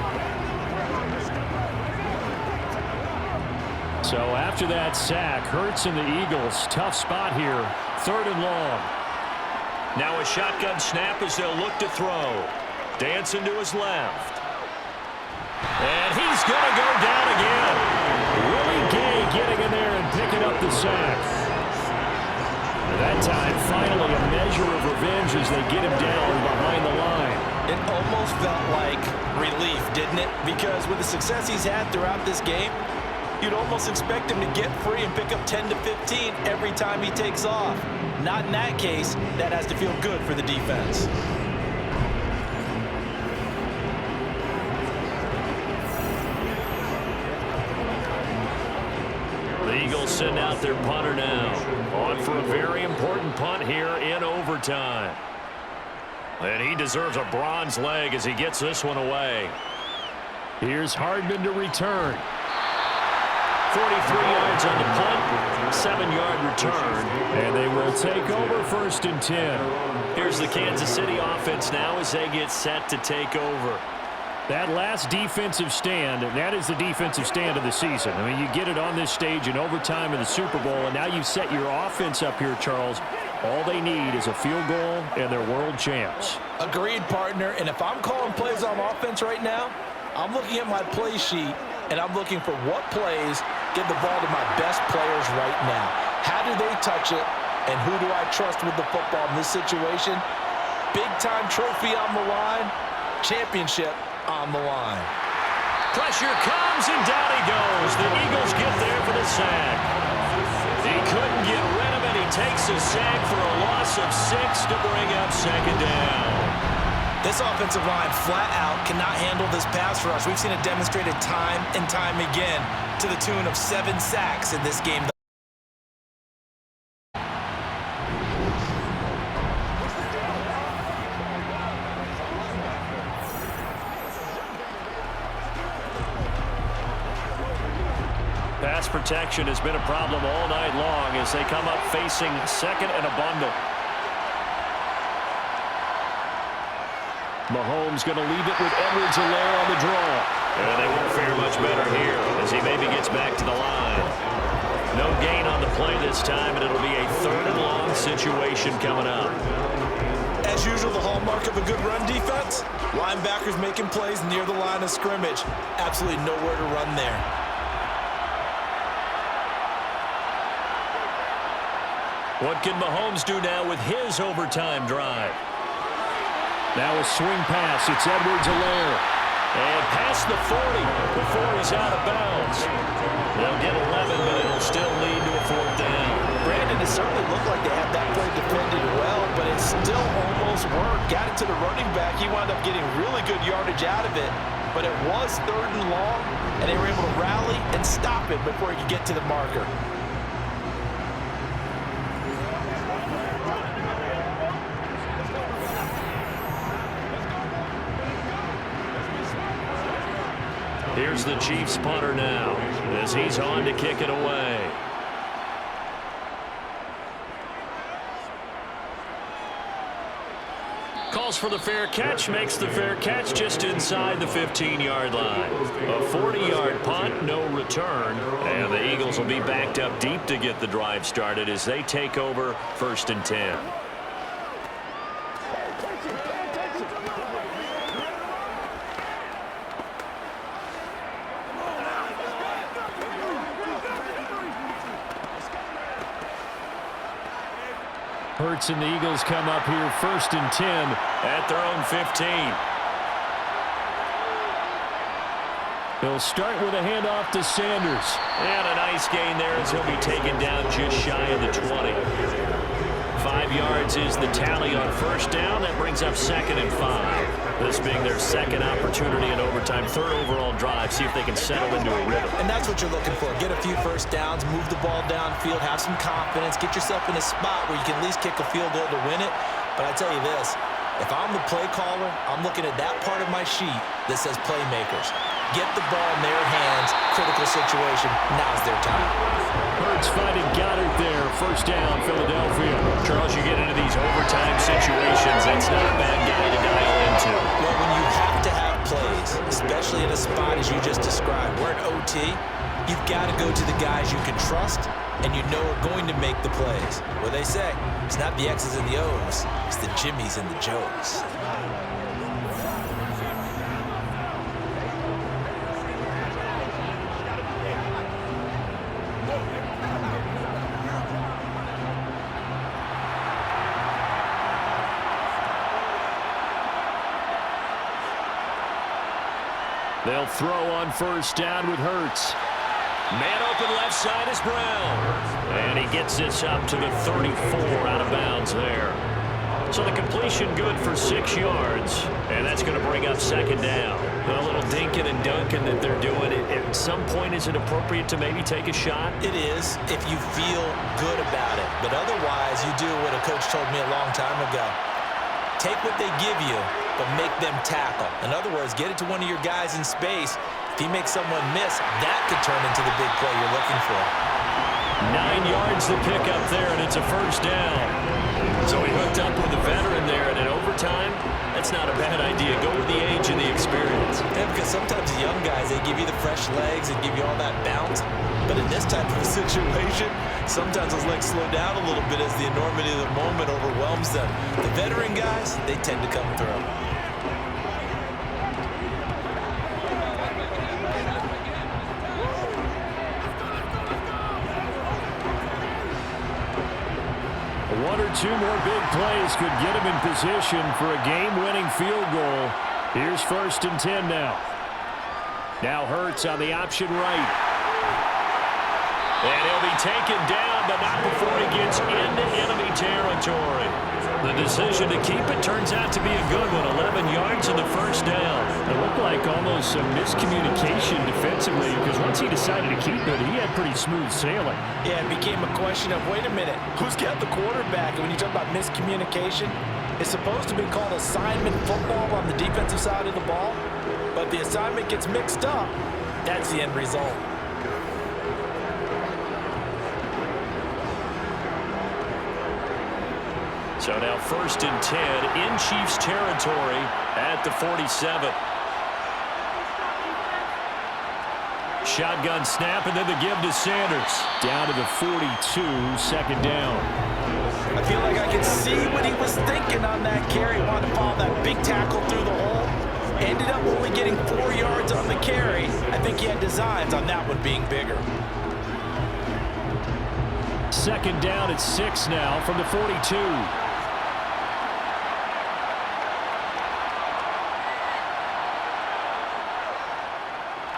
So after that sack, Hurts and the Eagles, tough spot here, 3rd and long. Now a shotgun snap as they'll look to throw. Dancing to his left. And he's going to go down again. Willie Gay getting in there and picking up the sack. That time, finally, a measure of revenge as they get him down behind the line. It almost felt like relief, didn't it? Because with the success he's had throughout this game, you'd almost expect him to get free and pick up 10 to 15 every time he takes off. Not in that case. That has to feel good for the defense. The Eagles send out their punter now. On for a very important punt here in overtime. And he deserves a bronze leg as he gets this one away. Here's Hardman to return. 43 yards on the punt, 7-yard return. And they will take over 1st and 10. Here's the Kansas City offense now as they get set to take over. That last defensive stand, that is the defensive stand of the season. I mean, you get it on this stage in overtime in the Super Bowl, and now you've set your offense up here, Charles. All they need is a field goal, and they're world champs. Agreed, partner. And if I'm calling plays on offense right now, I'm looking at my play sheet, and I'm looking for what plays get the ball to my best players right now. How do they touch it, and who do I trust with the football in this situation? Big-time trophy on the line, championship on the line. Pressure comes, and down he goes. The Eagles get there for the sack. He couldn't get rid of it. He takes a sack for a loss of 6 to bring up 2nd down. This offensive line flat out cannot handle this pass rush. We've seen it demonstrated time and time again to the tune of 7 sacks in this game. Pass protection has been a problem all night long as they come up facing 2nd and a bundle. Mahomes going to leave it with Edwards-Helaire on the draw. And they won't fare much better here as he maybe gets back to the line. No gain on the play this time, and it'll be a 3rd and long situation coming up. As usual, the hallmark of a good run defense, linebackers making plays near the line of scrimmage. Absolutely nowhere to run there. What can Mahomes do now with his overtime drive? Now a swing pass. It's Edwards-Helaire. And past the 40 before he's out of bounds. They'll get 11, but it'll still lead to a 4th down. Brandon, it certainly looked like they had that play defended well, but it still almost worked. Got it to the running back. He wound up getting really good yardage out of it, but it was 3rd and long, and they were able to rally and stop it before he could get to the marker. Here's the Chiefs punter now as he's on to kick it away. Calls for the fair catch, makes the fair catch just inside the 15-yard line. A 40-yard punt, no return, and the Eagles will be backed up deep to get the drive started as they take over 1st and 10. Hurts and the Eagles come up here 1st and 10 at their own 15. He'll start with a handoff to Sanders. And a nice gain there as he'll be taken down just shy of the 20. 5 yards is the tally on 1st down. That brings up 2nd and 5. This being their 2nd opportunity in overtime, 3rd overall drive. See if they can settle into a rhythm. And that's what you're looking for. Get a few 1st downs, move the ball downfield, have some confidence, get yourself in a spot where you can at least kick a field goal to win it. But I tell you this, if I'm the play caller, I'm looking at that part of my sheet that says playmakers. Get the ball in their hands, critical situation, now's their time. Hurts finding Goddard there, 1st down, Philadelphia. Charles, you get into these overtime situations, that's not a bad guy to dial into. Well, when you have to have plays, especially in a spot as you just described, we're at OT, you've got to go to the guys you can trust and you know are going to make the plays. What they say, it's not the X's and the O's, it's the Jimmies and the Joes. They'll throw on first down with Hurts. Man open left side is Brown. And he gets this up to the 34 out of bounds there. So the completion good for 6 yards. And that's going to bring up second down. A little dinking and dunking that they're doing. At some point, is it appropriate to maybe take a shot? It is if you feel good about it. But otherwise, you do what a coach told me a long time ago. Take what they give you, but make them tackle. In other words, get it to one of your guys in space. If he makes someone miss, that could turn into the big play you're looking for. 9 yards to pick up there, and it's a first down. So he hooked up with a veteran there, and in overtime, that's not a bad idea. Go with the age and the experience. Yeah, because sometimes the young guys, they give you the fresh legs and give you all that bounce. But in this type of a situation, sometimes those legs slow down a little bit as the enormity of the moment overwhelms them. The veteran guys, they tend to come through. One or two more big plays could get him in position for a game-winning field goal. Here's 1st and 10 now. Now Hurts on the option right. And he'll be taken down, but not before he gets into enemy territory. The decision to keep it turns out to be a good one. 11 yards in the first down. It looked like almost some miscommunication defensively because once he decided to keep it, he had pretty smooth sailing. Yeah, it became a question of, wait a minute, who's got the quarterback? And when you talk about miscommunication, it's supposed to be called assignment football on the defensive side of the ball. But the assignment gets mixed up. That's the end result. So now 1st and 10 in Chiefs territory at the 47. Shotgun snap and then the give to Sanders. Down to the 42, second down. I feel like I could see what he was thinking on that carry. Wanted to follow that big tackle through the hole. Ended up only getting 4 yards on the carry. I think he had designs on that one being bigger. Second down at 6 now from the 42.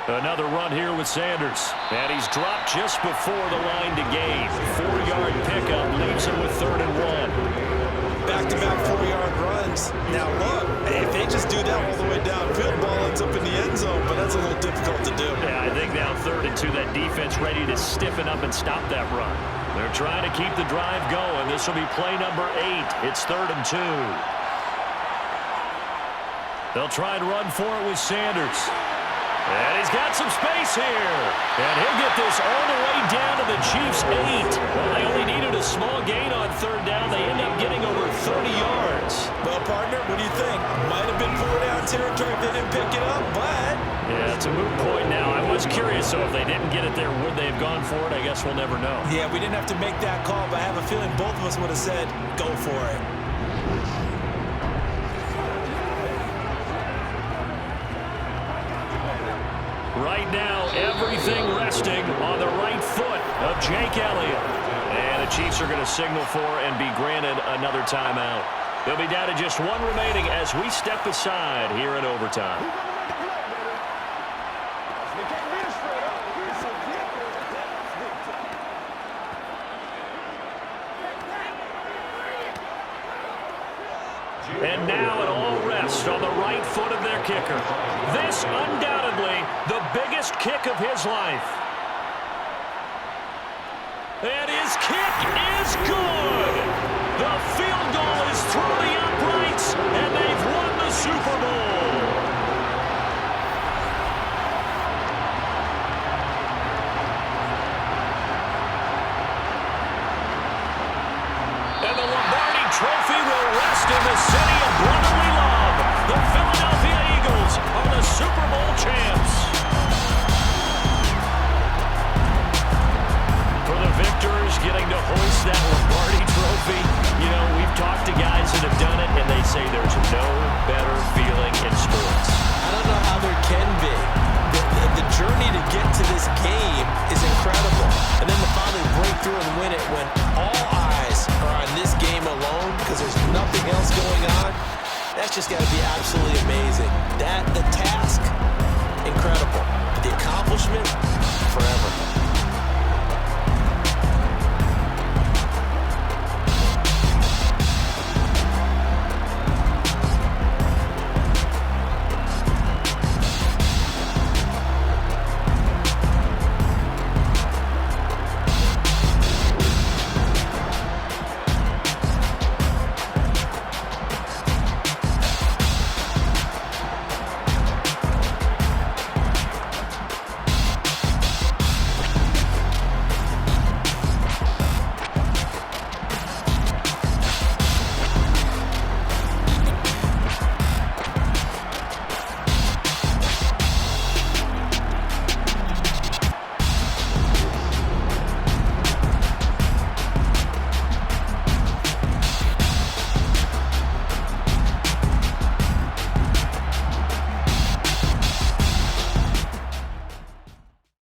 Another run here with Sanders. And he's dropped just before the line to gain. 4-yard pickup leaves him with 3rd and 1. Back-to-back 4-yard runs. Now look, if they just do that all the way downfield, ball ends up in the end zone, but that's a little difficult to do. Yeah, I think now 3rd and 2, that defense ready to stiffen up and stop that run. They're trying to keep the drive going. This will be play number 8. It's 3rd and 2. They'll try and run for it with Sanders. And he's got some space here. And he'll get this all the way down to the Chiefs' 8. Well, they only needed a small gain on 3rd down. They end up getting over 30 yards. Well, partner, what do you think? Might have been 4-down territory if they didn't pick it up, but... Yeah, it's a moot point now. I was curious, so if they didn't get it there, would they have gone for it? I guess we'll never know. Yeah, we didn't have to make that call, but I have a feeling both of us would have said, go for it. Right now, everything resting on the right foot of Jake Elliott. And the Chiefs are going to signal for and be granted another timeout. They'll be down to just 1 remaining as we step aside here in overtime. And now it all rests on the right foot of their kicker. This undoubtedly the biggest kick of his life. And his kick is good. The field goal is through the uprights, and they've won the Super Bowl. And the Lombardi Trophy will rest in the city of brotherly love. The Philadelphia Eagles are the Super Bowl champs. For the victors getting to hoist that Lombardi Trophy, you know, we've talked to guys that have done it, and they say there's no better feeling in sports. I don't know how there can be. The journey to get to this game is incredible. And then to finally break through and win it when all eyes are on this game alone because there's nothing else going on, that's just got to be absolutely amazing. The task incredible. But the accomplishment, forever.